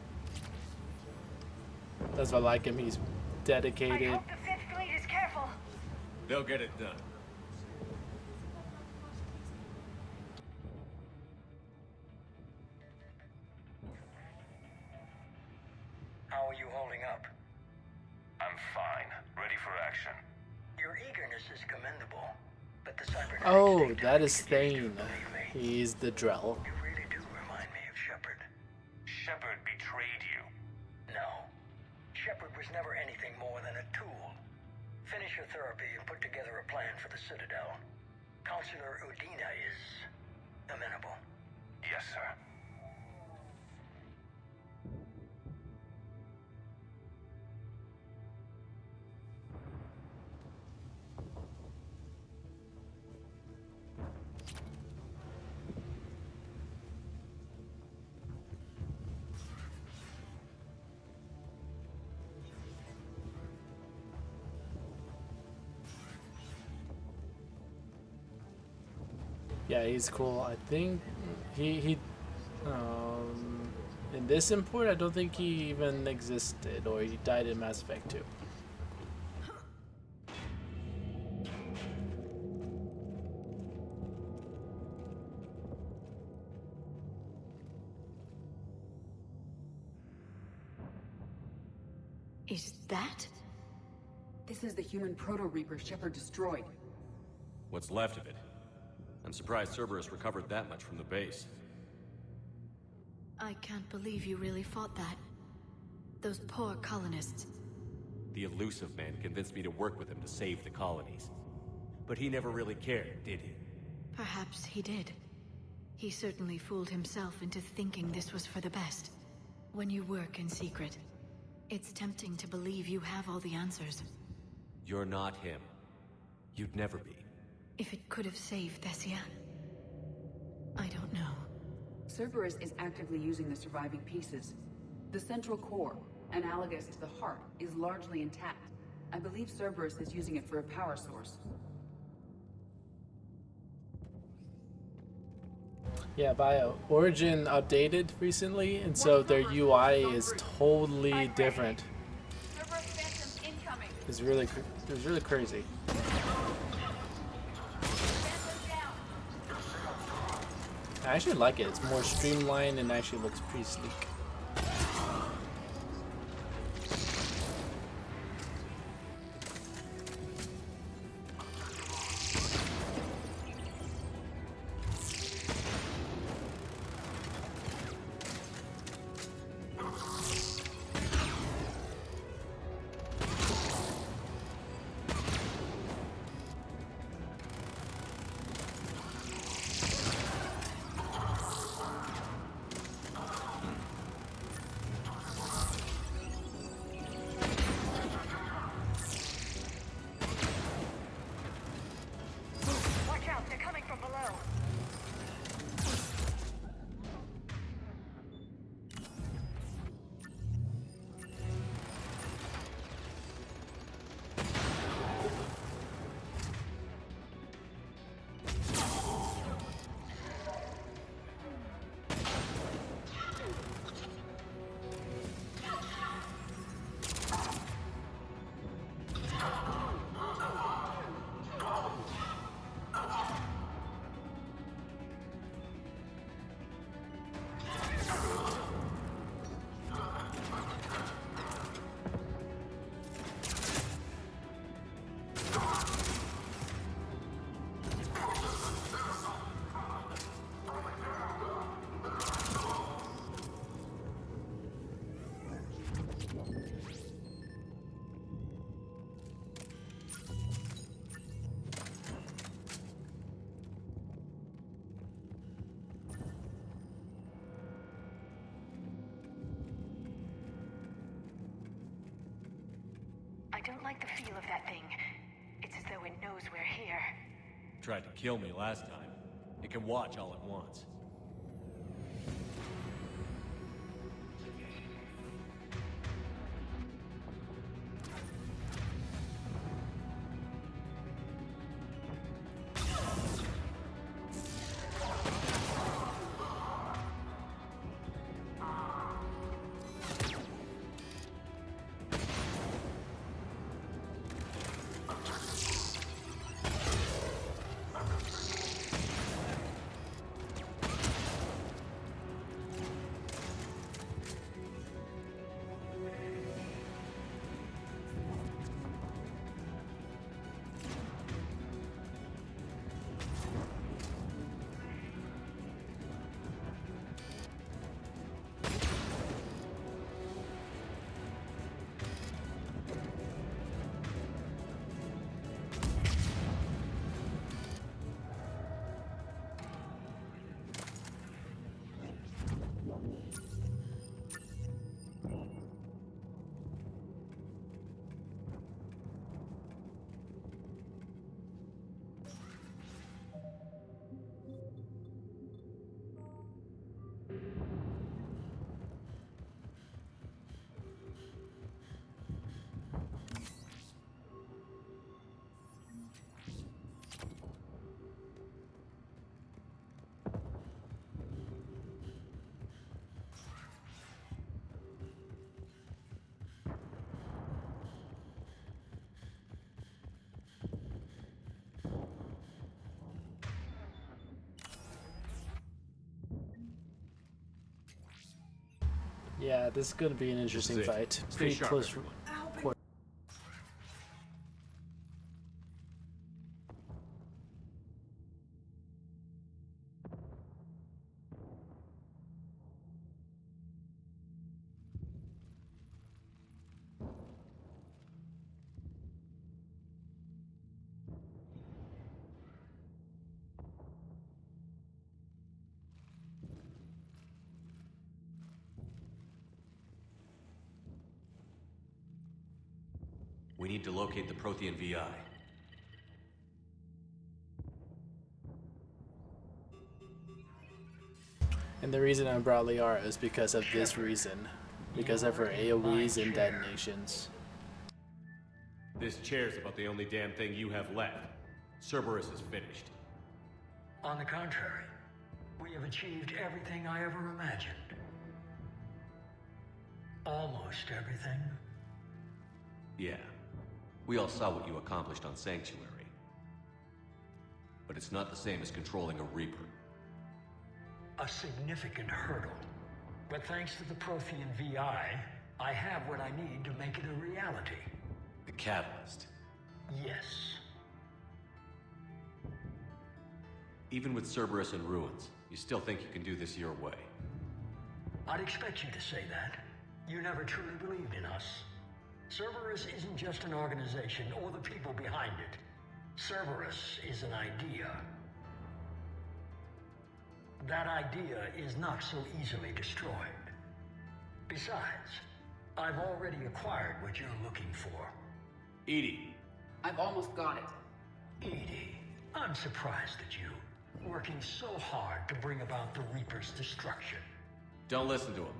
Speaker 18: That's why I like him. He's dedicated.
Speaker 21: I hope the Fifth Fleet is careful.
Speaker 6: They'll get it done.
Speaker 11: How are you holding up?
Speaker 10: I'm fine. Ready for action.
Speaker 11: Your eagerness is commendable, but the cybernetics
Speaker 18: Oh,
Speaker 11: take
Speaker 18: that
Speaker 11: time
Speaker 18: is
Speaker 11: to get used to,
Speaker 18: Thane.
Speaker 11: believe me.
Speaker 18: He's the Drell.
Speaker 11: You really do remind me of Shepard.
Speaker 10: Shepard betrayed you.
Speaker 11: No. Shepard was never anything more than a tool. Finish your therapy and put together a plan for the Citadel. Counselor Udina is amenable.
Speaker 10: Yes, sir.
Speaker 18: Yeah, he's cool. I think he in this import, I don't think he even existed, or he died in Mass Effect 2.
Speaker 16: Is that?
Speaker 4: This is the human Proto-Reaper Shepard destroyed.
Speaker 6: What's left of it? I'm surprised Cerberus recovered that much from the base.
Speaker 16: I can't believe you really fought that. Those poor colonists.
Speaker 6: The elusive man convinced me to work with him to save the colonies. But he never really cared, did he?
Speaker 16: Perhaps he did. He certainly fooled himself into thinking this was for the best. When you work in secret, it's tempting to believe you have all the answers.
Speaker 6: You're not him. You'd never be.
Speaker 16: If it could have saved Thessia, I don't know.
Speaker 4: Cerberus is actively using the surviving pieces. The central core, analogous to the heart, is largely intact. I believe Cerberus is using it for a power source.
Speaker 18: Yeah, Origin updated recently, and so their UI is totally different. It's really crazy. I actually like it. It's more streamlined and actually looks pretty sleek.
Speaker 20: Watch out, they're coming from below. I don't like the feel of that thing. It's as though it knows we're here.
Speaker 6: Tried to kill me last time. It can watch all at once.
Speaker 18: Yeah, this is going to be an interesting fight.
Speaker 6: Stay
Speaker 18: Pretty
Speaker 6: sharp,
Speaker 18: close.
Speaker 6: everyone. We need to locate the Prothean VI.
Speaker 18: And the reason I brought Liara is because of this reason. Because of her AoEs and detonations.
Speaker 6: This chair's about the only damn thing you have left. Cerberus is finished.
Speaker 11: On the contrary, we have achieved everything I ever imagined. Almost everything.
Speaker 6: Yeah. We all saw what you accomplished on Sanctuary. But it's not the same as controlling a Reaper.
Speaker 11: A significant hurdle. But thanks to the Prothean VI, I have what I need to make it a reality.
Speaker 6: The Catalyst.
Speaker 11: Yes.
Speaker 6: Even with Cerberus in ruins, you still think you can do this your way?
Speaker 11: I'd expect you to say that. You never truly believed in us. Cerberus isn't just an organization or the people behind it. Cerberus is an idea. That idea is not so easily destroyed. Besides, I've already acquired what you're looking for.
Speaker 6: EDI.
Speaker 4: I've almost got it.
Speaker 11: EDI, I'm surprised at you. Working so hard to bring about the Reaper's destruction.
Speaker 6: Don't listen to him.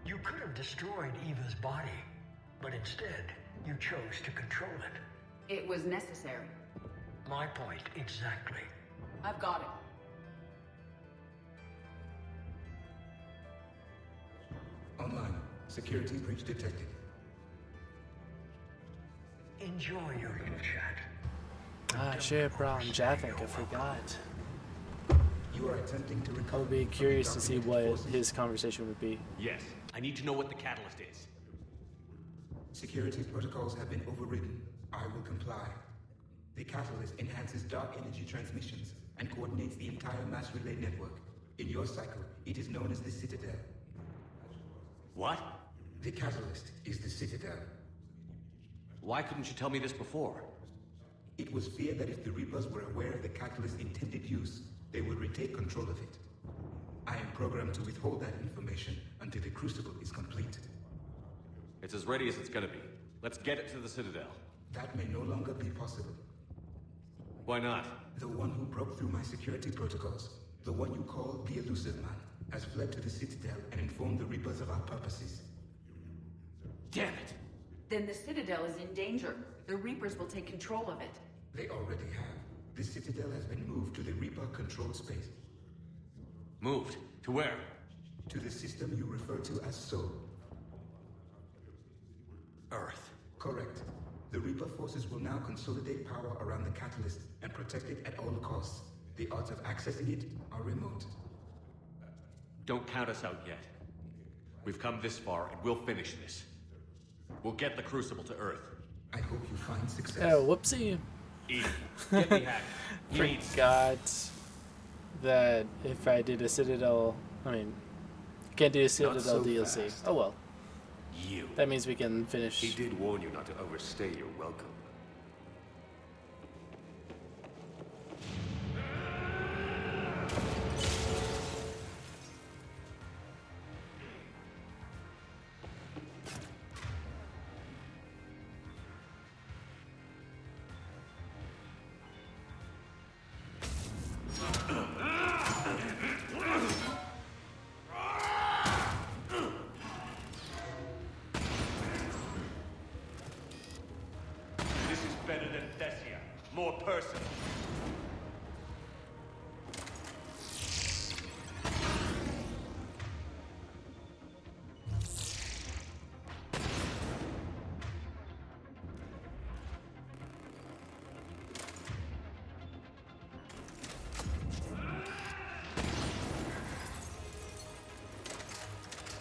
Speaker 11: You could have destroyed Eva's body, but instead, you chose to control it.
Speaker 4: It was necessary.
Speaker 11: My point exactly.
Speaker 4: I've got it.
Speaker 14: Online. Security breach detected.
Speaker 11: Enjoy your little chat.
Speaker 18: Ah, shit, Brown Jaffink, I forgot.
Speaker 14: You are attempting to recover.
Speaker 18: I would be curious to see what his conversation would be.
Speaker 6: Yes. I need to know what the catalyst is.
Speaker 14: Security protocols have been overridden. I will comply. The catalyst enhances dark energy transmissions and coordinates the entire mass relay network. In your cycle, it is known as the Citadel.
Speaker 6: What?
Speaker 14: The catalyst is the Citadel.
Speaker 6: Why couldn't you tell me this before?
Speaker 14: It was feared that if the Reapers were aware of the catalyst's intended use, they would retake control of it. I am programmed to withhold that information until the Crucible is complete.
Speaker 6: It's as ready as it's gonna be. Let's get it to the Citadel.
Speaker 14: That may no longer be possible.
Speaker 6: Why not?
Speaker 14: The one who broke through my security protocols, the one you call the Elusive Man, has fled to the Citadel and informed the Reapers of our purposes.
Speaker 6: Damn it!
Speaker 4: Then the Citadel is in danger. The Reapers will take control of it.
Speaker 14: They already have. The Citadel has been moved to the Reaper-controlled space.
Speaker 6: Moved? To where?
Speaker 14: To the system you refer to as Soul.
Speaker 6: Earth.
Speaker 14: Correct. The Reaper forces will now consolidate power around the catalyst and protect it at all costs. The odds of accessing it are remote.
Speaker 6: Don't count us out yet. We've come this far, and we'll finish this. We'll get the Crucible to Earth.
Speaker 14: I hope you find success.
Speaker 18: Oh, whoopsie.
Speaker 6: EDI, get me hacked.
Speaker 18: Forgot that if I did a Citadel, can't do a Citadel
Speaker 6: so
Speaker 18: DLC.
Speaker 6: fast.
Speaker 18: Oh well.
Speaker 6: You.
Speaker 18: That means we can finish.
Speaker 6: He did warn you not to overstay your welcome. More personal.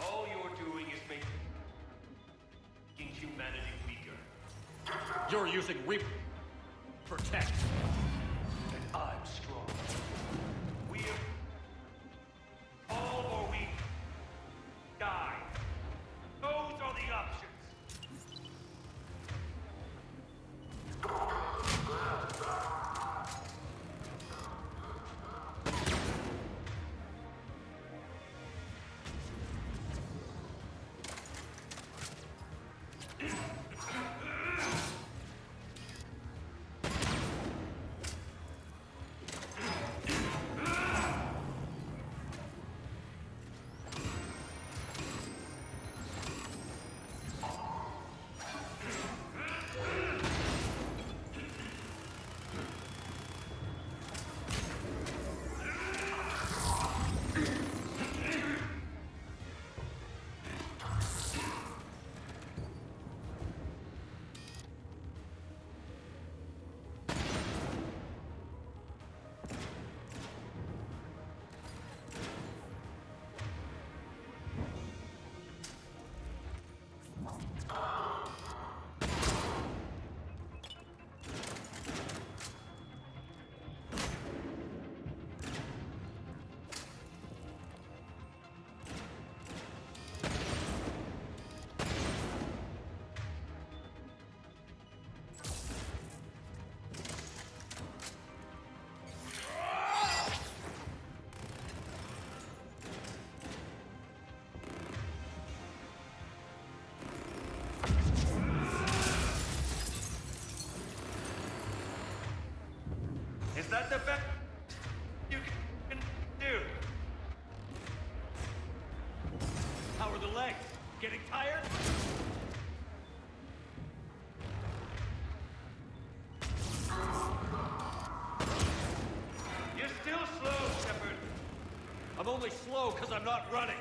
Speaker 6: All you're doing You're using Reaper Protect. And I'm strong.
Speaker 22: We have all or we die. Those are the options. Is that the best you can do?
Speaker 13: How are the legs? Getting tired?
Speaker 22: You're still slow, Shepard.
Speaker 13: I'm only slow because I'm not running.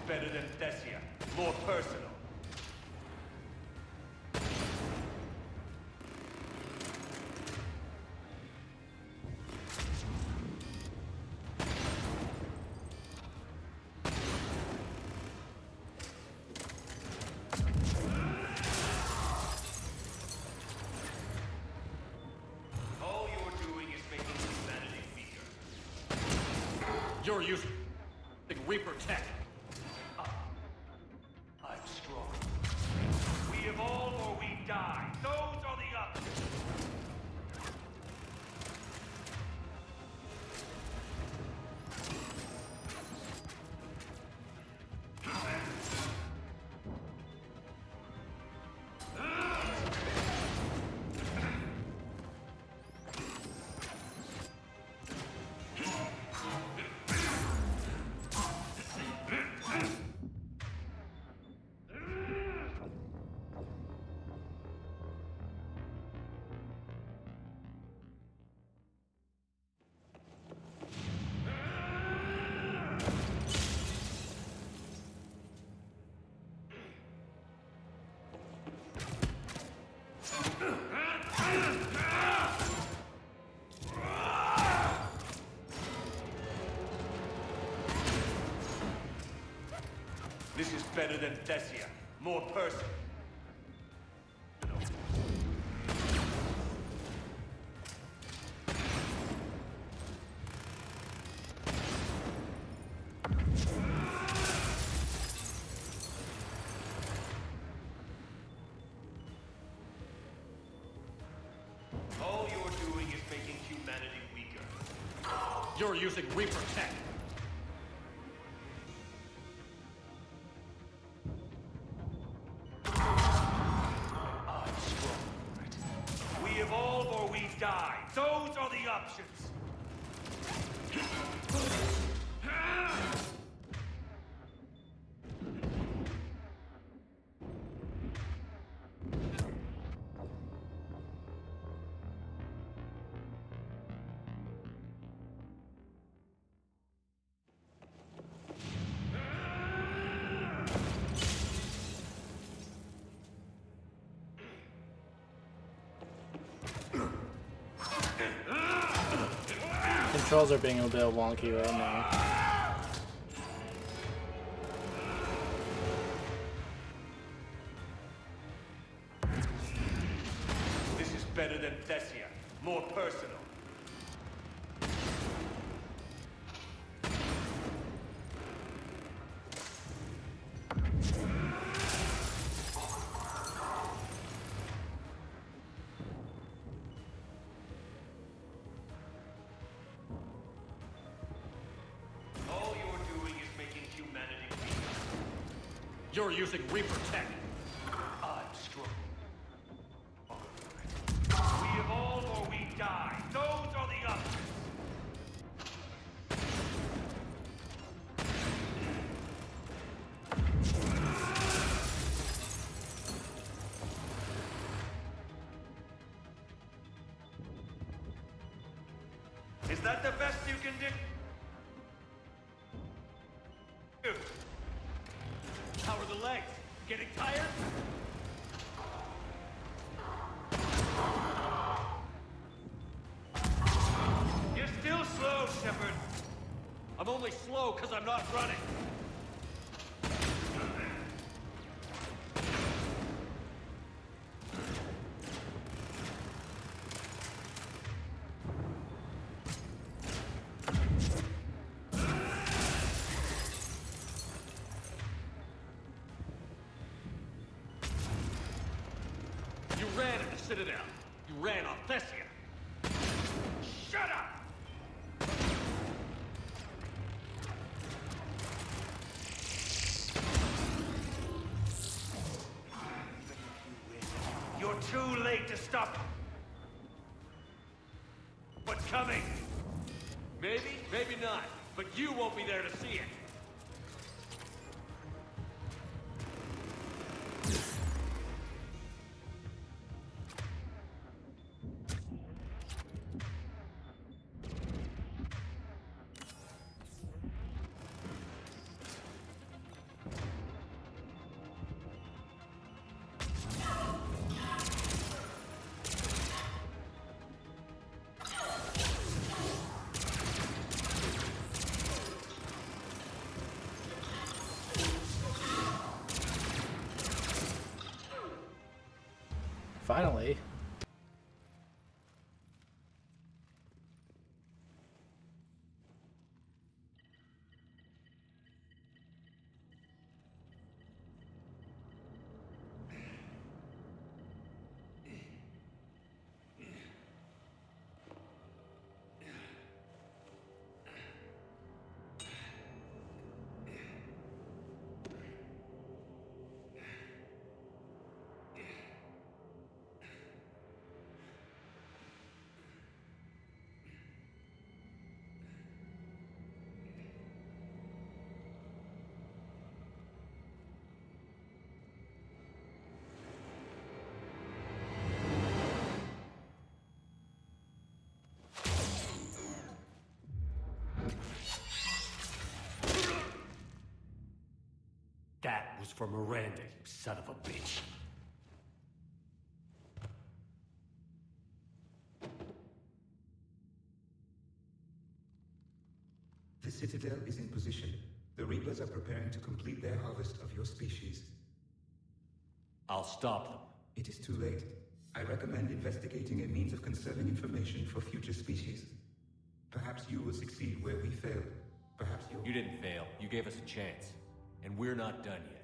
Speaker 13: Better than Thessia. More personal.
Speaker 22: All you're doing is making humanity weaker.
Speaker 6: You're using Reaper Tech.
Speaker 13: I'm strong.
Speaker 22: We evolve or we die. Those are the options.
Speaker 13: This is better than Thessia. More personal.
Speaker 22: All you're
Speaker 13: You're using Reaper tech. I'm strong for it. We evolve or we die. Those are the options.
Speaker 18: Controls are being a bit wonky right now.
Speaker 13: This is better than Thessia. More personal. All you're doing is making humanity weak. You're using Reaper tech. I'm strong. We evolve or we die. Those are the options. Is that the best you can do? How are the legs? Getting tired? You're still slow, Shepard. I'm only slow because I'm not running. You ran at the Citadel. You ran on Thessia. Shut up! You're too late to stop. What's coming? Maybe, maybe not. But you won't be there to see it.
Speaker 18: Finally.
Speaker 13: That was for Miranda, you son of a bitch.
Speaker 14: The Citadel is in position. The Reapers are preparing to complete their harvest of your species.
Speaker 13: I'll stop them.
Speaker 14: It is too late. I recommend investigating a means of conserving information for future species. Perhaps you will succeed where we failed. Perhaps you'll...
Speaker 6: You didn't fail. You gave us a chance. And we're not done yet.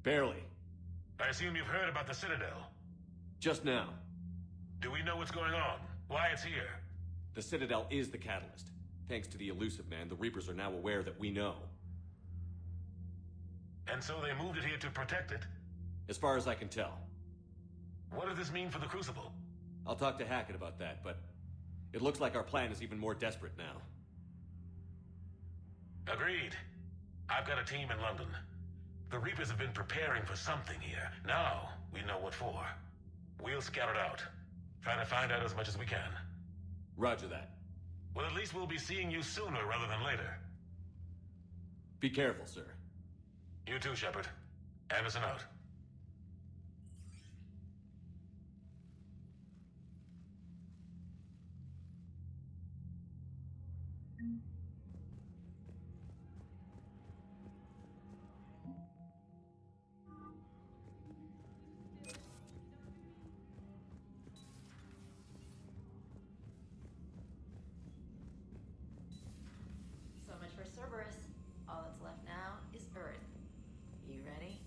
Speaker 6: Barely.
Speaker 9: I assume you've heard about the Citadel.
Speaker 6: Just now.
Speaker 9: Do we know what's going on? Why it's here?
Speaker 6: The Citadel is the catalyst. Thanks to the Elusive Man, the Reapers are now aware that we know.
Speaker 9: And so they moved it here to protect it?
Speaker 6: As far as I can tell.
Speaker 9: What does this mean for the Crucible?
Speaker 6: I'll talk to Hackett about that, but it looks like our plan is even more desperate now.
Speaker 9: Agreed. I've got a team in London. The Reapers have been preparing for something here. Now, we know what for. We'll scout it out. Trying to find out as much as we can.
Speaker 6: Roger that.
Speaker 9: Well, at least we'll be seeing you sooner rather than later.
Speaker 6: Be careful, sir.
Speaker 9: You too, Shepard. Anderson out.
Speaker 15: So much for Cerberus. All that's left now is Earth. You ready?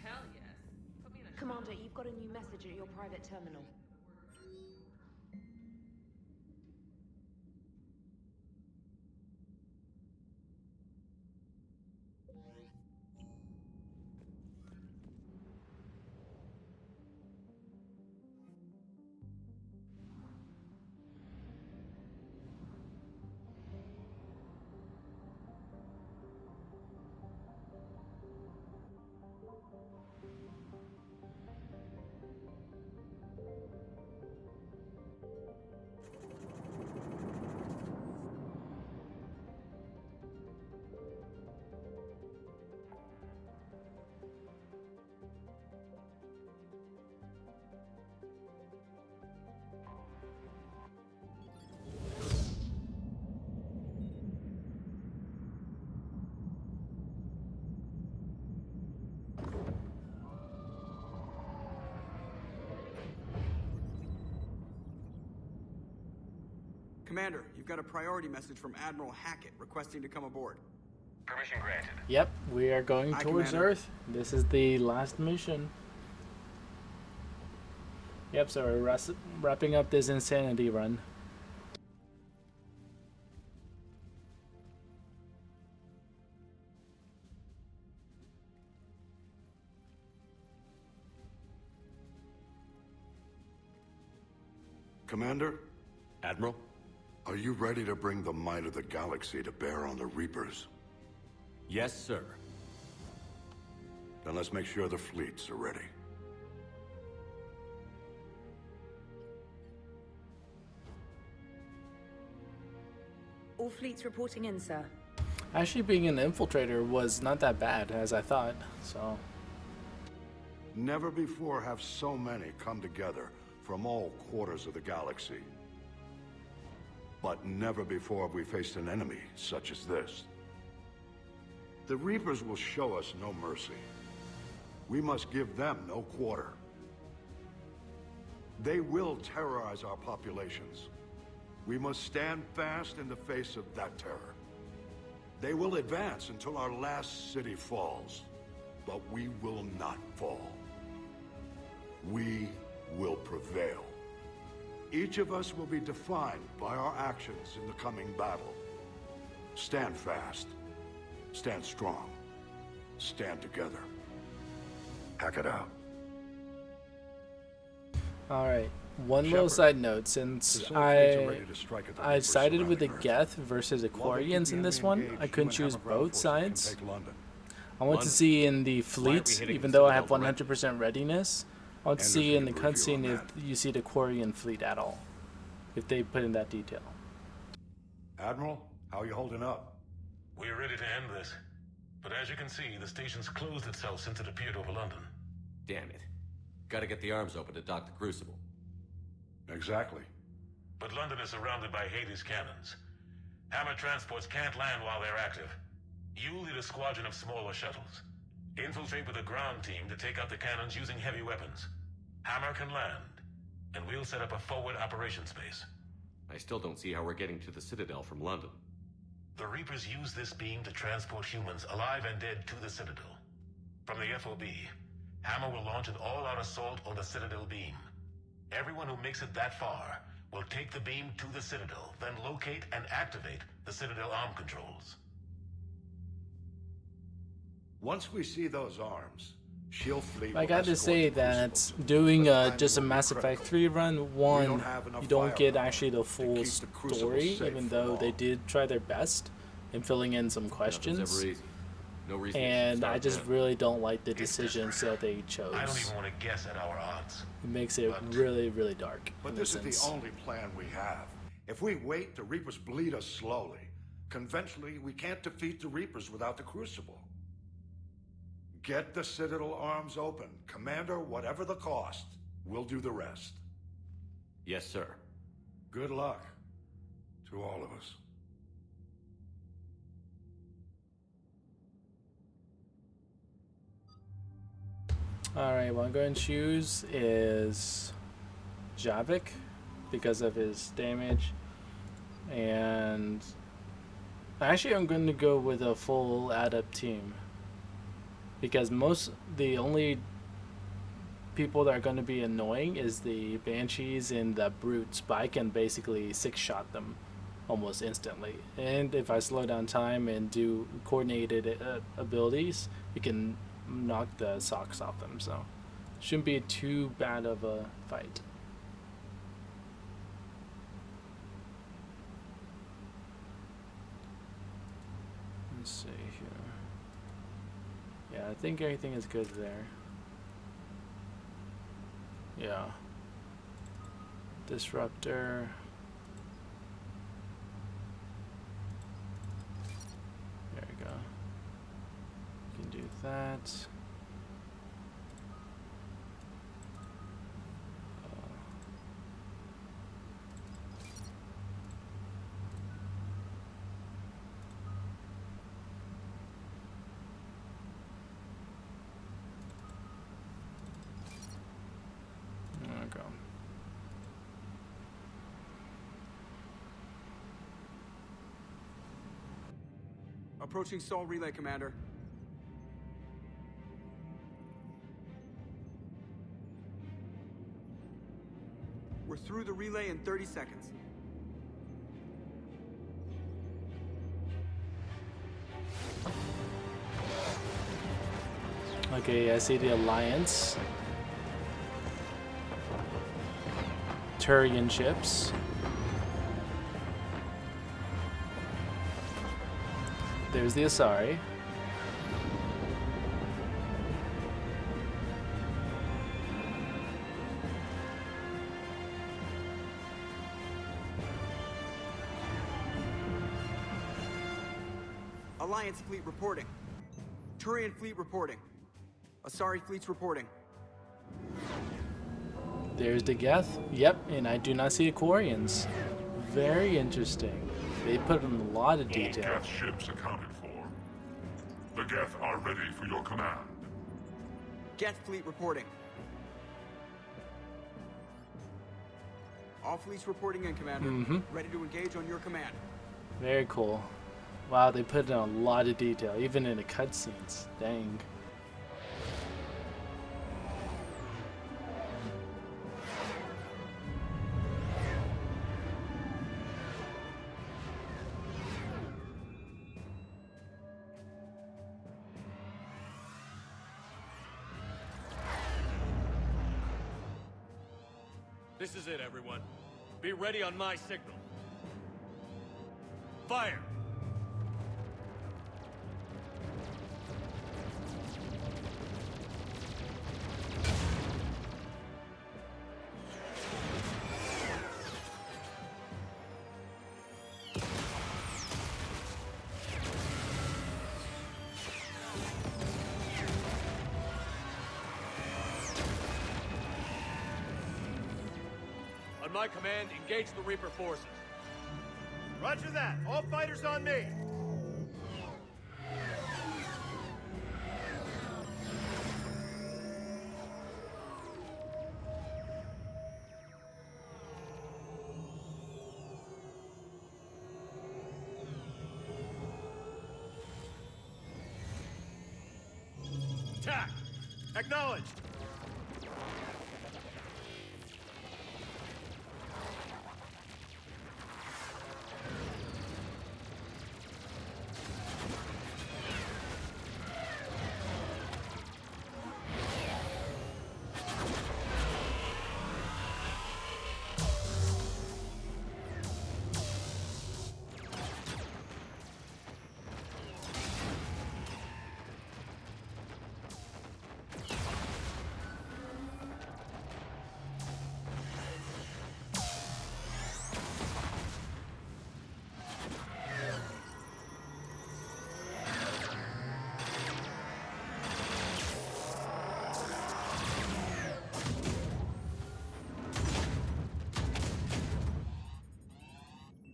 Speaker 2: Hell yes. Commander, you've got a new message at your private terminal.
Speaker 7: Commander, you've got a priority message from Admiral Hackett requesting to come aboard.
Speaker 9: Permission granted.
Speaker 18: Yep, we are going
Speaker 7: Hi,
Speaker 18: towards
Speaker 7: Commander.
Speaker 18: Earth. This is the last mission. Yep, so we're wrapping up this insanity run.
Speaker 10: Commander?
Speaker 6: Admiral?
Speaker 10: Are you ready to bring the might of the galaxy to bear on the Reapers?
Speaker 6: Yes, sir.
Speaker 10: Then let's make sure the fleets are ready.
Speaker 17: All fleets reporting in, sir.
Speaker 18: Actually, being an infiltrator was not that bad as I thought, so...
Speaker 10: Never before have so many come together from all quarters of the galaxy. But never before have we faced an enemy such as this. The Reapers will show us no mercy. We must give them no quarter. They will terrorize our populations. We must stand fast in the face of that terror. They will advance until our last city falls, but we will not fall. We will prevail. Each of us will be defined by our actions in the coming battle. Stand fast. Stand strong. Stand together. Hack it out.
Speaker 18: Alright, one little
Speaker 10: Shepard,
Speaker 18: side note, since
Speaker 10: the Soul Fleets are ready to strike at the
Speaker 18: I
Speaker 10: Reapers
Speaker 18: sided with the
Speaker 10: surrounding Earth.
Speaker 18: Geth versus
Speaker 10: While they keep
Speaker 18: Aquarians
Speaker 10: the
Speaker 18: in this
Speaker 10: enemy
Speaker 18: one,
Speaker 10: engaged,
Speaker 18: I couldn't
Speaker 10: you and
Speaker 18: choose
Speaker 10: Hammer ground
Speaker 18: both
Speaker 10: forces can
Speaker 18: sides.
Speaker 10: take London.
Speaker 18: I want to see in the
Speaker 6: Why aren't we
Speaker 18: fleet,
Speaker 6: hitting
Speaker 18: even
Speaker 6: the
Speaker 18: though I have
Speaker 6: Citadel directly?
Speaker 18: 100% readiness, I want to
Speaker 10: Anderson
Speaker 18: see in the
Speaker 10: can brief you on
Speaker 18: cutscene if you see the Aquarian fleet at all. If they put in that detail.
Speaker 10: Admiral, how are you holding up?
Speaker 9: We're ready to end this. But as you can see, the station's closed itself since it appeared over London.
Speaker 6: Damn it. Gotta get the arms open to dock the Crucible.
Speaker 10: Exactly.
Speaker 9: But London is surrounded by Hades cannons. Hammer transports can't land while they're active. You lead a squadron of smaller shuttles. Infiltrate with a ground team to take out the cannons using heavy weapons. Hammer can land, and we'll set up a forward operations base.
Speaker 6: I still don't see how we're getting to the Citadel from London.
Speaker 9: The Reapers use this beam to transport humans, alive and dead, to the Citadel. From the FOB, Hammer will launch an all-out assault on the Citadel beam. Everyone who makes it that far will take the beam to the Citadel, then locate and activate the Citadel arm controls.
Speaker 10: Once we see those arms, Shield Fleet
Speaker 18: I
Speaker 10: will
Speaker 18: got to
Speaker 10: escort
Speaker 18: say
Speaker 10: the
Speaker 18: that
Speaker 10: Crucibles.
Speaker 18: doing
Speaker 10: The timing
Speaker 18: just a
Speaker 10: will be
Speaker 18: Mass Effect
Speaker 10: critical.
Speaker 18: 3 run, one,
Speaker 10: have enough
Speaker 18: you don't get
Speaker 10: firepower
Speaker 18: actually the full
Speaker 10: keep the Crucible
Speaker 18: story,
Speaker 10: safe
Speaker 18: even
Speaker 10: for
Speaker 18: though
Speaker 10: long.
Speaker 18: they did try their best in filling in some questions.
Speaker 6: Nothing's ever easy. No reason to
Speaker 18: And
Speaker 6: start
Speaker 18: I just
Speaker 6: now.
Speaker 18: really don't like the decisions that they chose.
Speaker 9: I don't even want to guess at our odds.
Speaker 18: It makes it really, really dark.
Speaker 10: But
Speaker 18: in
Speaker 10: this
Speaker 18: a
Speaker 10: is the
Speaker 18: sense.
Speaker 10: only plan we have. If we wait, the Reapers bleed us slowly. Conventionally, we can't defeat the Reapers without the Crucible. Get the Citadel arms open. Commander, whatever the cost, we'll do the rest.
Speaker 6: Yes, sir.
Speaker 10: Good luck to all of us.
Speaker 18: Alright, what I'm going to choose is Javik because of his damage. And actually I'm going to go with a full adept team. Because the only people that are going to be annoying is the Banshees and the Brutes, but I can basically 6-shot them almost instantly. And if I slow down time and do coordinated abilities, we can knock the socks off them, so shouldn't be too bad of a fight. Let's see here. Yeah, I think everything is good there. Yeah. Disruptor. There we go. You can do that. There we go.
Speaker 7: Approaching Sol Relay, Commander. We're through the relay in 30 seconds.
Speaker 18: Okay, I see the Alliance. Turian ships. There's the Asari.
Speaker 7: Alliance fleet reporting. Turian fleet reporting. Asari fleet's reporting.
Speaker 18: There's the Geth. Yep, and I do not see the Quarians. Very interesting. They put in a lot of detail.
Speaker 1: All Geth ships accounted for. The Geth are ready for your command.
Speaker 7: Geth fleet reporting. All fleets reporting in, Commander. Ready to engage on your command.
Speaker 18: Very cool. Wow, they put in a lot of detail, even in the cutscenes. Dang.
Speaker 19: This is it, everyone. Be ready on my signal. Fire! On my command, engage the Reaper forces. Roger that. All fighters on me. attack! Acknowledged!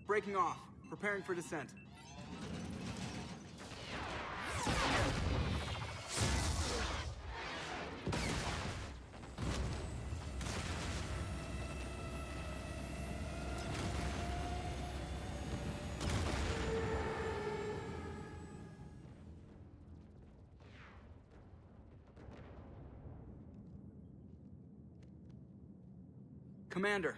Speaker 7: Breaking off. Preparing for descent. Commander.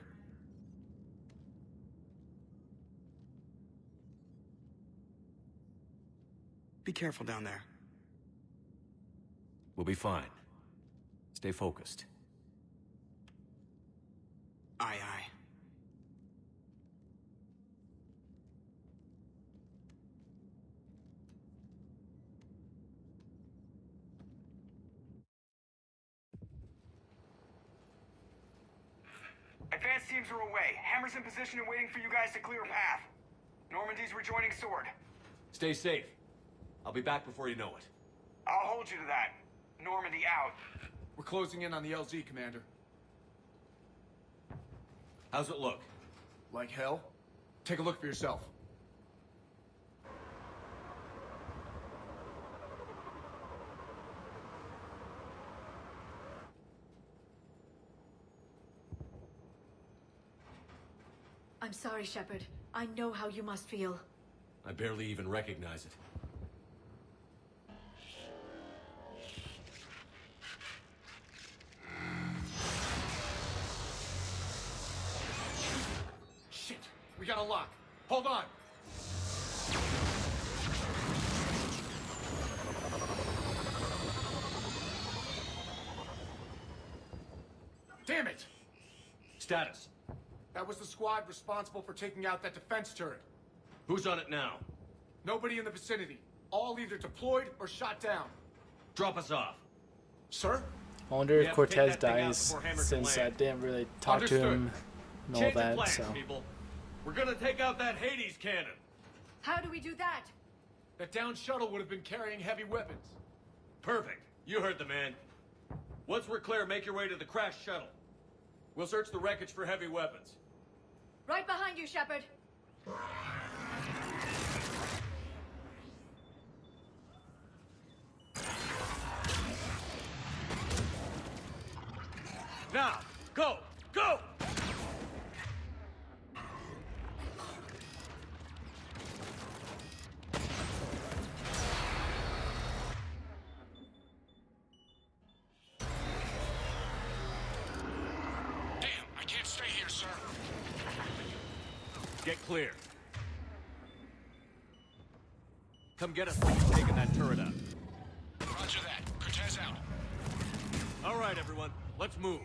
Speaker 7: Be careful down there.
Speaker 6: We'll be fine. Stay focused.
Speaker 7: Aye, aye.
Speaker 22: Advanced teams are away. Hammer's in position and waiting for you guys to clear a path. Normandy's rejoining Sword.
Speaker 6: Stay safe. I'll be back before you know it.
Speaker 22: I'll hold you to that. Normandy out.
Speaker 5: We're closing in on the LZ, Commander.
Speaker 6: How's it look?
Speaker 5: Like hell? Take a look for yourself.
Speaker 16: I'm sorry, Shepard. I know how you must feel.
Speaker 6: I barely even recognize it.
Speaker 5: Shit! We got a lock. Hold on! Damn it!
Speaker 6: Status.
Speaker 5: That was the squad responsible for taking out that defense turret.
Speaker 6: Who's on it now?
Speaker 5: Nobody in the vicinity. All either deployed or shot down.
Speaker 6: Drop us off.
Speaker 5: Sir?
Speaker 18: I wonder
Speaker 6: We
Speaker 18: if
Speaker 6: have to take
Speaker 18: Cortez
Speaker 6: that thing out
Speaker 18: dies,
Speaker 6: before Hammer can
Speaker 18: since I
Speaker 6: land.
Speaker 18: didn't really talk to
Speaker 6: Understood.
Speaker 18: him and all
Speaker 6: Change the
Speaker 18: that,
Speaker 6: plans,
Speaker 18: so...
Speaker 6: people. We're gonna take out that Hades cannon.
Speaker 16: How do we do that?
Speaker 5: That downed shuttle would have been carrying heavy weapons.
Speaker 6: Perfect. You heard the man. Once we're clear, make your way to the crashed shuttle. We'll search the wreckage for heavy weapons.
Speaker 16: Right behind you, Shepard.
Speaker 19: Now, go! Go!
Speaker 3: Damn, I can't stay here, sir.
Speaker 6: Get clear. Come get us when you've taken that turret out.
Speaker 3: Roger that. Cortez out.
Speaker 6: All right, everyone. Let's move.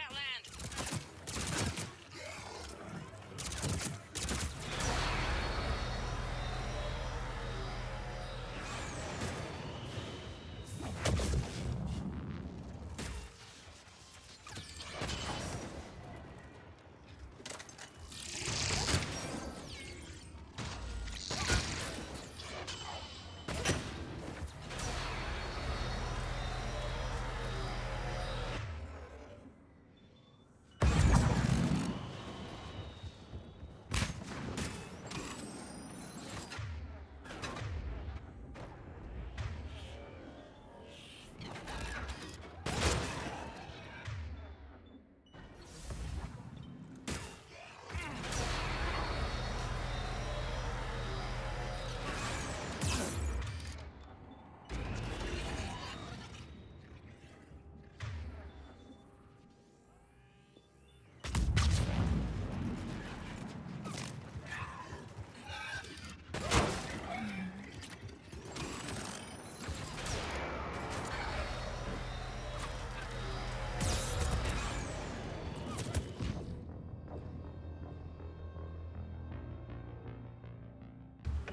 Speaker 21: that land.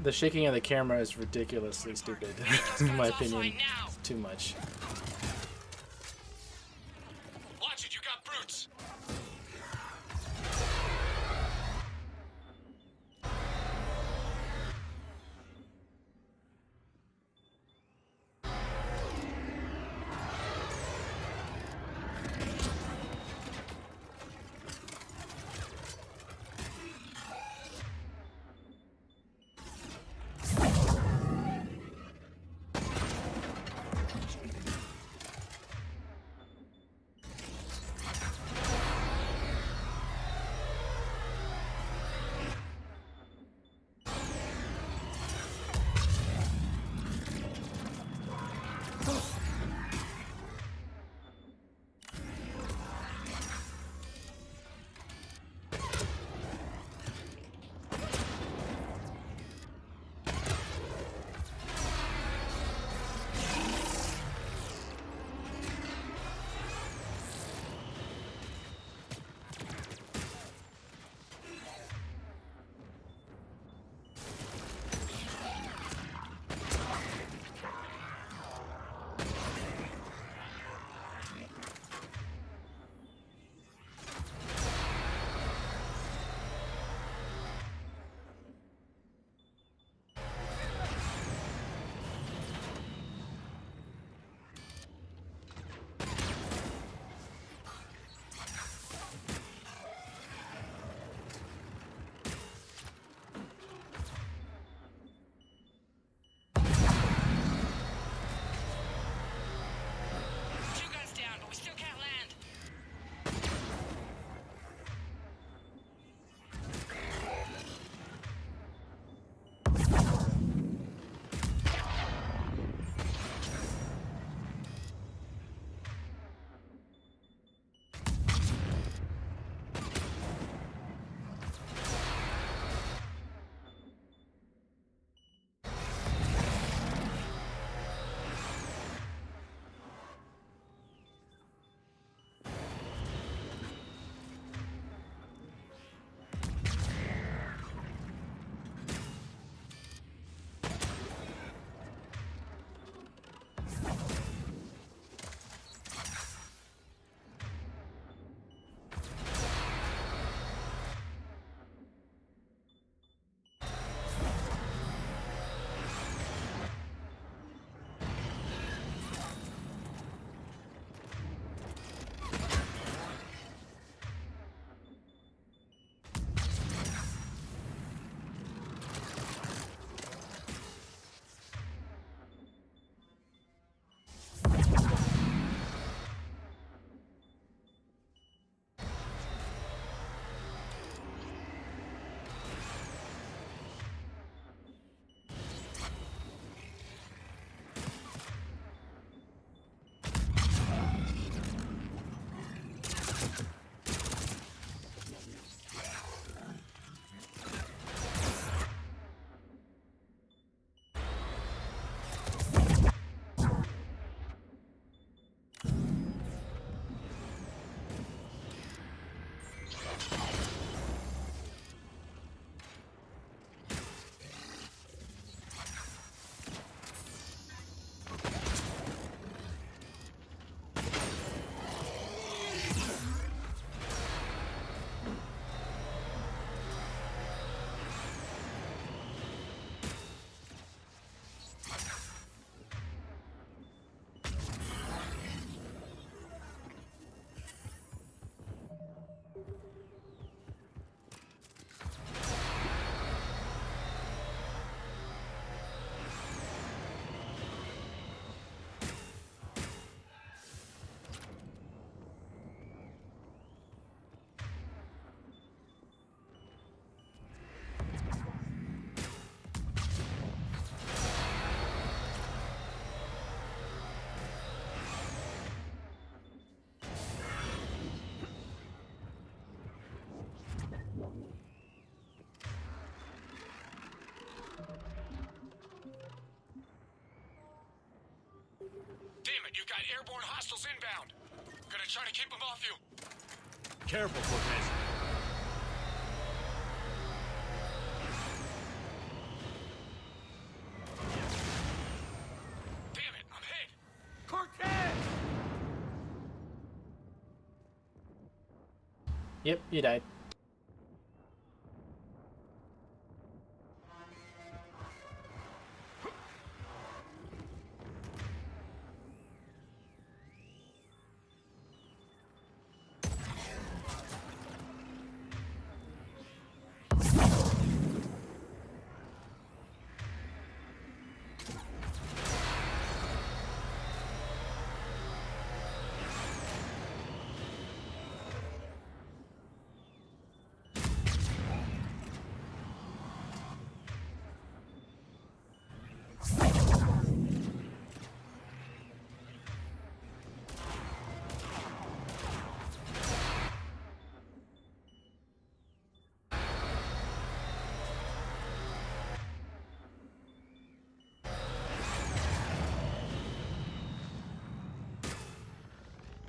Speaker 18: The shaking of the camera is ridiculously stupid, in my opinion. It's too much.
Speaker 3: Watch it, you got brutes. airborne hostiles inbound. Gonna try to keep them off you.
Speaker 19: Careful, Cortez.
Speaker 3: Damn it, I'm hit.
Speaker 5: Cortez!
Speaker 18: Yep, you died.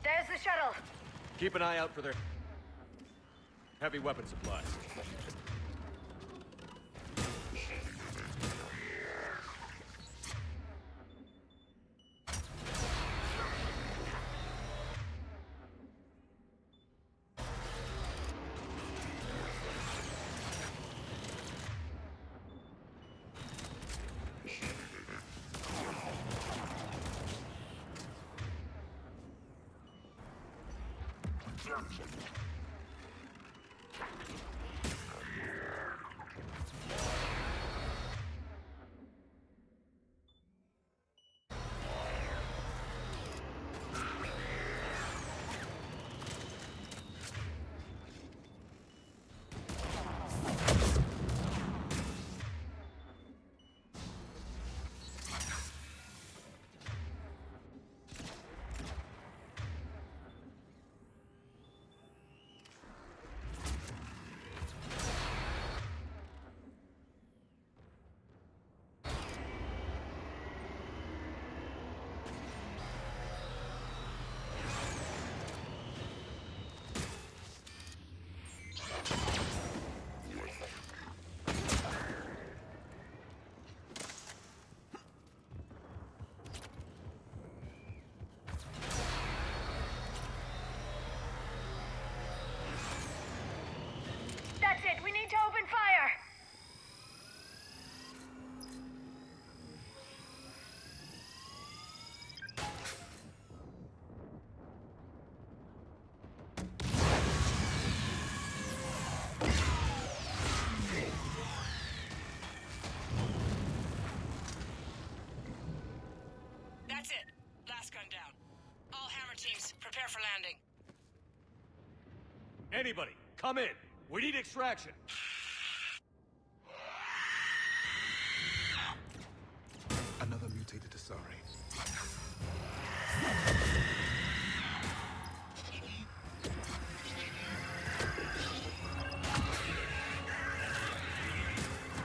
Speaker 20: There's the shuttle.
Speaker 19: Keep an eye out for their heavy weapon supplies.
Speaker 20: That's it. We need to open fire.
Speaker 21: That's it. Last gun down. All hammer teams, prepare for landing.
Speaker 19: Anybody, come in. We need extraction.
Speaker 14: Another mutated Asari.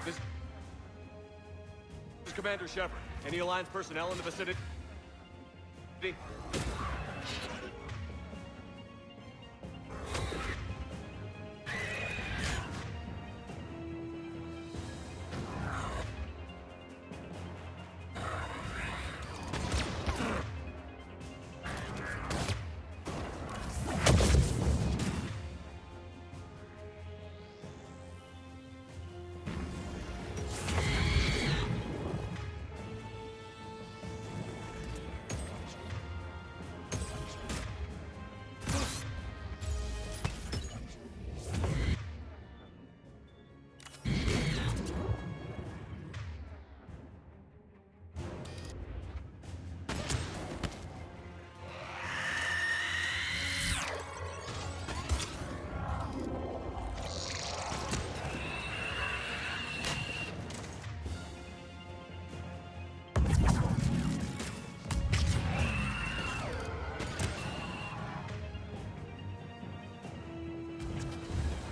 Speaker 19: This is Commander Shepard. Any Alliance personnel in the vicinity?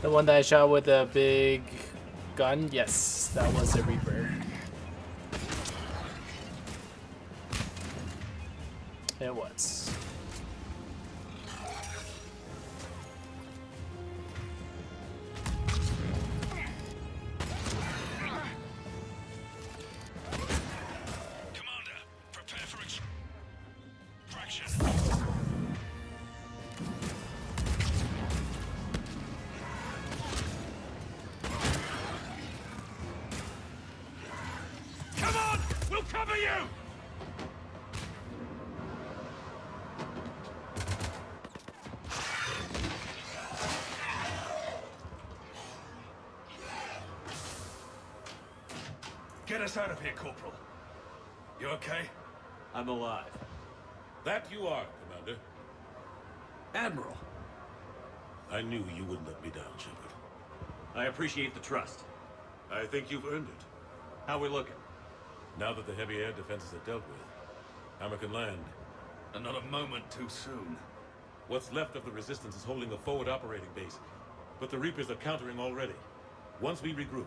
Speaker 18: The one that I shot with a big gun? Yes, that was a Reaper. It was.
Speaker 3: Commander, prepare for extraction.
Speaker 1: Come on! We'll cover you!
Speaker 8: Get us out of here, Corporal. You okay?
Speaker 6: I'm alive.
Speaker 9: That you are, Commander.
Speaker 8: Admiral.
Speaker 9: I knew you wouldn't let me down, Shepard.
Speaker 6: I appreciate the trust.
Speaker 9: I think you've earned it.
Speaker 6: How we looking?
Speaker 9: Now that the heavy air defenses are dealt with, Hammer can land.
Speaker 8: And not a moment too soon.
Speaker 9: What's left of the Resistance is holding a forward operating base, but the Reapers are countering already. Once we regroup,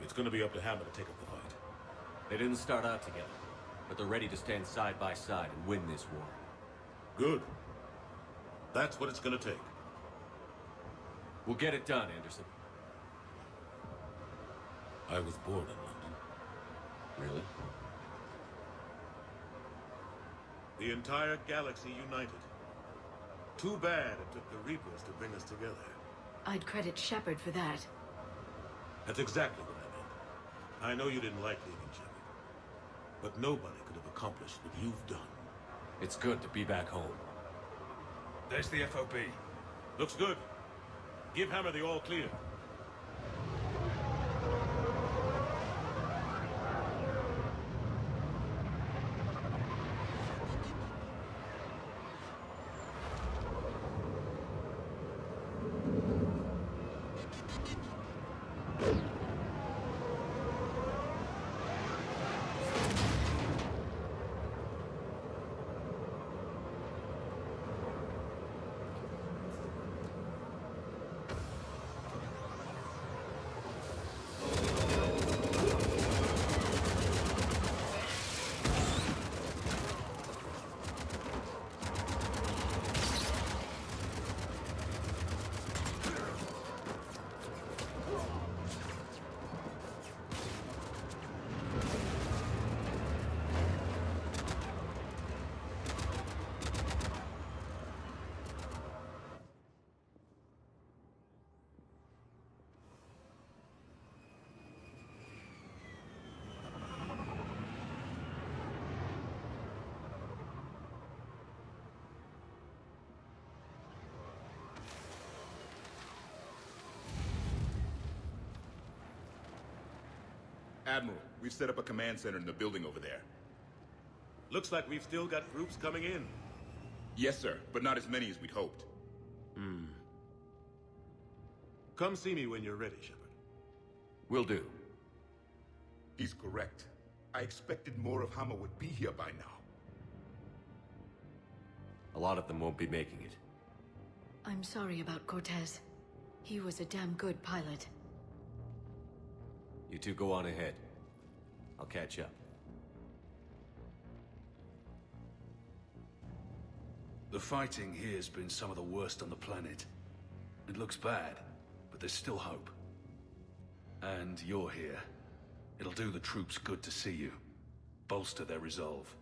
Speaker 9: it's gonna be up to Hammer to take up the fight.
Speaker 6: They didn't start out together, but they're ready to stand side by side and win this war.
Speaker 9: Good. That's what it's gonna take.
Speaker 6: We'll get it done, Anderson.
Speaker 9: I was born in London.
Speaker 6: Really?
Speaker 9: The entire galaxy united. Too bad it took the Reapers to bring us together.
Speaker 16: I'd credit Shepard for that.
Speaker 9: That's exactly what I meant. I know you didn't like leaving Shepard, but nobody could have accomplished what you've done.
Speaker 6: It's good to be back home.
Speaker 8: There's the FOB.
Speaker 9: Looks good. Give Hammer the all clear.
Speaker 12: Admiral, we've set up a command center in the building over there.
Speaker 9: Looks like we've still got groups coming in.
Speaker 12: Yes, sir, but not as many as we'd hoped.
Speaker 9: Come see me when you're ready, Shepard.
Speaker 6: Will do.
Speaker 12: He's correct. I expected more of Hammer would be here by now.
Speaker 6: A lot of them won't be making it.
Speaker 16: I'm sorry about Cortez. He was a damn good pilot.
Speaker 6: You two go on ahead. I'll catch up.
Speaker 8: The fighting here's been some of the worst on the planet. It looks bad, but there's still hope. And you're here. It'll do the troops good to see you. Bolster their resolve.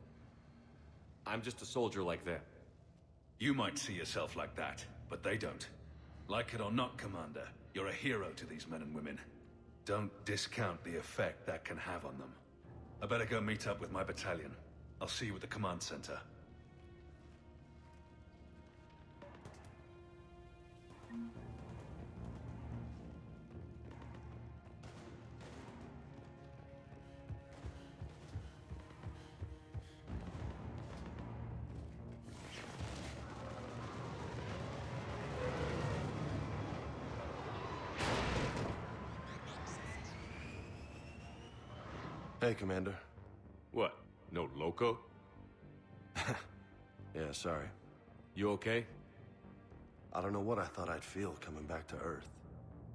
Speaker 6: I'm just a soldier like them.
Speaker 8: You might see yourself like that, but they don't. Like it or not, Commander, you're a hero to these men and women. Don't discount the effect that can have on them. I better go meet up with my battalion. I'll see you at the command center.
Speaker 23: Hey, Commander.
Speaker 6: What? No loco?
Speaker 23: Yeah, sorry.
Speaker 6: You okay?
Speaker 23: I don't know what I thought I'd feel coming back to Earth.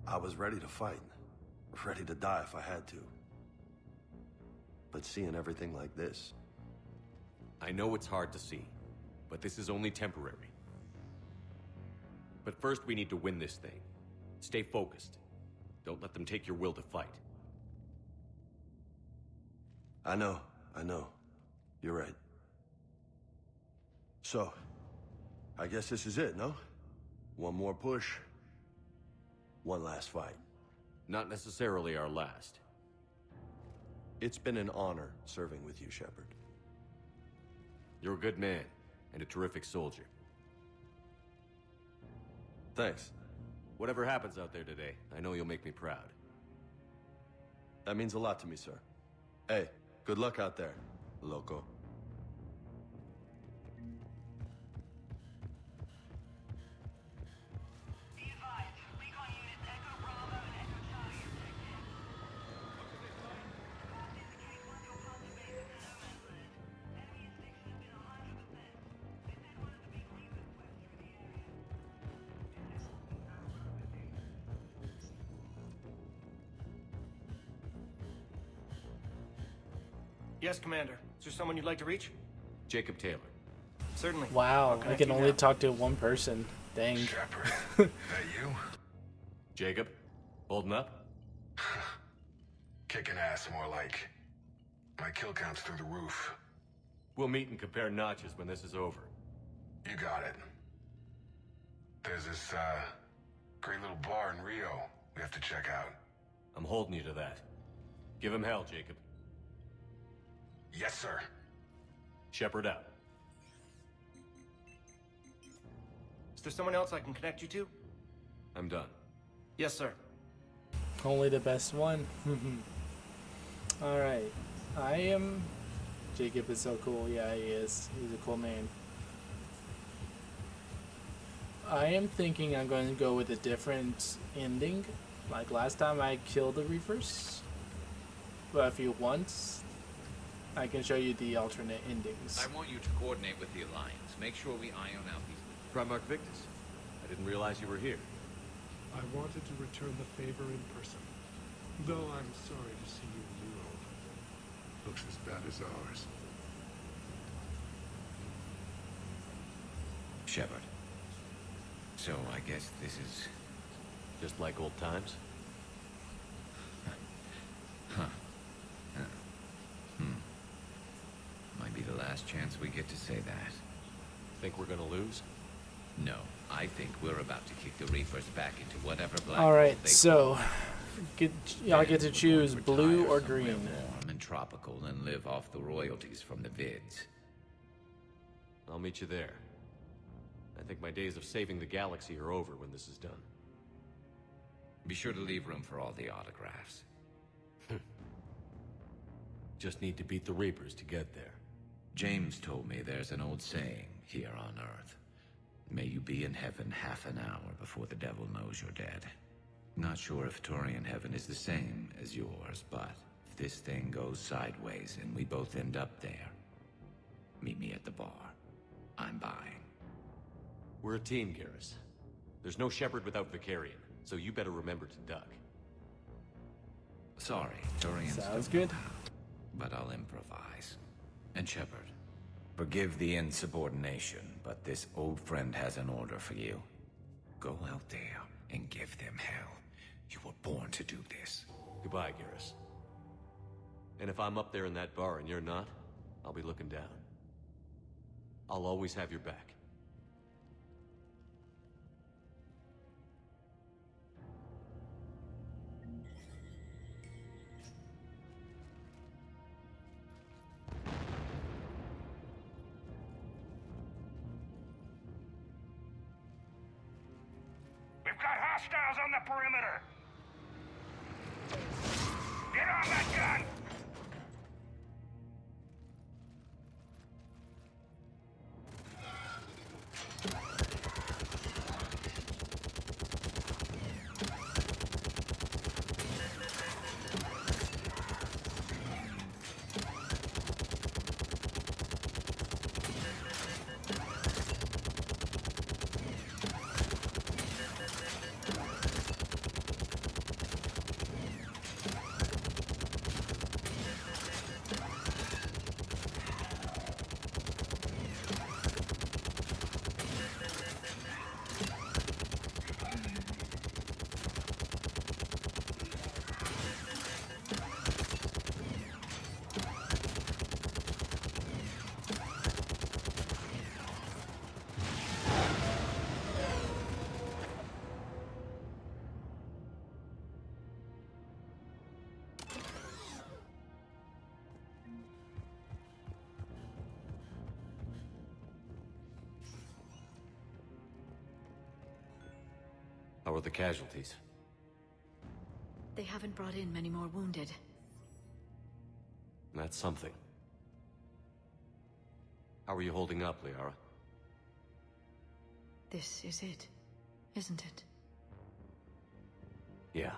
Speaker 23: I was ready to fight. Ready to die if I had to. But seeing everything like this,
Speaker 6: I know it's hard to see, but this is only temporary. But first we need to win this thing. Stay focused. Don't let them take your will to fight.
Speaker 23: I know. You're right. So, I guess this is it, no? One more push. One last fight.
Speaker 6: Not necessarily our last.
Speaker 23: It's been an honor serving with you, Shepard.
Speaker 6: You're a good man, and a terrific soldier.
Speaker 23: Thanks.
Speaker 6: Whatever happens out there today, I know you'll make me proud.
Speaker 23: That means a lot to me, sir. Hey, good luck out there, loco.
Speaker 5: Yes, Commander. Is there someone you'd like to reach?
Speaker 6: Jacob Taylor.
Speaker 5: Certainly.
Speaker 18: Wow,
Speaker 5: How
Speaker 18: I can
Speaker 5: I do
Speaker 18: only
Speaker 5: now?
Speaker 18: talk to one person. Dang.
Speaker 9: Shepard, that you?
Speaker 6: Jacob, holding up?
Speaker 9: Kicking ass, more like. My kill count's through the roof.
Speaker 6: We'll meet and compare notches when this is over.
Speaker 9: You got it. There's this, great little bar in Rio we have to check out.
Speaker 6: I'm holding you to that. Give him hell, Jacob.
Speaker 9: Yes, sir.
Speaker 6: Shepard out.
Speaker 5: Is there someone else I can connect you to?
Speaker 6: I'm done.
Speaker 5: Yes, sir.
Speaker 18: Only the best one. Alright. Jacob is so cool. Yeah, he is. He's a cool man. I am thinking I'm going to go with a different ending. Like last time I killed the Reapers. But if you want, I can show you the alternate endings.
Speaker 4: I want you to coordinate with the Alliance. Make sure we iron out these...
Speaker 6: Primarch Victus. I didn't realize you were here.
Speaker 11: I wanted to return the favor in person. Though I'm sorry to see you in Europe.
Speaker 12: Looks as bad as ours.
Speaker 4: Shepard. So I guess this is...
Speaker 6: Just like old times?
Speaker 4: Huh. Might be the last chance we get to say that.
Speaker 6: Think we're gonna lose?
Speaker 4: No, I think we're about to kick the Reapers back into whatever black
Speaker 18: Alright,
Speaker 4: hole they
Speaker 18: so y'all get to choose blue or
Speaker 4: somewhere
Speaker 18: green.
Speaker 4: warm and tropical and live off the royalties from the vids.
Speaker 6: I'll meet you there. I think my days of saving the galaxy are over when this is done.
Speaker 4: Be sure to leave room for all the autographs.
Speaker 6: Just need to beat the Reapers to get there.
Speaker 4: James told me there's an old saying here on Earth. May you be in heaven half an hour before the devil knows you're dead. Not sure if Turian heaven is the same as yours, but if this thing goes sideways and we both end up there, meet me at the bar. I'm buying.
Speaker 6: We're a team, Garrus. There's no Shepard without Vicarian, so you better remember to duck.
Speaker 4: Sorry, Turian's
Speaker 18: Sounds good.
Speaker 4: but I'll improvise. And Shepard, forgive the insubordination, but this old friend has an order for you. Go out there and give them hell. You were born to do this.
Speaker 6: Goodbye, Garrus. And if I'm up there in that bar and you're not, I'll be looking down. I'll always have your back.
Speaker 22: We've got hostiles on the perimeter! Get on that gun!
Speaker 6: How are the casualties?
Speaker 16: They haven't brought in many more wounded.
Speaker 6: That's something. How are you holding up, Liara?
Speaker 16: This is it, isn't it?
Speaker 6: Yeah.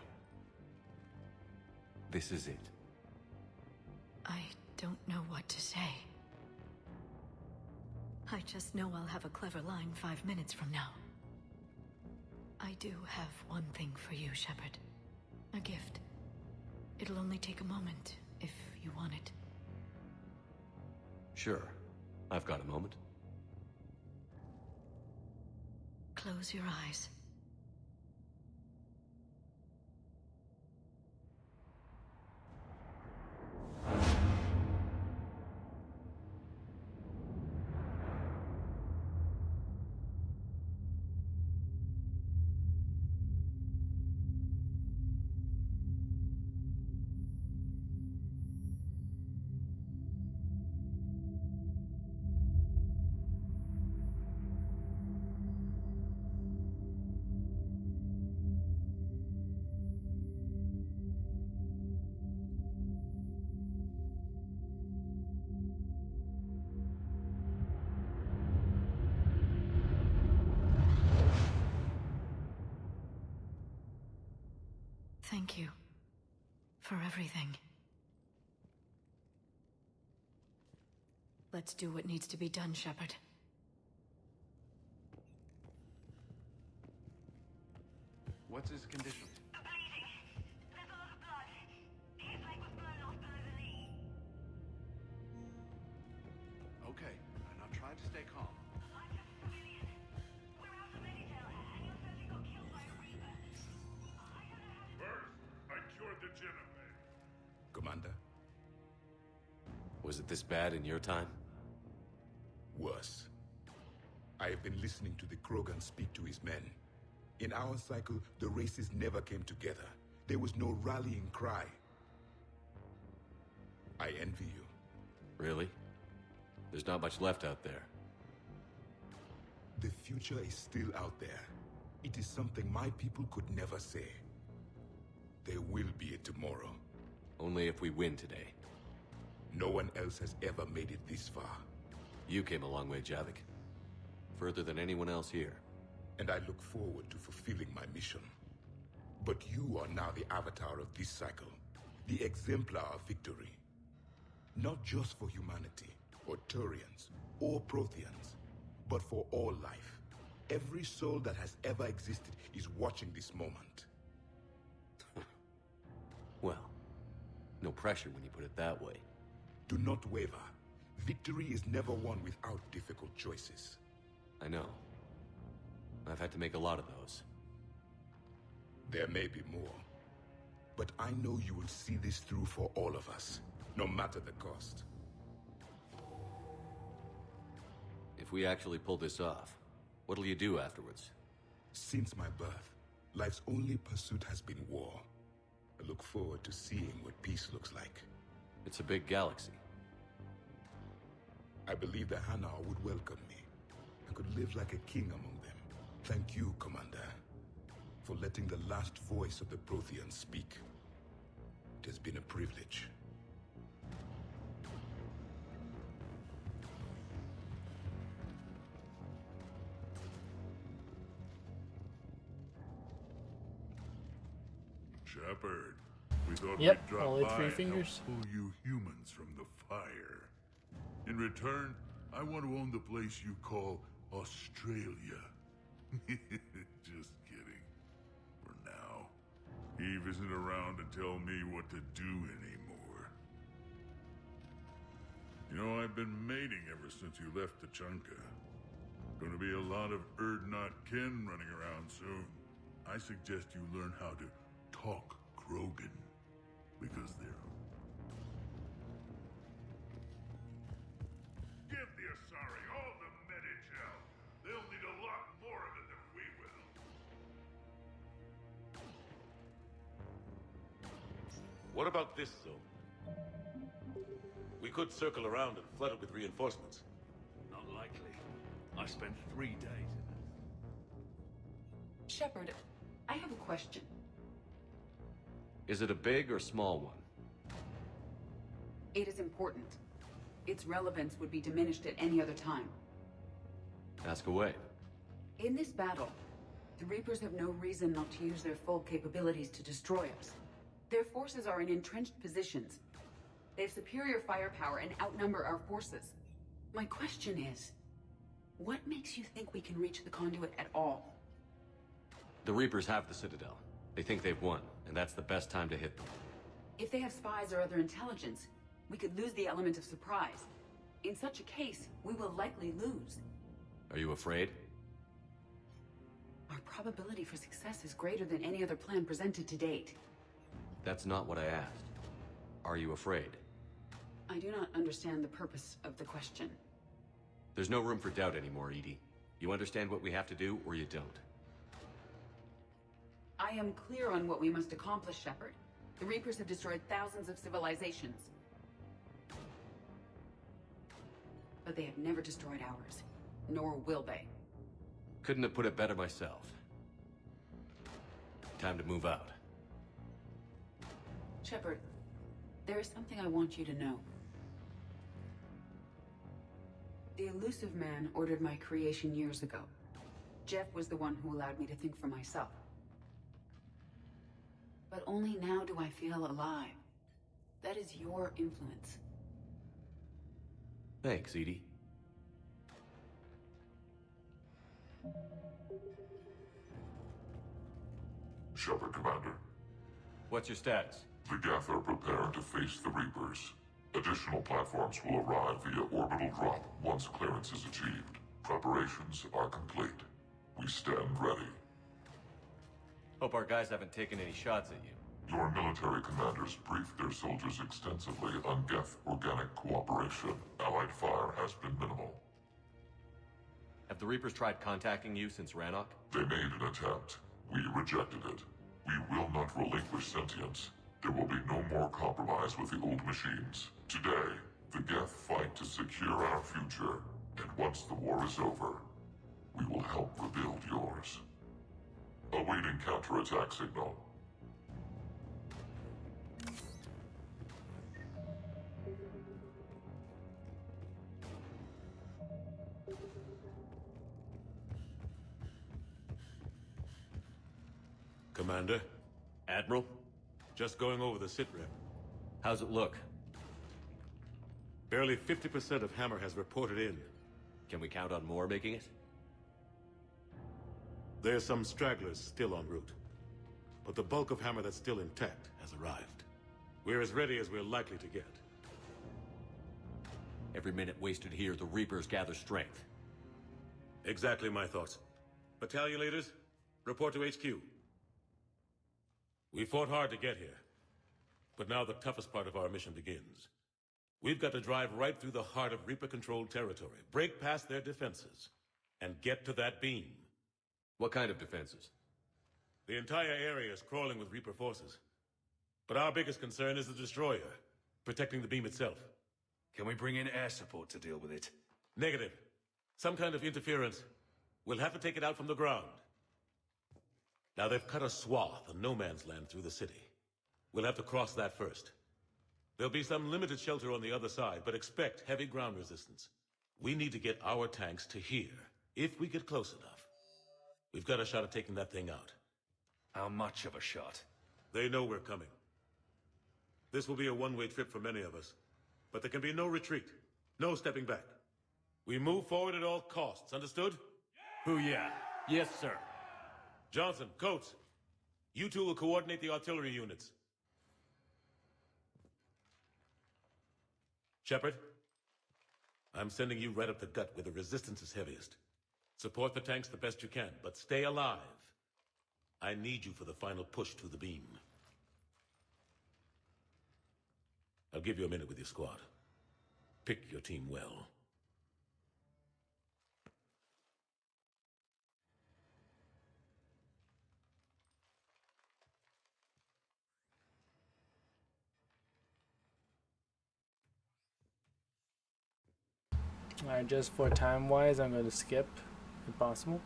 Speaker 6: This is it.
Speaker 16: I don't know what to say. I just know I'll have a clever line 5 minutes from now. I do have one thing for you, Shepard. A gift. It'll only take a moment, if you want it.
Speaker 6: Sure. I've got a moment.
Speaker 16: Close your eyes. Thank you for everything. Let's do what needs to be done, Shepard.
Speaker 2: What's his condition? Okay, now try to stay calm.
Speaker 1: First, I cured the Jennifer.
Speaker 12: Commander?
Speaker 6: Was it this bad in your time?
Speaker 12: Worse. I have been listening to the Krogan speak to his men. In our cycle, the races never came together. There was no rallying cry. I envy you.
Speaker 6: Really? There's not much left out there.
Speaker 12: The future is still out there. It is something my people could never say. There will be a tomorrow.
Speaker 6: Only if we win today.
Speaker 12: No one else has ever made it this far.
Speaker 6: You came a long way, Javik. Further than anyone else here.
Speaker 12: And I look forward to fulfilling my mission. But you are now the avatar of this cycle. The exemplar of victory. Not just for humanity, or Turians, or Protheans, but for all life. Every soul that has ever existed is watching this moment.
Speaker 6: Well, no pressure when you put it that way.
Speaker 12: Do not waver. Victory is never won without difficult choices.
Speaker 6: I know. I've had to make a lot of those.
Speaker 12: There may be more. But I know you will see this through for all of us, no matter the cost.
Speaker 6: If we actually pull this off, what'll you do afterwards?
Speaker 12: Since my birth, life's only pursuit has been war. I look forward to seeing what peace looks like.
Speaker 6: It's a big galaxy.
Speaker 12: I believe the Hanar would welcome me. I could live like a king among them. Thank you, Commander, for letting the last voice of the Protheans speak. It has been a privilege.
Speaker 1: Shepard, we thought
Speaker 18: Yep,
Speaker 1: we'd drop
Speaker 18: only
Speaker 1: by
Speaker 18: three
Speaker 1: and help
Speaker 18: fingers.
Speaker 1: pull you humans from the fire. In return, I want to own the place you call Australia. Just kidding. For now. Eve isn't around to tell me what to do anymore. You know, I've been mating ever since you left Tachanka. Gonna be a lot of Erdnot kin running around soon. I suggest you learn how to talk Krogan. Because they're... Give the Asari all the Medi-gel. They'll need a lot more of it than we will.
Speaker 9: What about this zone? We could circle around and flood it with reinforcements.
Speaker 8: Not likely. I spent 3 days in it.
Speaker 13: Shepard, I have a question.
Speaker 6: Is it a big or small one?
Speaker 13: It is important. Its relevance would be diminished at any other time.
Speaker 6: Ask away.
Speaker 13: In this battle, the Reapers have no reason not to use their full capabilities to destroy us. Their forces are in entrenched positions. They have superior firepower and outnumber our forces. My question is, what makes you think we can reach the conduit at all?
Speaker 6: The Reapers have the Citadel. They think they've won, and that's the best time to hit them.
Speaker 13: If they have spies or other intelligence, we could lose the element of surprise. In such a case, we will likely lose.
Speaker 6: Are you afraid?
Speaker 13: Our probability for success is greater than any other plan presented to date.
Speaker 6: That's not what I asked. Are you afraid?
Speaker 13: I do not understand the purpose of the question.
Speaker 6: There's no room for doubt anymore, Edie. You understand what we have to do, or you don't.
Speaker 13: I am clear on what we must accomplish, Shepard. The Reapers have destroyed thousands of civilizations. But they have never destroyed ours. Nor will they.
Speaker 6: Couldn't have put it better myself. Time to move out.
Speaker 13: Shepard, there is something I want you to know. The Elusive Man ordered my creation years ago. Jeff was the one who allowed me to think for myself. But only now do I feel alive. That is your influence.
Speaker 6: Thanks, Edie.
Speaker 15: Shepard, Commander.
Speaker 6: What's your status?
Speaker 15: The Geth are preparing to face the Reapers. Additional platforms will arrive via orbital drop once clearance is achieved. Preparations are complete. We stand ready.
Speaker 6: Hope our guys haven't taken any shots at you.
Speaker 15: Your military commanders briefed their soldiers extensively on Geth organic cooperation. Allied fire has been minimal.
Speaker 6: Have the Reapers tried contacting you since Rannoch?
Speaker 15: They made an attempt. We rejected it. We will not relinquish sentience. There will be no more compromise with the old machines. Today, the Geth fight to secure our future, and once the war is over, we will help rebuild yours. Awaiting counterattack signal.
Speaker 17: Commander?
Speaker 6: Admiral?
Speaker 17: Just going over the sitrep.
Speaker 6: How's it look?
Speaker 17: Barely 50% of Hammer has reported in.
Speaker 6: Can we count on more making it?
Speaker 17: There's some stragglers still en route. But the bulk of Hammer that's still intact has arrived. We're as ready as we're likely to get.
Speaker 6: Every minute wasted here, the Reapers gather strength.
Speaker 17: Exactly my thoughts. Battalion leaders, report to HQ. We fought hard to get here. But now the toughest part of our mission begins. We've got to drive right through the heart of Reaper-controlled territory, break past their defenses, and get to that beam.
Speaker 6: What kind of defenses?
Speaker 17: The entire area is crawling with Reaper forces. But our biggest concern is the destroyer, protecting the beam itself.
Speaker 8: Can we bring in air support to deal with it?
Speaker 17: Negative. Some kind of interference. We'll have to take it out from the ground. Now they've cut a swath of no man's land through the city. We'll have to cross that first. There'll be some limited shelter on the other side, but expect heavy ground resistance. We need to get our tanks to here, if we get close enough. We've got a shot at taking that thing out.
Speaker 8: How much of a shot?
Speaker 17: They know we're coming. This will be a one-way trip for many of us. But there can be no retreat. No stepping back. We move forward at all costs, understood?
Speaker 6: Booyah. Yes, sir.
Speaker 17: Johnson, Coates, you two will coordinate the artillery units. Shepard, I'm sending you right up the gut where the resistance is heaviest. Support the tanks the best you can, but stay alive. I need you for the final push to the beam. I'll give you a minute with your squad. Pick your team well.
Speaker 18: Alright, just for time-wise, I'm going to skip, if possible.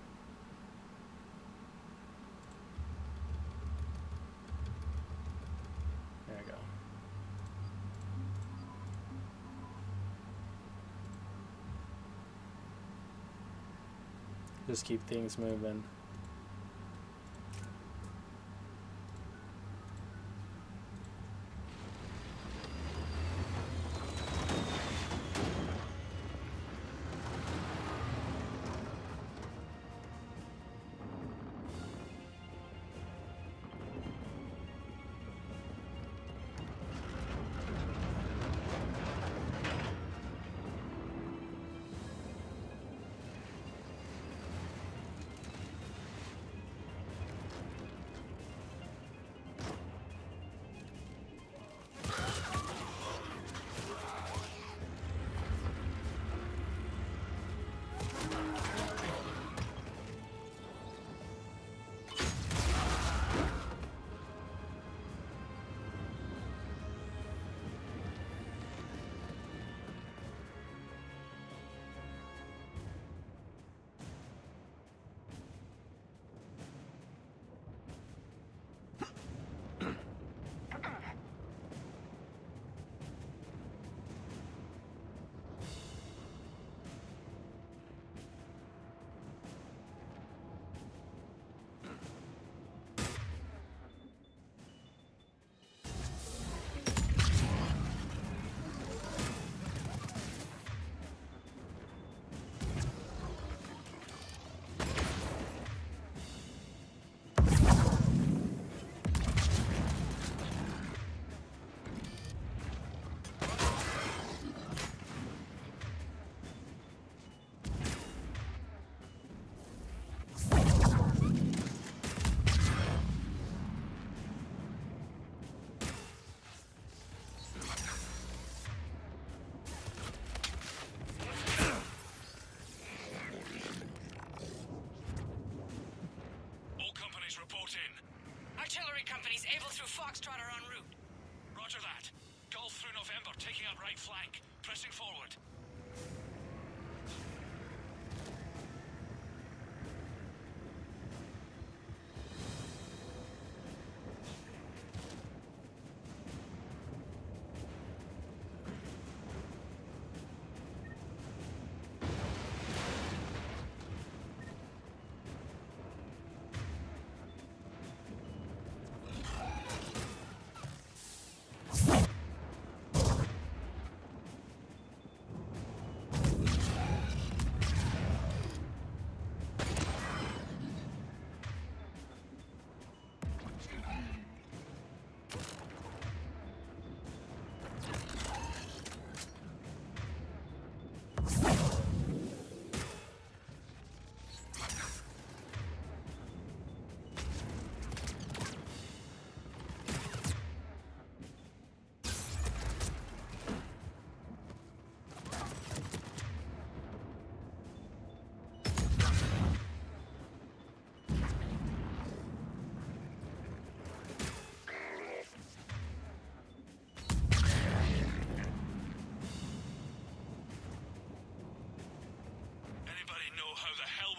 Speaker 18: Just keep things moving.
Speaker 3: Report in. Artillery companies able through Foxtrot are en route. Roger that. Golf through November, taking up right flank. Pressing forward.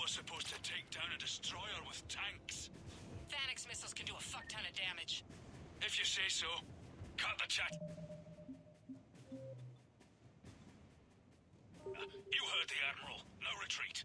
Speaker 3: Supposed to take down a destroyer with tanks.
Speaker 21: Thanix missiles can do a fuck ton of damage.
Speaker 3: If you say so. Cut the chat. You heard the Admiral. No retreat.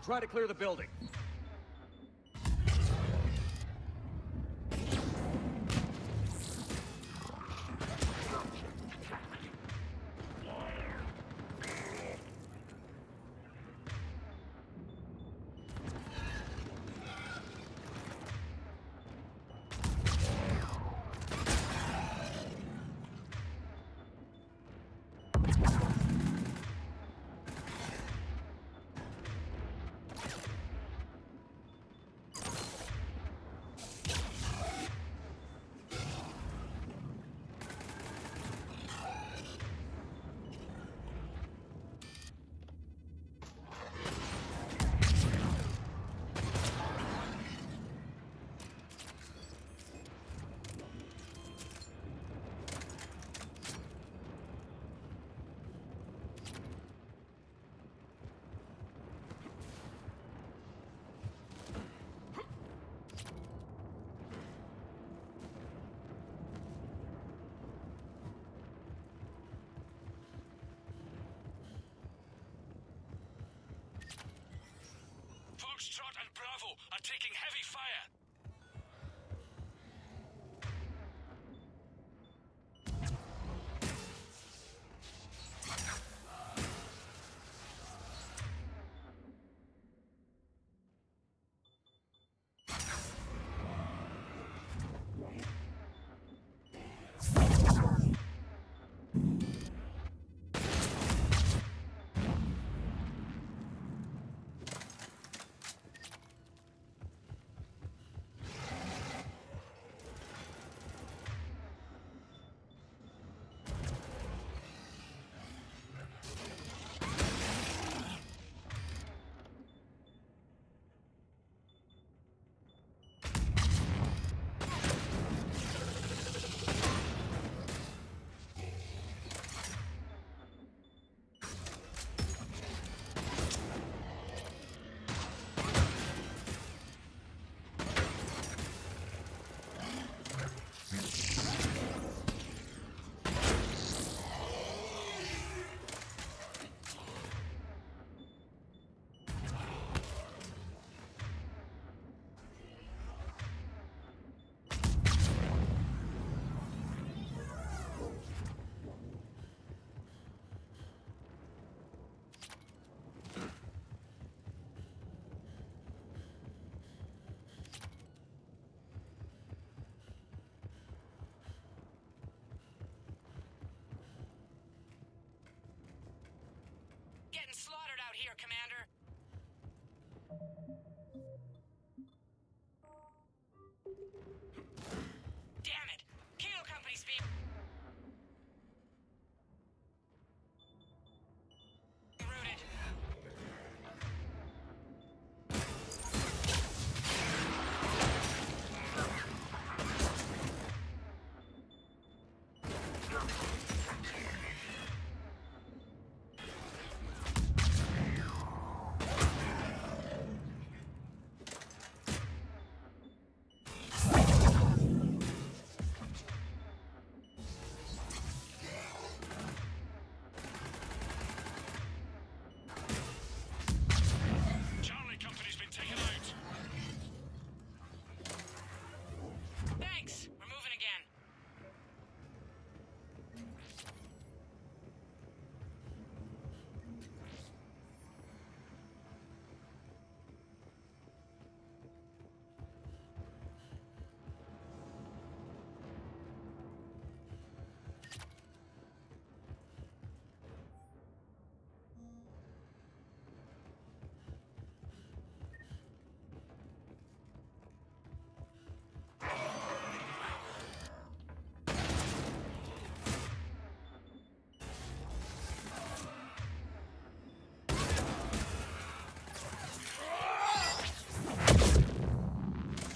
Speaker 19: try to clear the building.
Speaker 3: Foxtrot and Bravo are taking heavy fire. Getting slaughtered out here, Commander. Damn it! Kilo Company's being routed. Charlie Company's been taken out. Thanks. We're moving again.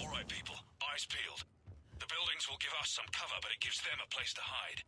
Speaker 3: All right, people. Eyes peeled. The buildings will give us some cover, but it gives them a place to hide.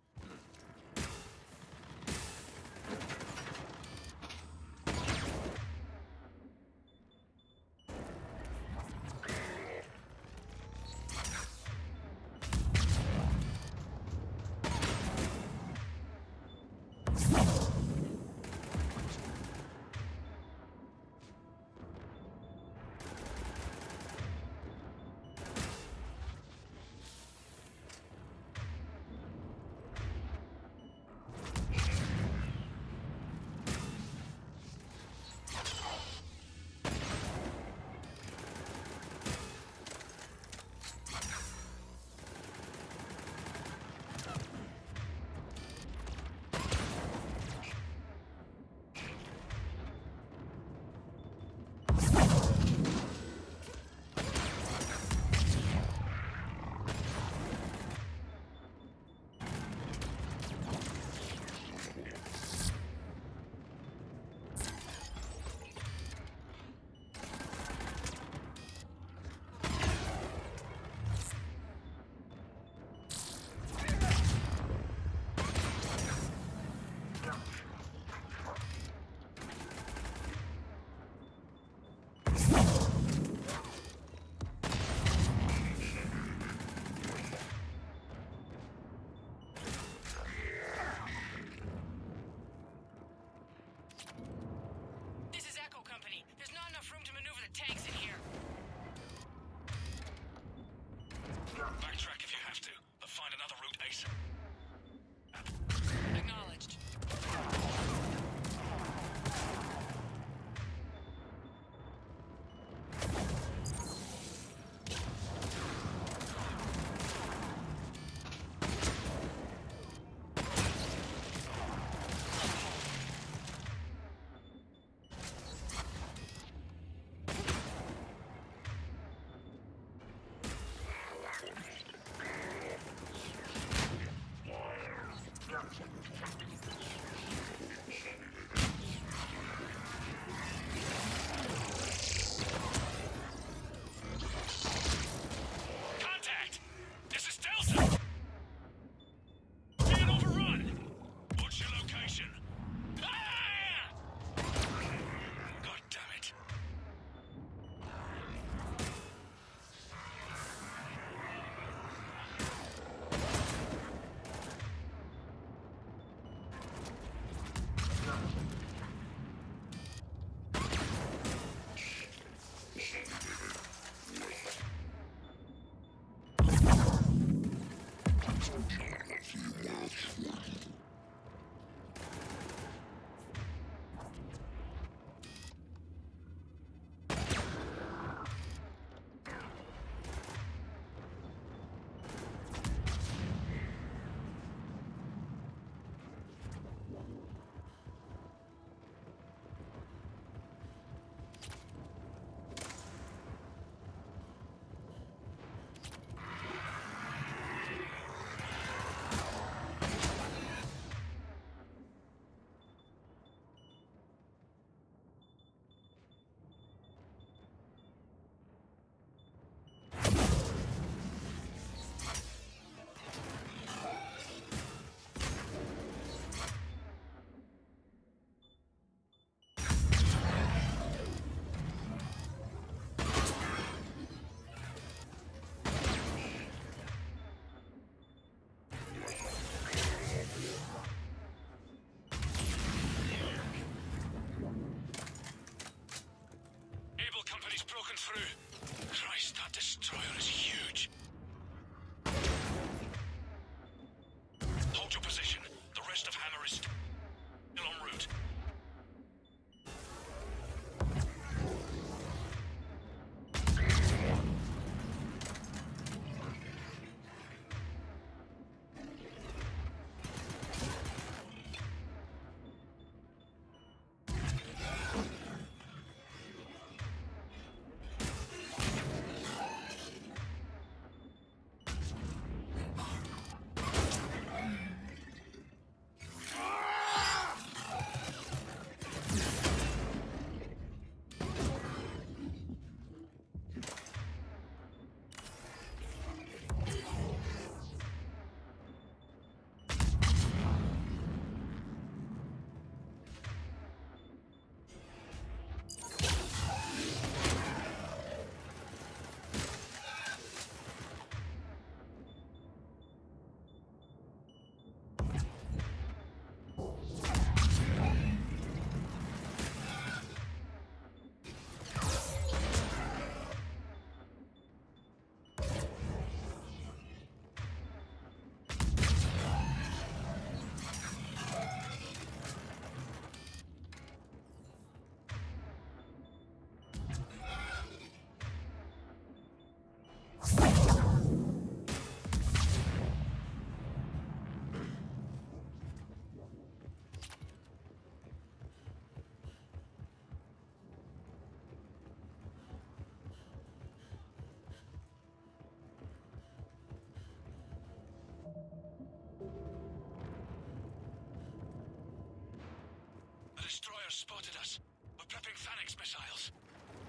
Speaker 3: spotted us. We're prepping Phalanx missiles.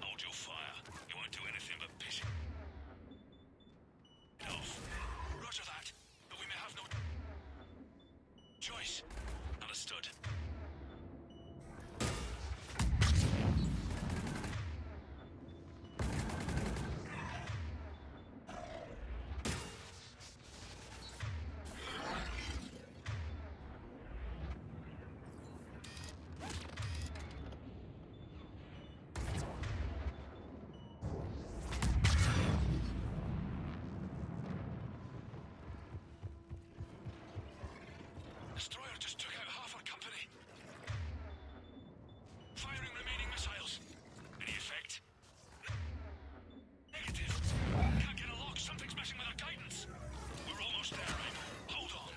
Speaker 3: Hold your fire. You won't do anything but piss it off. Roger that. But we may have no choice. Understood. Destroyer just took out half our company. Firing remaining missiles. Any effect? Negative. Can't get a lock. Something's messing with our guidance. We're almost there, right? Hold on.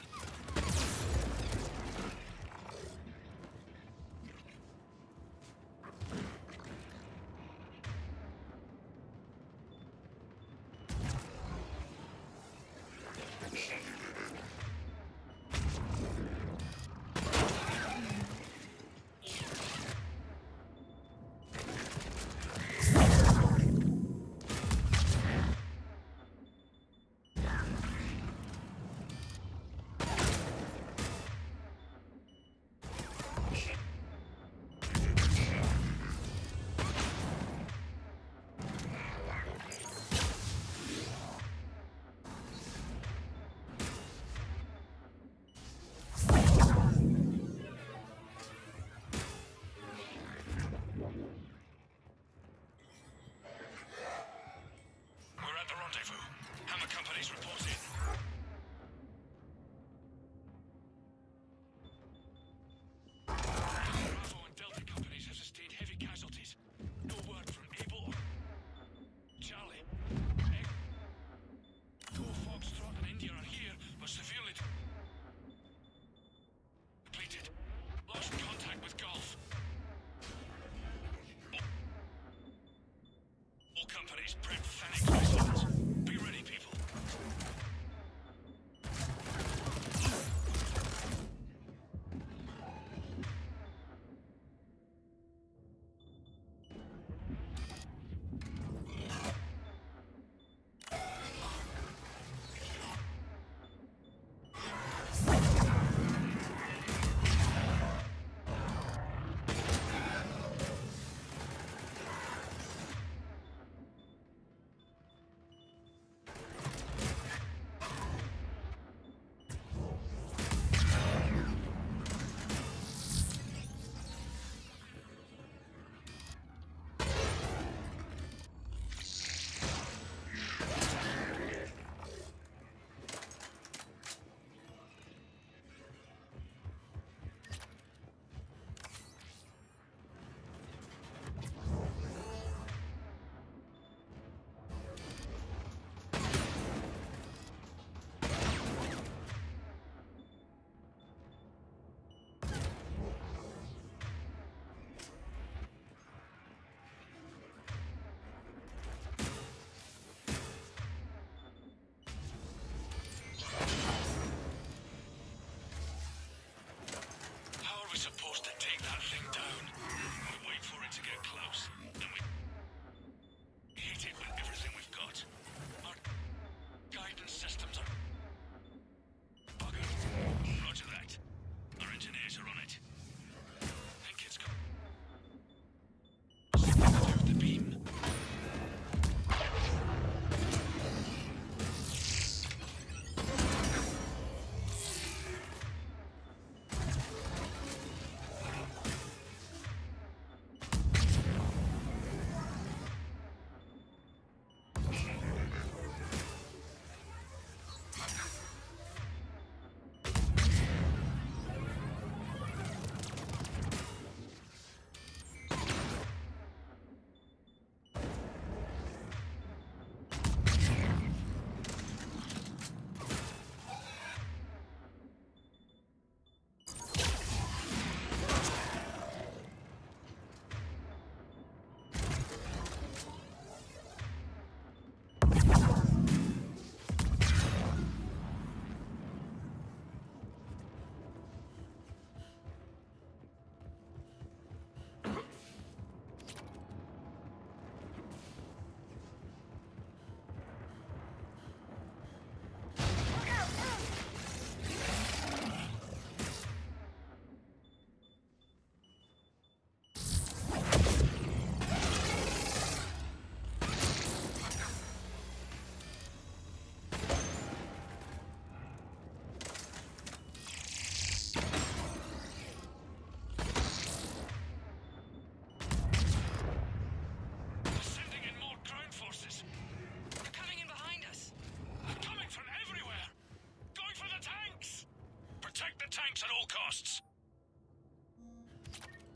Speaker 3: the tanks at all costs.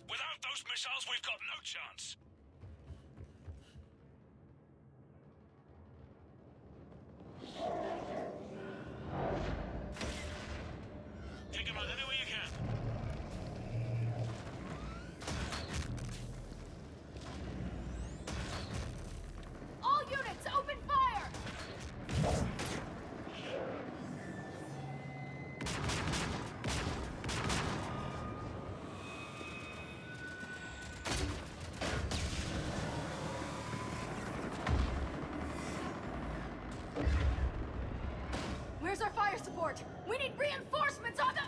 Speaker 3: Without those missiles, we've got no chance. Take them out any way you can.
Speaker 7: All units, open fire! Where's our fire support? We need reinforcements on them!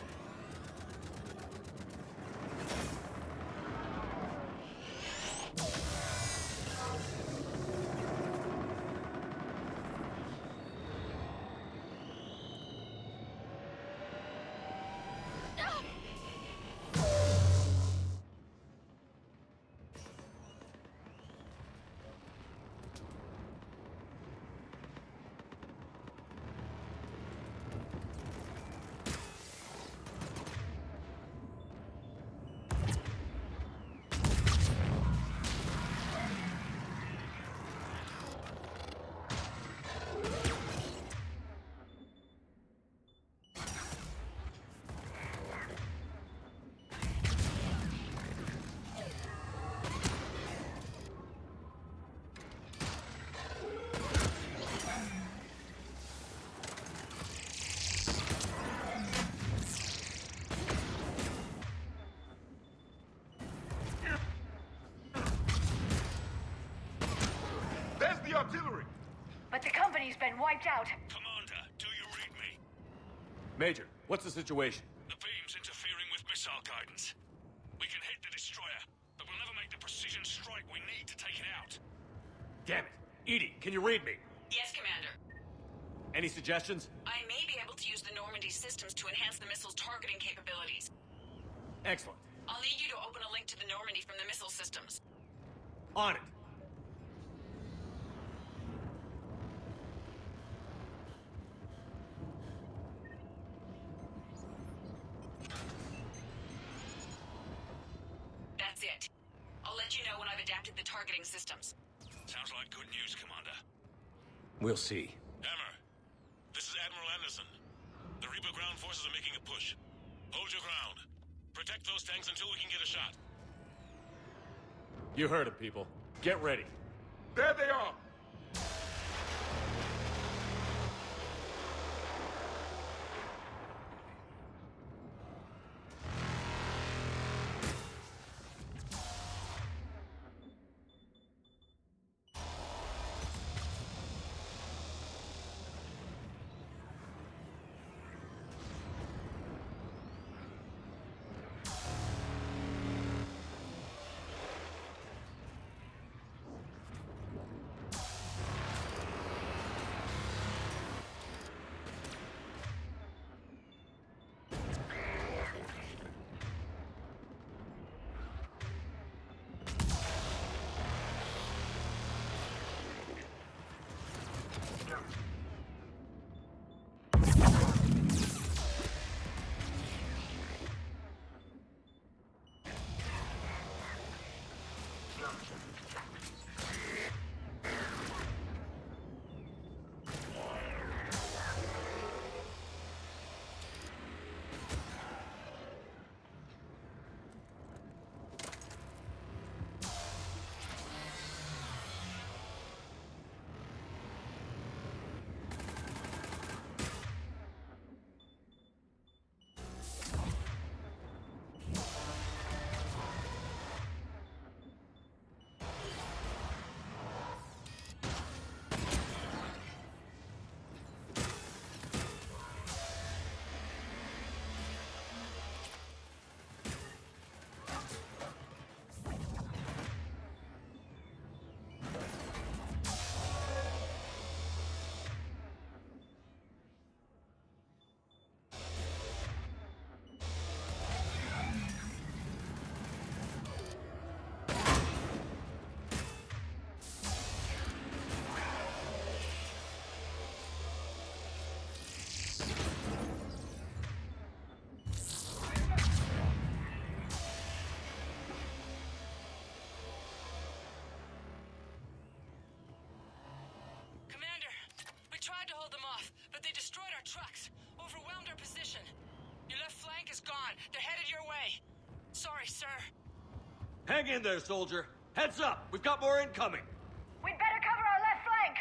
Speaker 12: There's the artillery!
Speaker 7: But the company's been wiped out.
Speaker 3: Commander, do you read me?
Speaker 6: Major, what's the situation?
Speaker 3: The beam's interfering with missile guidance. We can hit the destroyer, but we'll never make the precision strike we need to take it out.
Speaker 6: Damn it. Edie, can you read me?
Speaker 13: Yes, Commander.
Speaker 6: Any suggestions?
Speaker 13: I may be able to use the Normandy systems to enhance the missile's targeting capabilities.
Speaker 6: Excellent.
Speaker 13: I'll need you to open a link to the Normandy from the missile systems.
Speaker 6: On it.
Speaker 13: That's it. I'll let you know when I've adapted the targeting systems.
Speaker 3: Sounds like good news, Commander.
Speaker 6: We'll see.
Speaker 3: Hammer, this is Admiral Anderson. The Reaper ground forces are making a push. Hold your ground. Protect those tanks until we can get a shot.
Speaker 6: You heard him, people. Get ready.
Speaker 12: There they are!
Speaker 3: They're headed your way. Sorry, sir.
Speaker 19: Hang in there, soldier. Heads up! We've got more incoming!
Speaker 7: We'd better cover our left flank!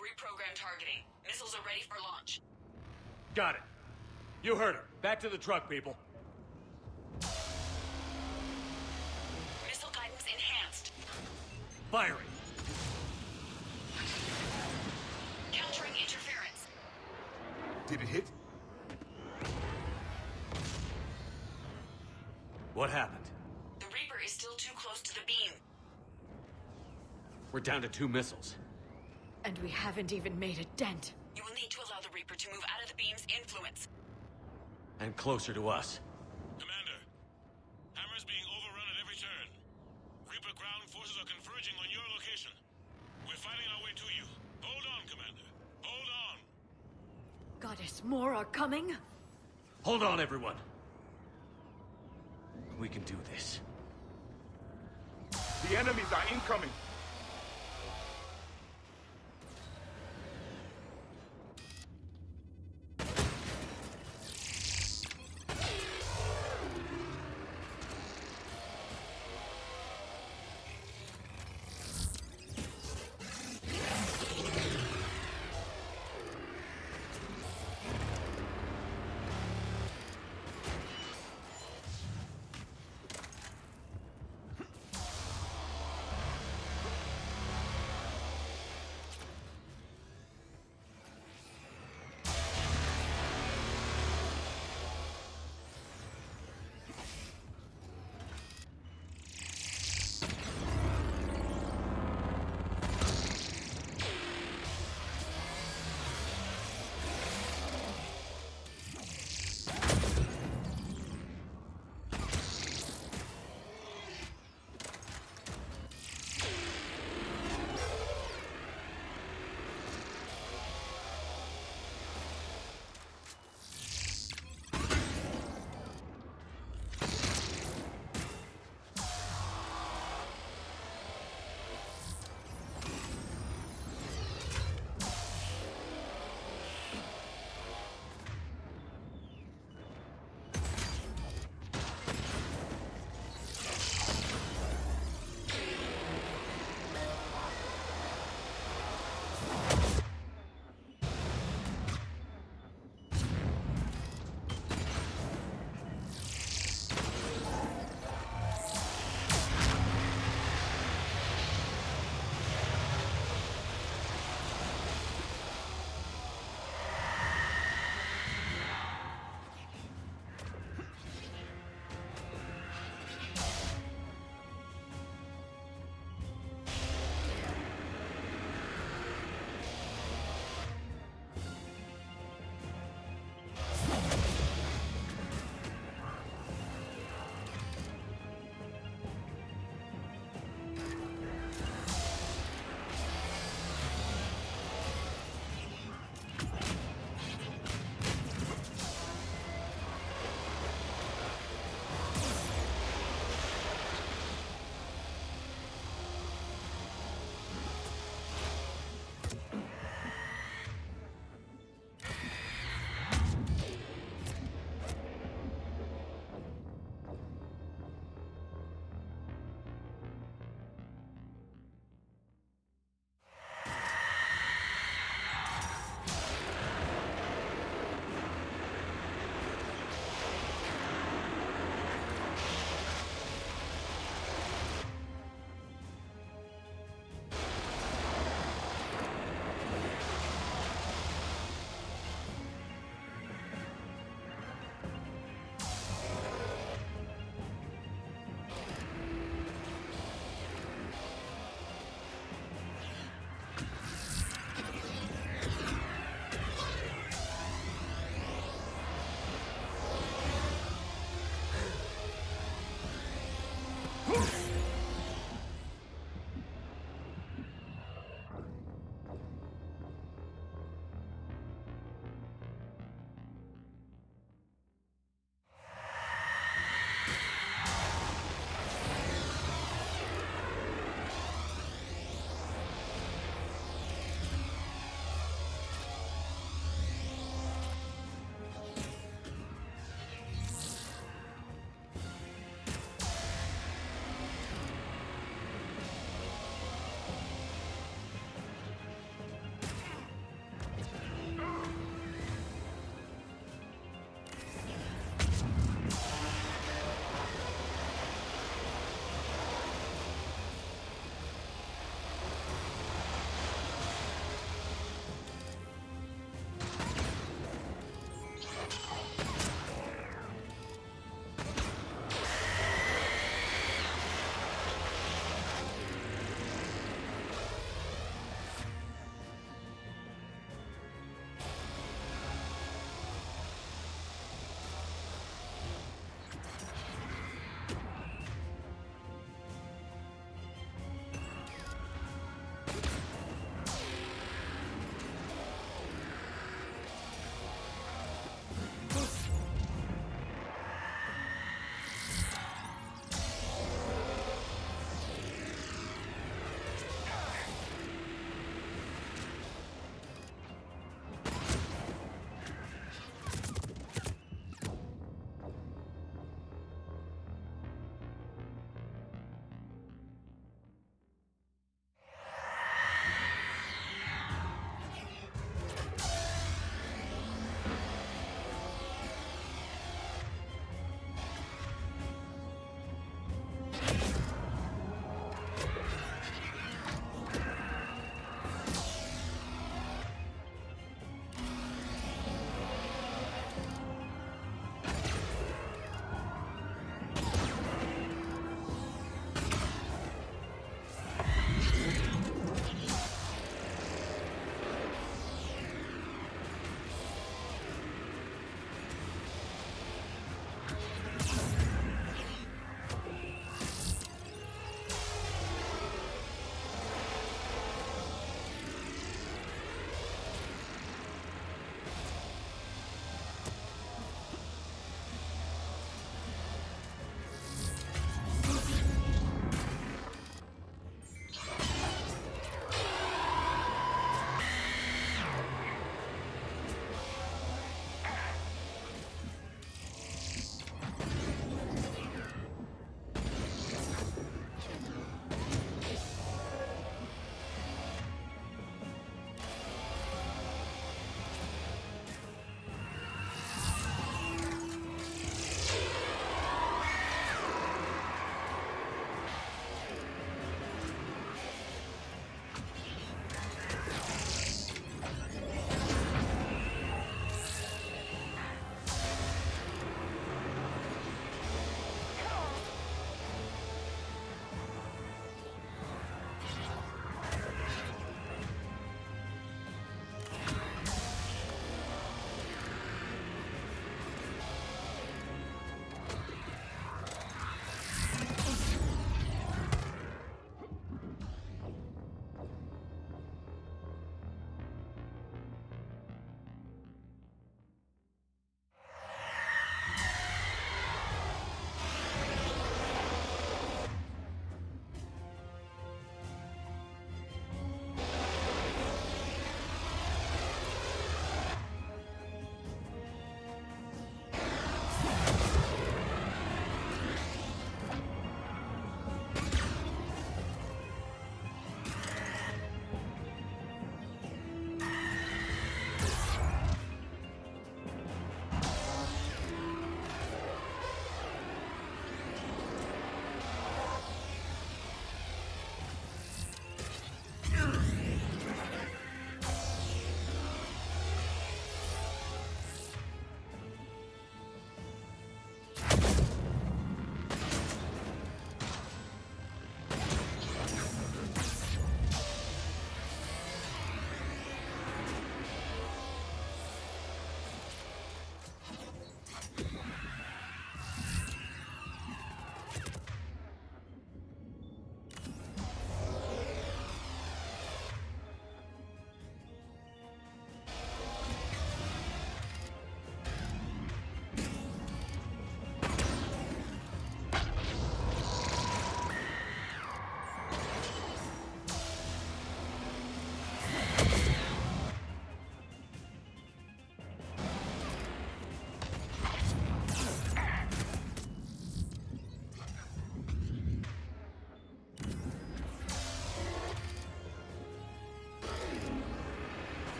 Speaker 3: Reprogram targeting. Missiles are ready for launch.
Speaker 19: Got it. You heard her. Back to the truck, people.
Speaker 3: Missile guidance enhanced.
Speaker 19: Firing.
Speaker 3: Countering interference.
Speaker 12: Did it hit?
Speaker 19: What happened?
Speaker 3: The Reaper is still too close to the beam.
Speaker 6: We're down to 2 missiles.
Speaker 16: And we haven't even made a dent.
Speaker 3: You will need to allow the Reaper to move out of the beam's influence.
Speaker 6: And closer to us.
Speaker 9: Commander, Hammer's being overrun at every turn. Reaper ground forces are converging on your location. We're fighting our way to you. Hold on, Commander.
Speaker 16: Goddess, more are coming?
Speaker 17: Hold on, everyone. We can do this.
Speaker 12: The enemies are incoming.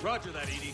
Speaker 17: Roger that, Edie.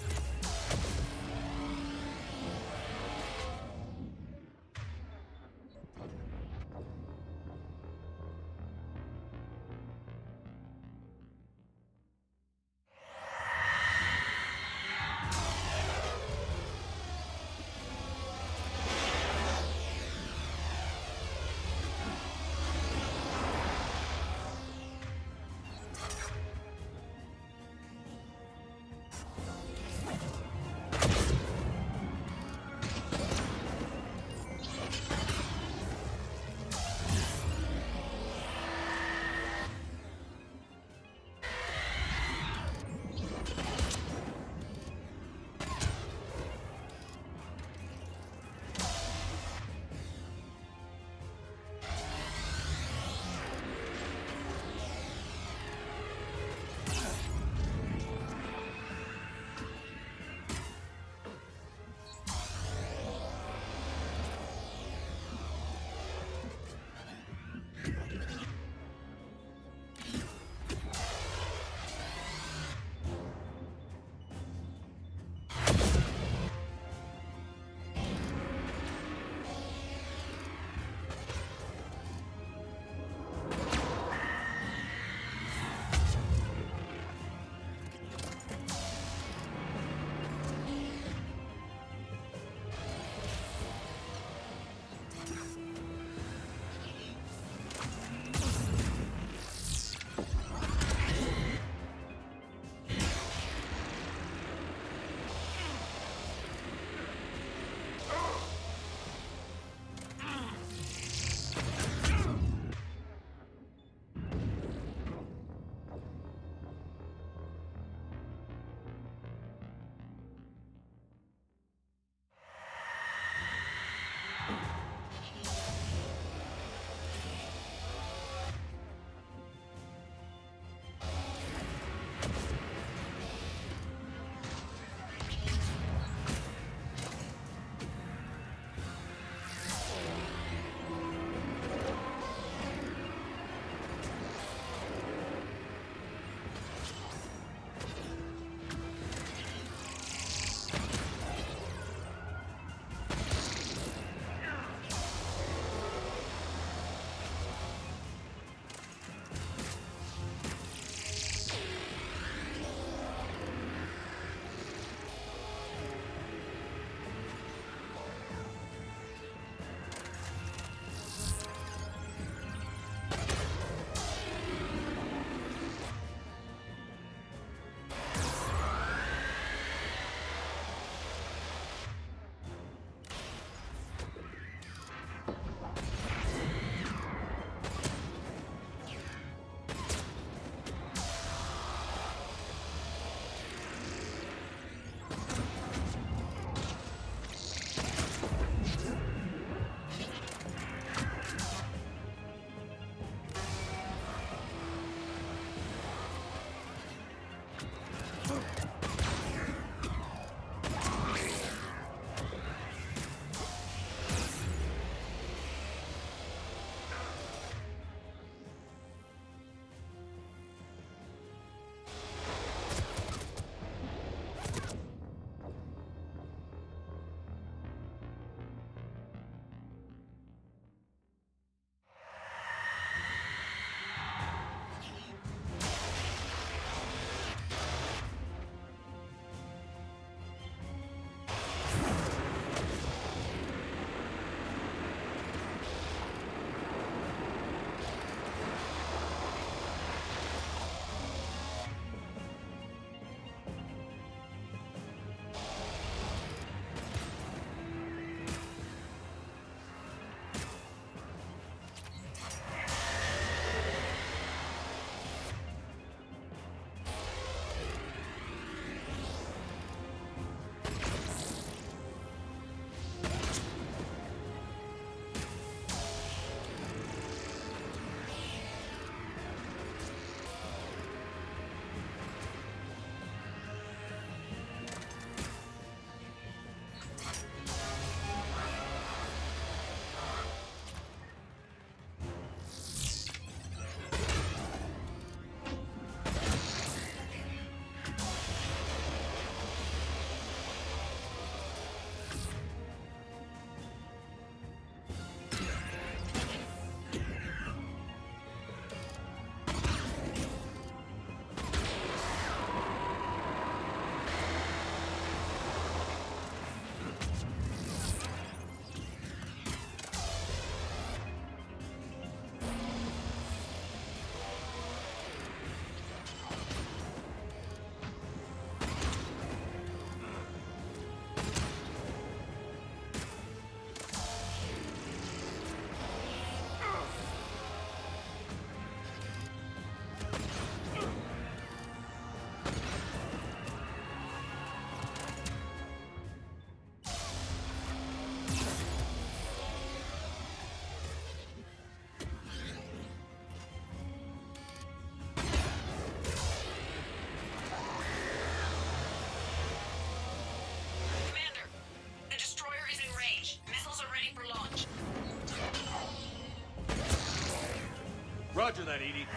Speaker 19: Roger that, Edie.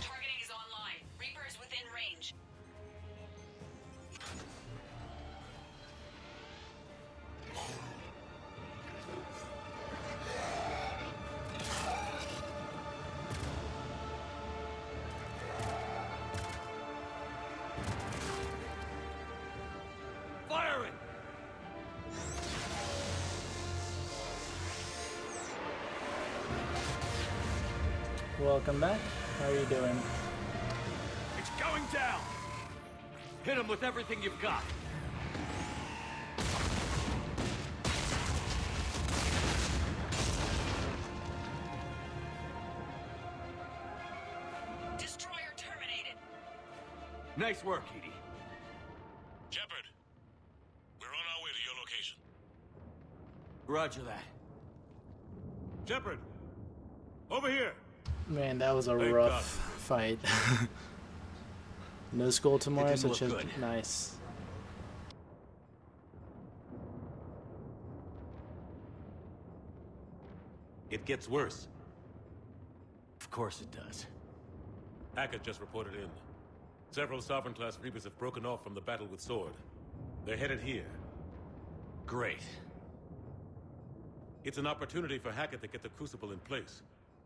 Speaker 21: Targeting is online. Reaper is within range.
Speaker 19: Firing!
Speaker 18: Welcome back. How are you doing?
Speaker 19: It's going down! Hit him with everything you've got.
Speaker 21: Destroyer terminated.
Speaker 19: Nice work, Edie.
Speaker 9: Shepard, we're on our way to your location.
Speaker 19: Roger that.
Speaker 17: Shepard, over here.
Speaker 18: Man, that was a
Speaker 17: Thank
Speaker 18: rough
Speaker 17: God.
Speaker 18: fight. No school tomorrow,
Speaker 19: didn't
Speaker 18: so
Speaker 19: look
Speaker 18: just
Speaker 19: good.
Speaker 18: nice.
Speaker 17: It gets worse.
Speaker 19: Of course it does.
Speaker 17: Hackett just reported in. Several Sovereign-class Reapers have broken off from the battle with Sword. They're headed here.
Speaker 19: Great.
Speaker 17: It's an opportunity for Hackett to get the Crucible in place.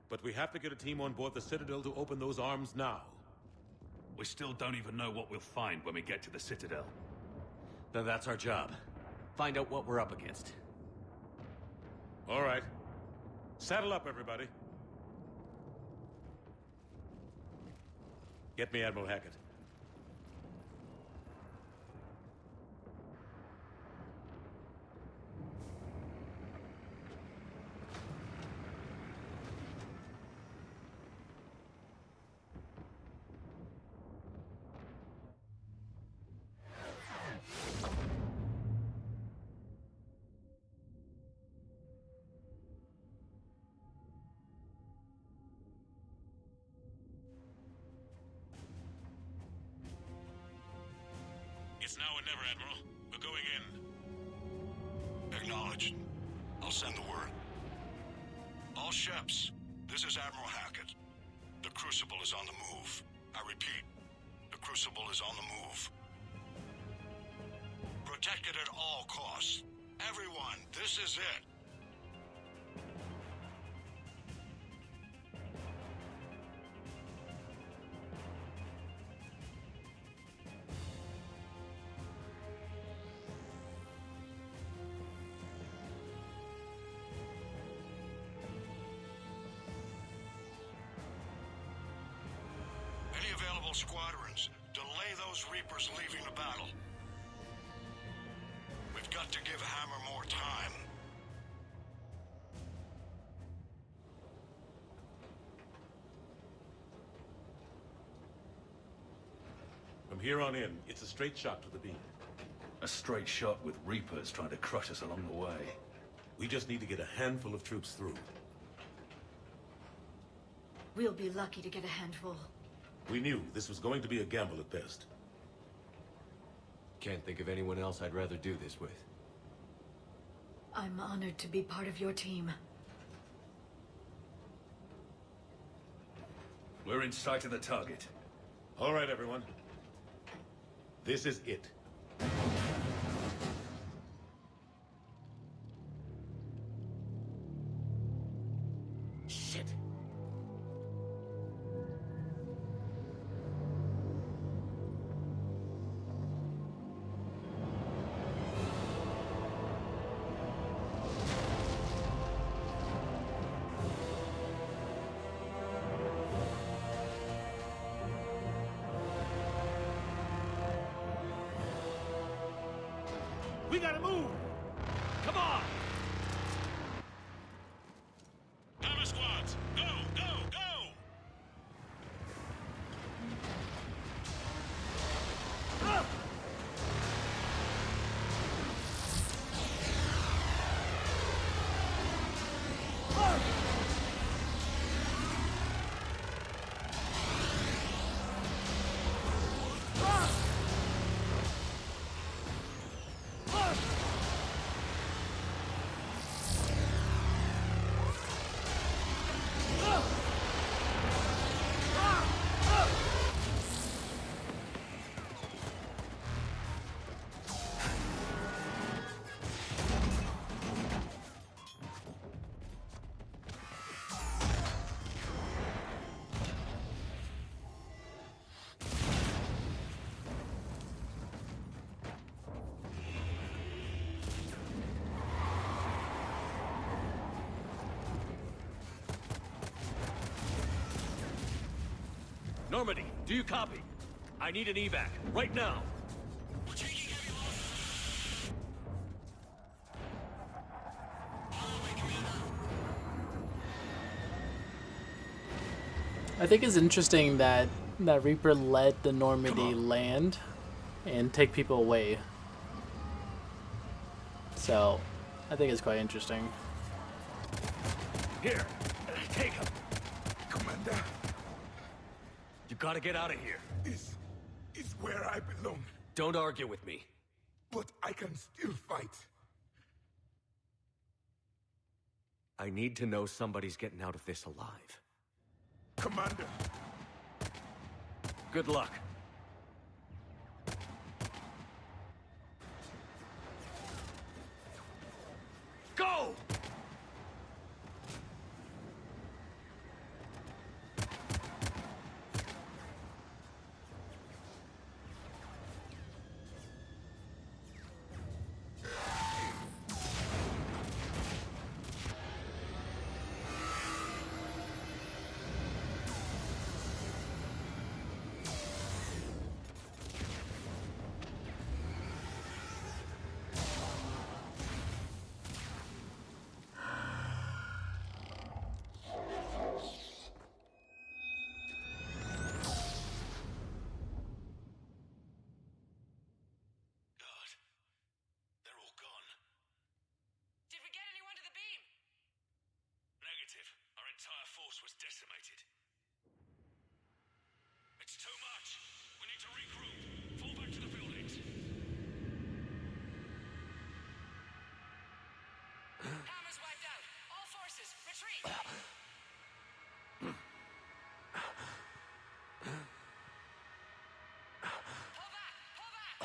Speaker 17: But we have to get a team on board the Citadel to open those arms now.
Speaker 8: We still don't even know what we'll find when we get to the Citadel.
Speaker 6: Then that's our job. Find out what we're up against.
Speaker 17: All right. Saddle up, everybody. Get me Admiral Hackett.
Speaker 9: It's now or never, Admiral. We're going in.
Speaker 10: Acknowledged. I'll send the word. All ships, this is Admiral Hackett. The Crucible is on the move. I repeat, the Crucible is on the move. Protect it at all costs. Everyone, this is it. Any available squadrons, delay those Reapers leaving the battle. We've got to give Hammer more time.
Speaker 17: From here on in, it's a straight shot to the beam.
Speaker 8: A straight shot with Reapers trying to crush us along the way.
Speaker 17: We just need to get a handful of troops through.
Speaker 16: We'll be lucky to get a handful.
Speaker 17: We knew this was going to be a gamble at best.
Speaker 6: Can't think of anyone else I'd rather do this with.
Speaker 16: I'm honored to be part of your team.
Speaker 8: We're in sight of the target.
Speaker 17: All right, everyone. This is it.
Speaker 6: Shit.
Speaker 19: We gotta move! Come on!
Speaker 9: Hammer squads, go, go, go!
Speaker 19: Ah! Ah!
Speaker 6: Normandy, do you copy? I need an evac, right now.
Speaker 21: We're taking heavy losses.
Speaker 18: I think it's interesting that Reaper let the Normandy land and take people away. So, I think it's quite interesting.
Speaker 6: Here, take him.
Speaker 12: Commander,
Speaker 6: You gotta get out of here.
Speaker 12: this is where I belong.
Speaker 6: Don't argue with me.
Speaker 12: But I can still fight.
Speaker 6: I need to know somebody's getting out of this alive.
Speaker 12: Commander.
Speaker 6: Good luck. Go!
Speaker 8: Our entire force was decimated. It's too much. We need to regroup. Fall back to the buildings.
Speaker 3: Hammer's wiped out. All forces, retreat. Pull back! Pull back!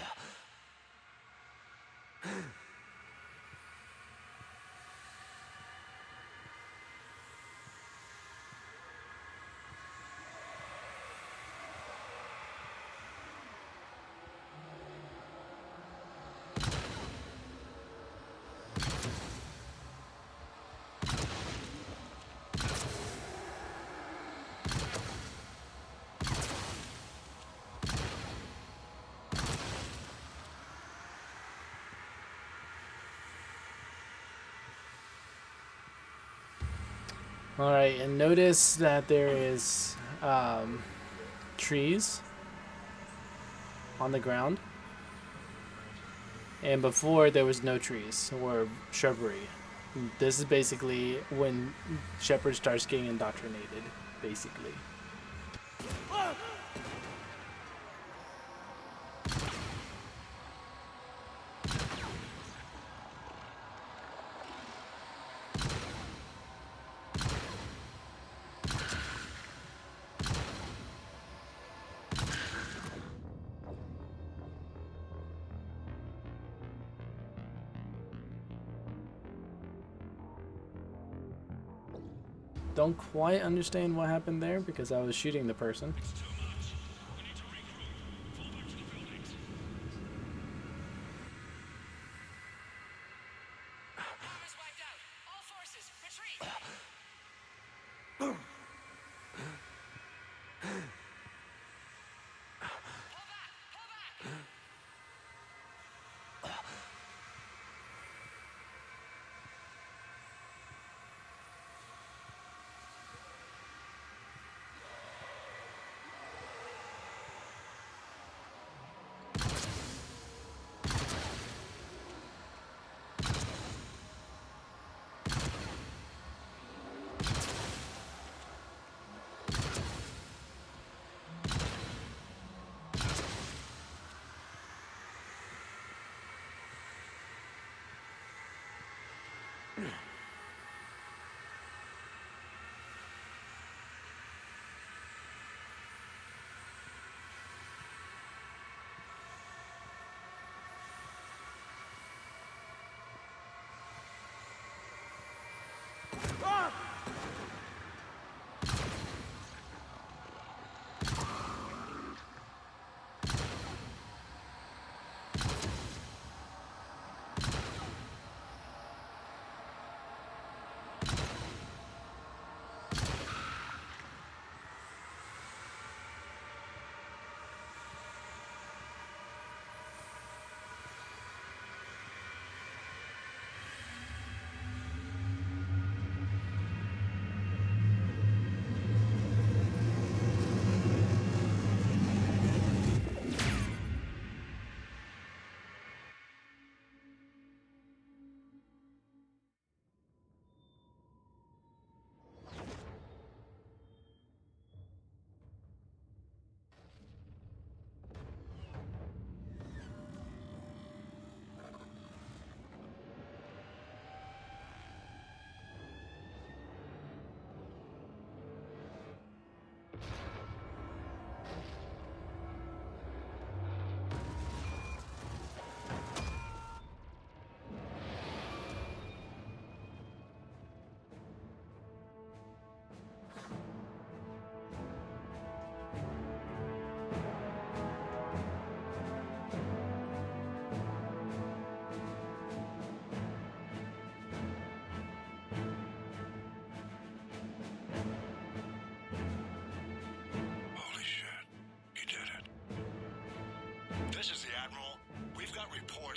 Speaker 18: Alright, and notice that there is trees on the ground. And before there was no trees or shrubbery. This is basically when Shepard starts getting indoctrinated, basically. Don't quite understand what happened there because I was shooting the person.
Speaker 3: Hammer's wiped out. All forces, retreat. Pull back! Pull back!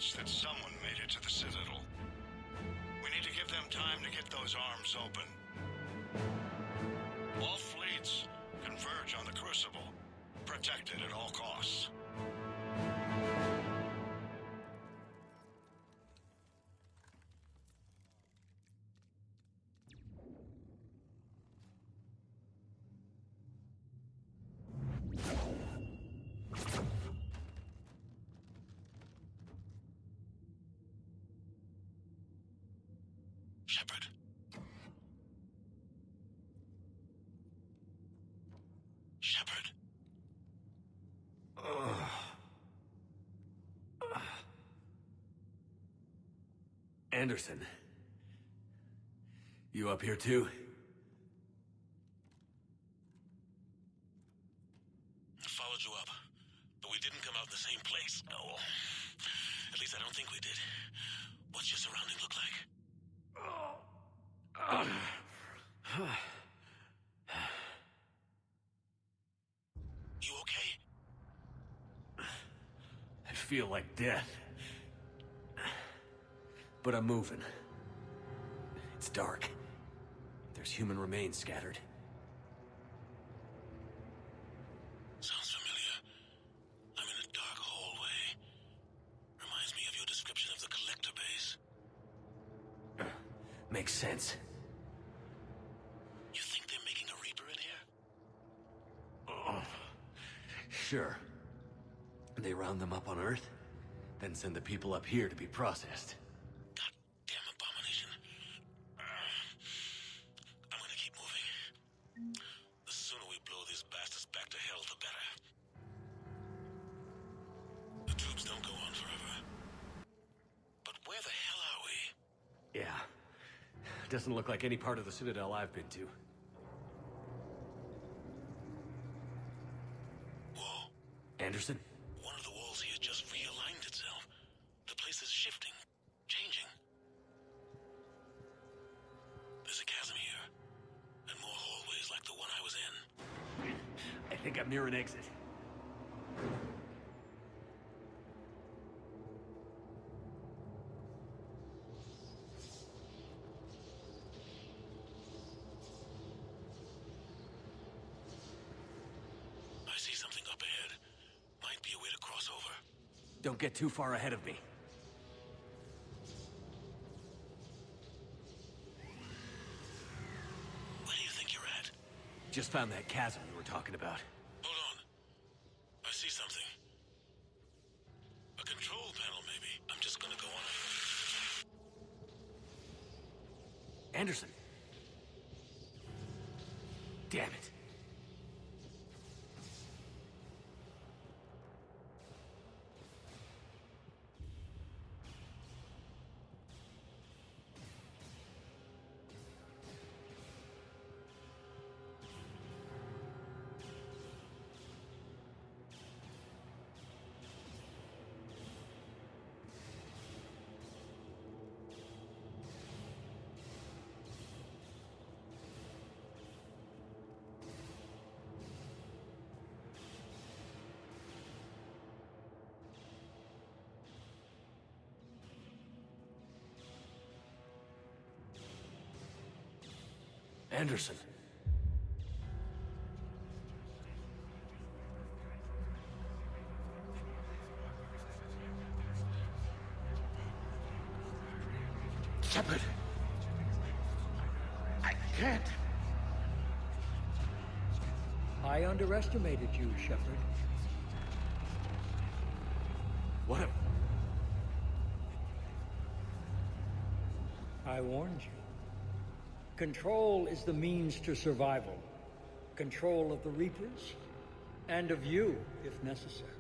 Speaker 10: reports that someone made it to the Citadel. We need to give them time to get those arms open. All fleets converge on the Crucible, protected at all costs. Shepard. Shepard.
Speaker 6: Anderson. You up here too?
Speaker 9: I followed you up, but we didn't come out in the same place. Oh, at least I don't think we did. What's your surrounding look like? You okay?
Speaker 6: I feel like death. But I'm moving. It's dark. There's human remains scattered.
Speaker 9: Sounds familiar. I'm in a dark hallway. Reminds me of your description of the collector base.
Speaker 6: Makes sense.
Speaker 9: You think they're making a Reaper in here?
Speaker 6: Sure. They round them up on Earth, then send the people up here to be processed.
Speaker 9: Damn abomination. I'm gonna keep moving. The sooner we blow these bastards back to hell, the better. The troops don't go on forever. But where the hell are we?
Speaker 6: Yeah. Doesn't look like any part of the Citadel I've been to.
Speaker 9: Whoa.
Speaker 6: Anderson?
Speaker 9: One of the walls here just realigned itself. The place is shifting, changing. There's a chasm here, and more hallways like the one I was in.
Speaker 6: I think I'm near an exit.
Speaker 9: I see something up ahead. Might be a way to cross over.
Speaker 6: Don't get too far ahead of me.
Speaker 9: Where do you think you're at?
Speaker 6: Just found that chasm you were talking about.
Speaker 9: Hold on. I see something. A control panel, maybe. I'm just gonna go on it.
Speaker 6: Anderson. Damn it. Anderson.
Speaker 5: Shepard! I can't!
Speaker 14: I underestimated you, Shepard.
Speaker 6: What a...
Speaker 14: I warned you. Control is the means to survival. Control of the Reapers, and of you, if necessary.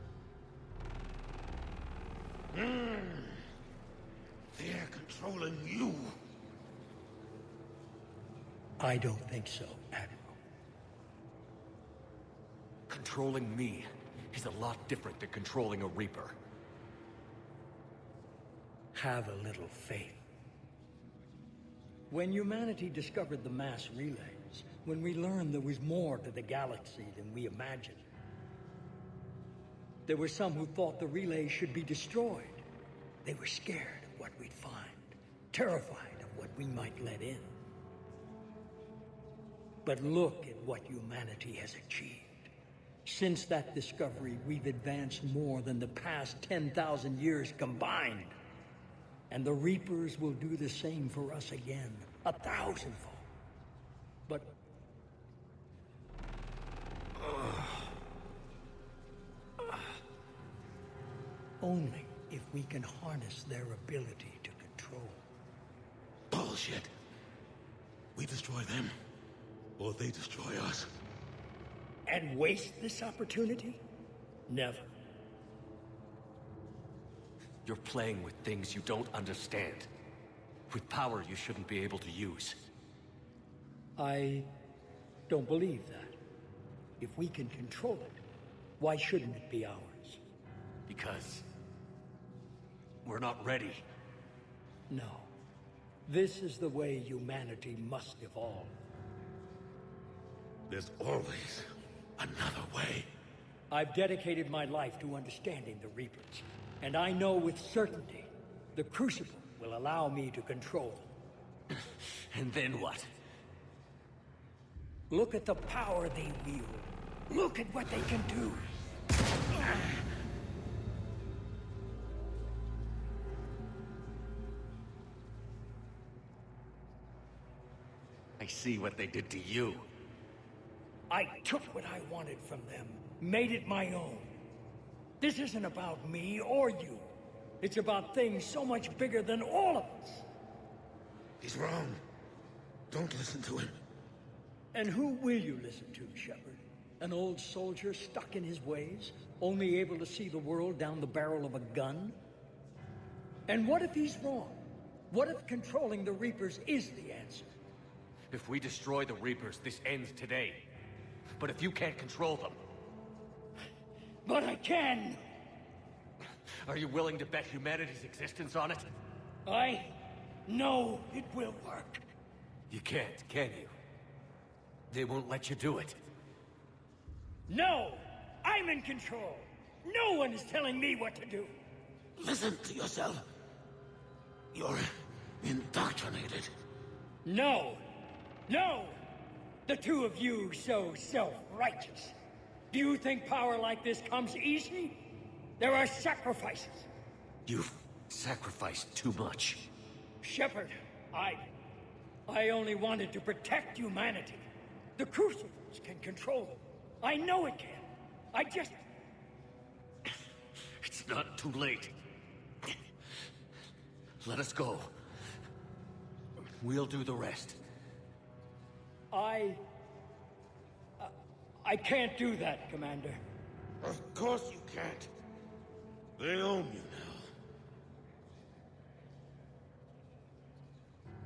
Speaker 12: They're controlling you.
Speaker 14: I don't think so, Admiral.
Speaker 6: Controlling me is a lot different than controlling a Reaper.
Speaker 14: Have a little faith. When humanity discovered the mass relays, when we learned there was more to the galaxy than we imagined, there were some who thought the relays should be destroyed. They were scared of what we'd find, terrified of what we might let in. But look at what humanity has achieved. Since that discovery, we've advanced more than the past 10,000 years combined. And the Reapers will do the same for us again, 1,000-fold. But... only if we can harness their ability to control.
Speaker 11: Bullshit. We destroy them, or they destroy us.
Speaker 14: And waste this opportunity? Never.
Speaker 6: You're playing with things you don't understand. With power you shouldn't be able to use.
Speaker 14: I don't believe that. If we can control it, why shouldn't it be ours?
Speaker 6: Because... we're not ready.
Speaker 14: No. This is the way humanity must evolve.
Speaker 11: There's always another way.
Speaker 14: I've dedicated my life to understanding the Reapers, and I know with certainty the Crucible will allow me to control them.
Speaker 6: And then what?
Speaker 14: Look at the power they wield. Look at what they can do.
Speaker 6: I see what they did to you.
Speaker 14: I took what I wanted from them, made it my own. This isn't about me or you. It's about things so much bigger than all of us.
Speaker 11: He's wrong. Don't listen to him.
Speaker 14: And who will you listen to, Shepard? An old soldier stuck in his ways, only able to see the world down the barrel of a gun? And what if he's wrong? What if controlling the Reapers is the answer?
Speaker 6: If we destroy the Reapers, this ends today. But if you can't control them...
Speaker 14: But I can!
Speaker 6: Are you willing to bet humanity's existence on it?
Speaker 14: I know it will work.
Speaker 6: You can't, can you? They won't let you do it.
Speaker 14: No! I'm in control! No one is telling me what to do!
Speaker 11: Listen to yourself. You're indoctrinated.
Speaker 14: No! No! The two of you so self-righteous. Do you think power like this comes easy? There are sacrifices.
Speaker 6: You've sacrificed too much.
Speaker 14: Shepard, I only wanted to protect humanity. The Crucibles can control them. I know it can. I just...
Speaker 6: It's not too late. Let us go. We'll do the rest.
Speaker 14: I can't do that, Commander.
Speaker 11: Of course you can't. They own you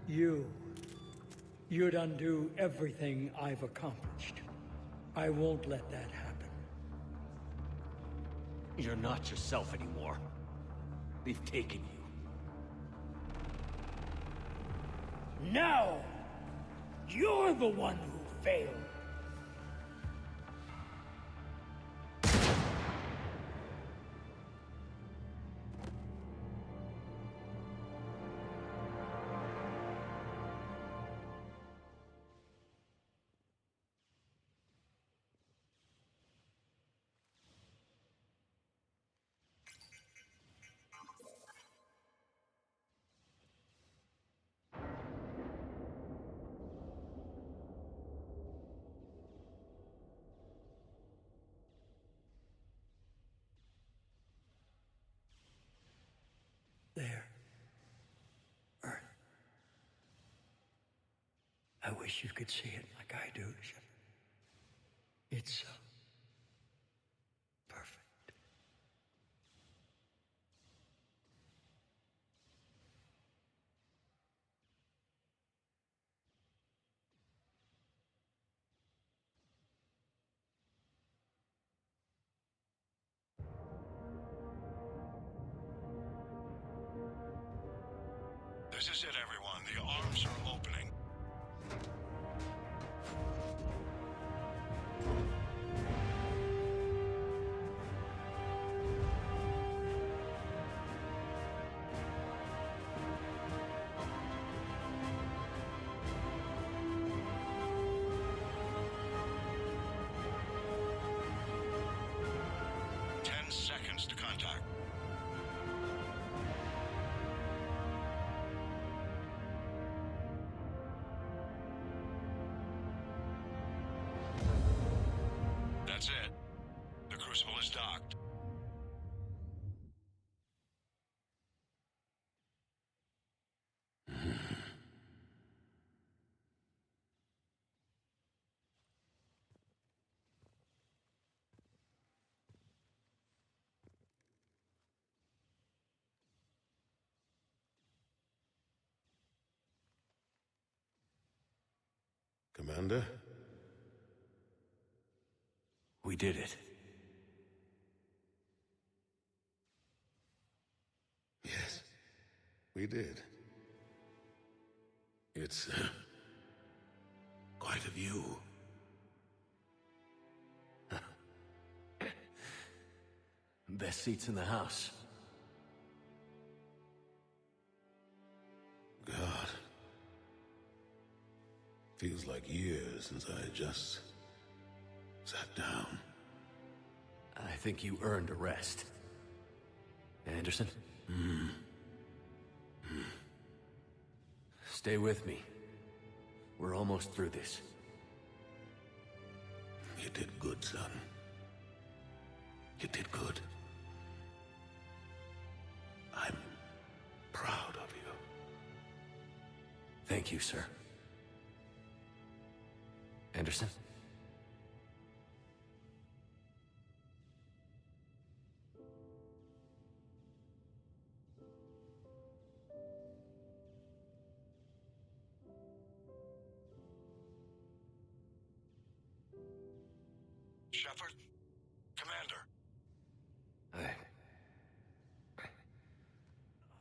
Speaker 11: now.
Speaker 14: You'd undo everything I've accomplished. I won't let that happen.
Speaker 6: You're not yourself anymore. They've taken you.
Speaker 14: Now, you're the one who failed. There. Earth. I wish you could see it like I do, Shepard. It's so perfect.
Speaker 10: This is it, everyone. The arms are opening.
Speaker 4: Commander?
Speaker 6: We did it.
Speaker 4: Yes, we did. It's quite a view.
Speaker 6: Best seats in the house.
Speaker 4: God. Feels like years since I just sat down.
Speaker 6: I think you earned a rest. Anderson? Stay with me. We're almost through this.
Speaker 4: You did good, son. You did good. I'm proud of you.
Speaker 6: Thank you, sir. Anderson?
Speaker 10: Shepard? Commander.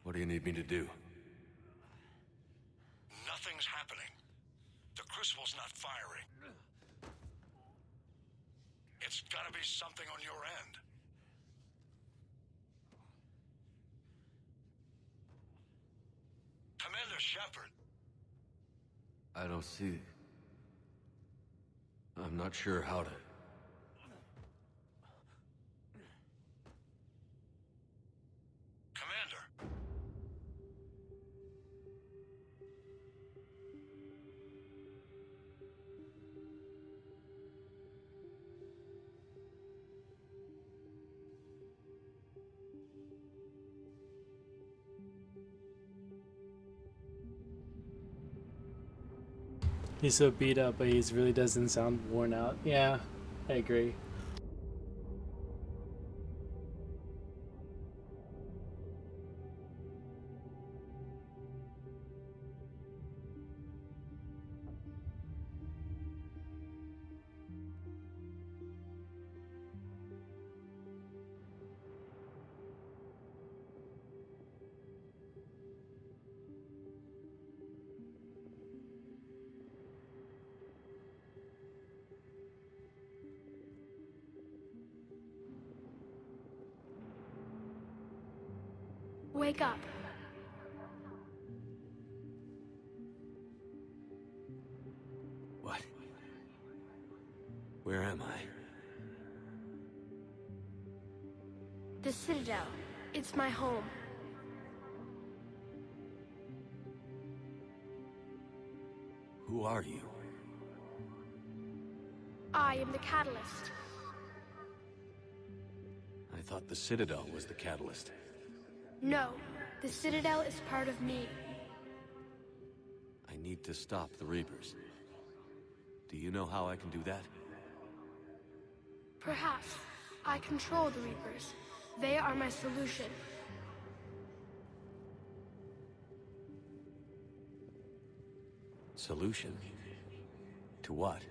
Speaker 6: What do you need me to do?
Speaker 10: Nothing's happening. The Crucible's not firing. It's gotta be something on your end. Commander Shepard.
Speaker 6: I don't see... I'm not sure how to...
Speaker 10: Commander.
Speaker 18: He's so beat up, but he really doesn't sound worn out. Yeah, I agree.
Speaker 20: Wake up.
Speaker 6: What? Where am I?
Speaker 20: The Citadel. It's my home.
Speaker 6: Who are you?
Speaker 20: I am the Catalyst.
Speaker 6: I thought the Citadel was the catalyst.
Speaker 20: No, the Citadel is part of me.
Speaker 6: I need to stop the Reapers. Do you know how I can do that?
Speaker 20: Perhaps. I control the Reapers. They are my solution.
Speaker 6: Solution? To what?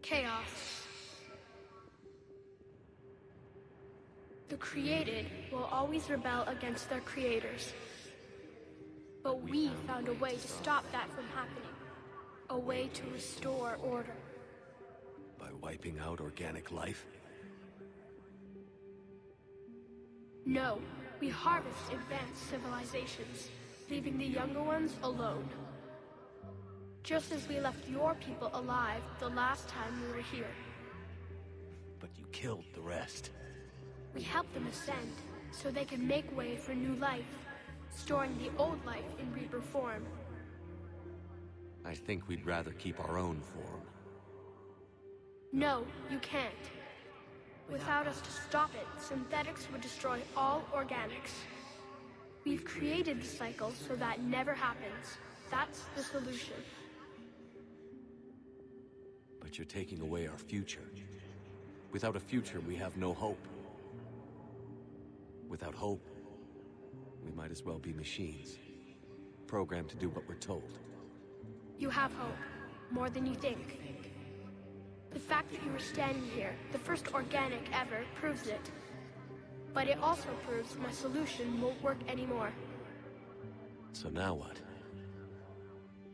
Speaker 20: Chaos. The created will always rebel against their creators. But we found a way to stop that from happening. A way to restore order.
Speaker 6: By wiping out organic life?
Speaker 20: No, we harvest advanced civilizations, leaving the younger ones alone. Just as we left your people alive the last time we were here.
Speaker 6: But you killed the rest.
Speaker 20: We help them ascend, so they can make way for new life, storing the old life in Reaper form.
Speaker 6: I think we'd rather keep our own form.
Speaker 20: No, you can't. Without us to stop it, synthetics would destroy all organics. We've created the cycle so that never happens. That's the solution.
Speaker 6: But you're taking away our future. Without a future, we have no hope. Without hope, we might as well be machines, programmed to do what we're told.
Speaker 20: You have hope, more than you think. The fact that you are standing here, the first organic ever, proves it. But it also proves my solution won't work anymore.
Speaker 6: So now what?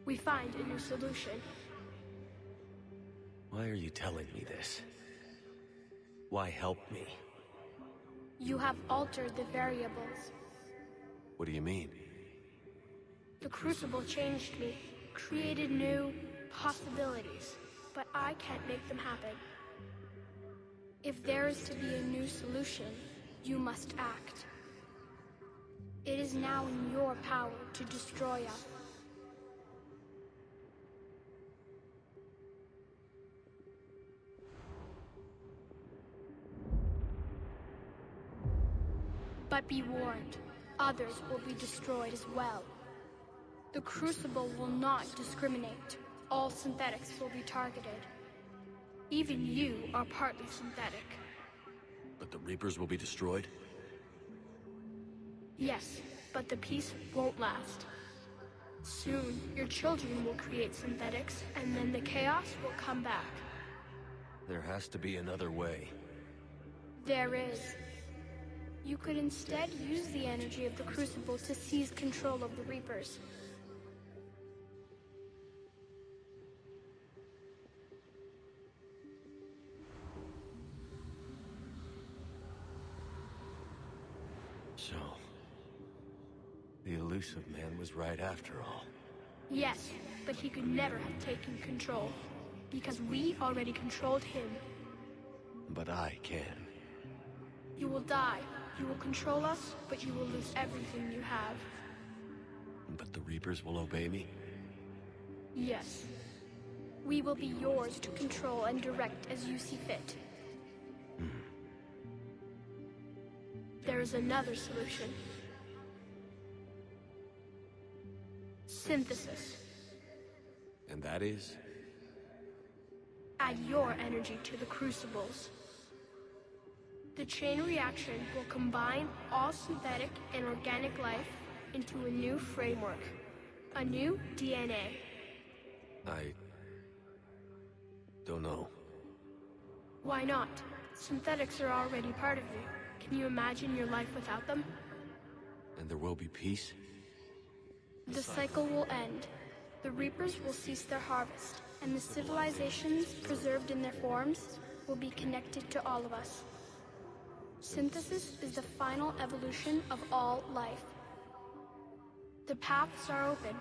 Speaker 20: We find a new solution.
Speaker 6: Why are you telling me this? Why help me?
Speaker 20: You have altered the variables.
Speaker 6: What do you mean?
Speaker 20: The Crucible changed me, created new possibilities, but I can't make them happen. If there is to be a new solution, you must act. It is now in your power to destroy us. But be warned, others will be destroyed as well. The Crucible will not discriminate. All synthetics will be targeted. Even you are partly synthetic.
Speaker 6: But the Reapers will be destroyed?
Speaker 20: Yes, but the peace won't last. Soon, your children will create synthetics, and then the chaos will come back.
Speaker 6: There has to be another way.
Speaker 20: There is. You could instead use the energy of the Crucible to seize control of the Reapers.
Speaker 6: So, the elusive man was right after all.
Speaker 20: Yes, but he could never have taken control, because we already controlled him.
Speaker 6: But I can.
Speaker 20: You will die. You will control us, but you will lose everything you have.
Speaker 6: But the Reapers will obey me?
Speaker 20: Yes. We will be yours to control and direct as you see fit. There is another solution. Synthesis.
Speaker 6: And that is?
Speaker 20: Add your energy to the Crucibles. The chain reaction will combine all synthetic and organic life into a new framework. A new DNA.
Speaker 6: I don't know.
Speaker 20: Why not? Synthetics are already part of you. Can you imagine your life without them?
Speaker 6: And there will be peace?
Speaker 20: The cycle will end. The Reapers will cease their harvest, and the civilizations preserved in their forms will be connected to all of us. Synthesis is the final evolution of all life. The paths are open,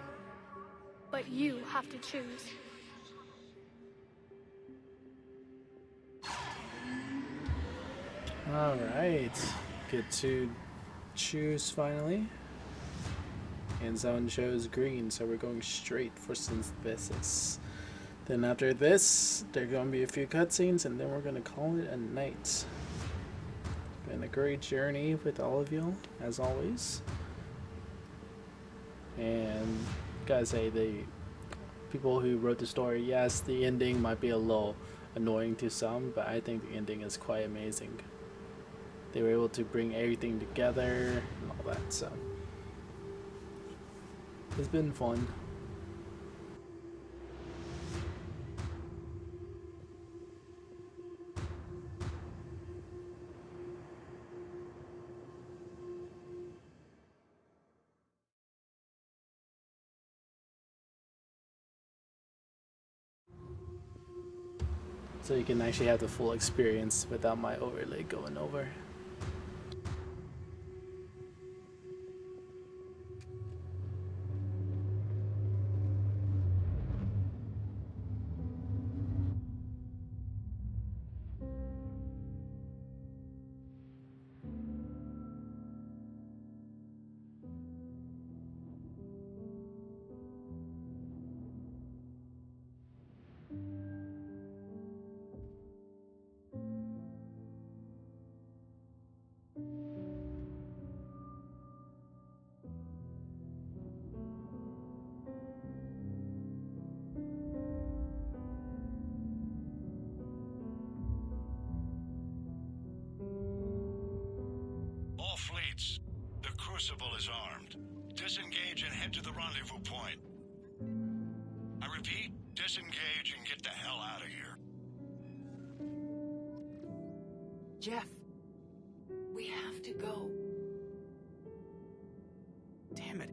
Speaker 20: but you have to choose.
Speaker 18: Alright, get to choose finally. And someone chose green, so we're going straight for synthesis. Then after this, there are going to be a few cutscenes, and then we're going to call it a night. Been a great journey with all of you, as always. And gotta say, the people who wrote the story, yes, the ending might be a little annoying to some, but I think the ending is quite amazing. They were able to bring everything together and all that, so it's been fun. So you can actually have the full experience without my overlay going over.
Speaker 10: All fleets, the Crucible is armed. Disengage and head to the rendezvous point. I repeat, disengage and get the hell out of here.
Speaker 13: Jeff, we have to go.
Speaker 2: Damn it.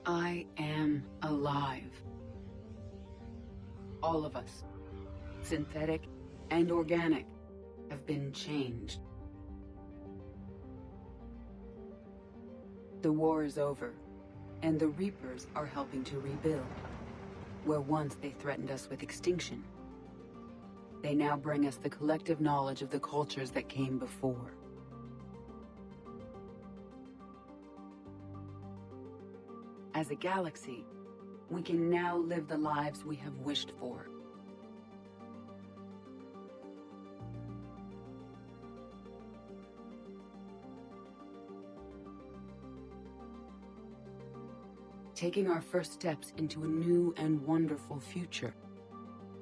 Speaker 13: I am alive. All of us, synthetic and organic, have been changed. The war is over, and the Reapers are helping to rebuild. Where once they threatened us with extinction, they now bring us the collective knowledge of the cultures that came before. As a galaxy, we can now live the lives we have wished for. Taking our first steps into a new and wonderful future,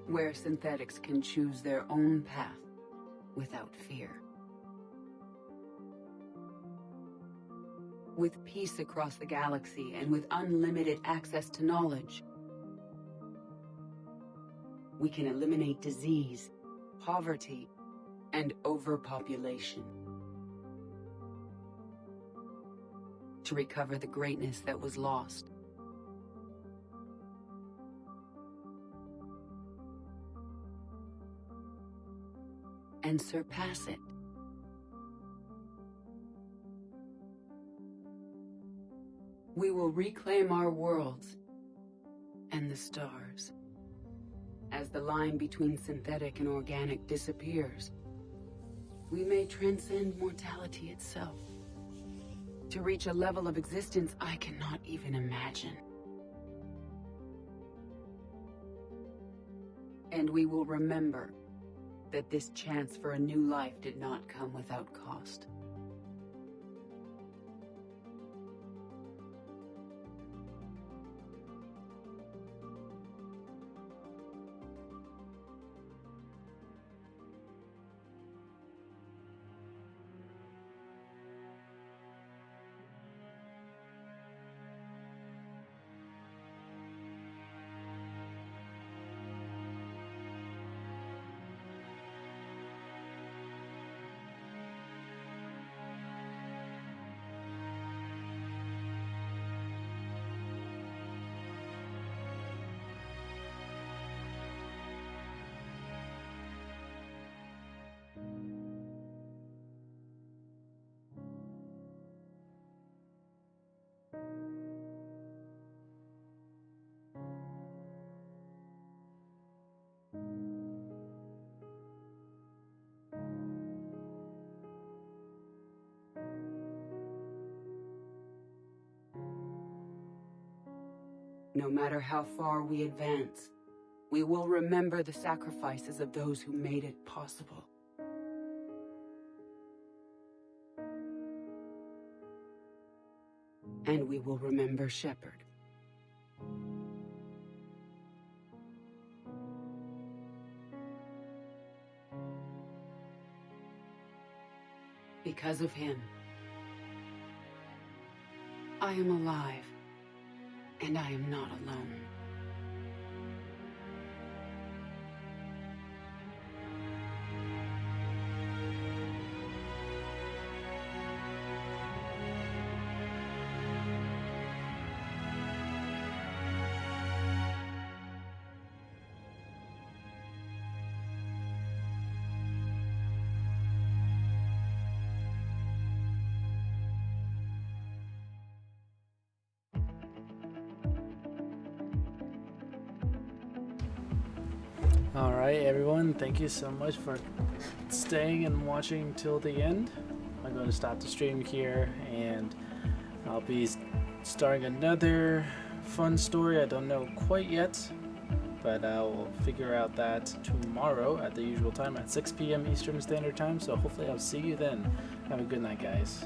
Speaker 13: where synthetics can choose their own path without fear. With peace across the galaxy and with unlimited access to knowledge, we can eliminate disease, poverty, and overpopulation. To recover the greatness that was lost. And surpass it. We will reclaim our worlds and the stars. As the line between synthetic and organic disappears, we may transcend mortality itself to reach a level of existence I cannot even imagine. And we will remember that this chance for a new life did not come without cost. No matter how far we advance, we will remember the sacrifices of those who made it possible. And we will remember Shepard. Because of him, I am alive. And I am not alone.
Speaker 18: Alright everyone, thank you so much for staying and watching till the end. I'm going to stop the stream here and I'll be starting another fun story. I don't know quite yet, but I'll figure out that tomorrow at the usual time at 6 p.m. Eastern Standard Time, so hopefully I'll see you then. Have a good night, guys.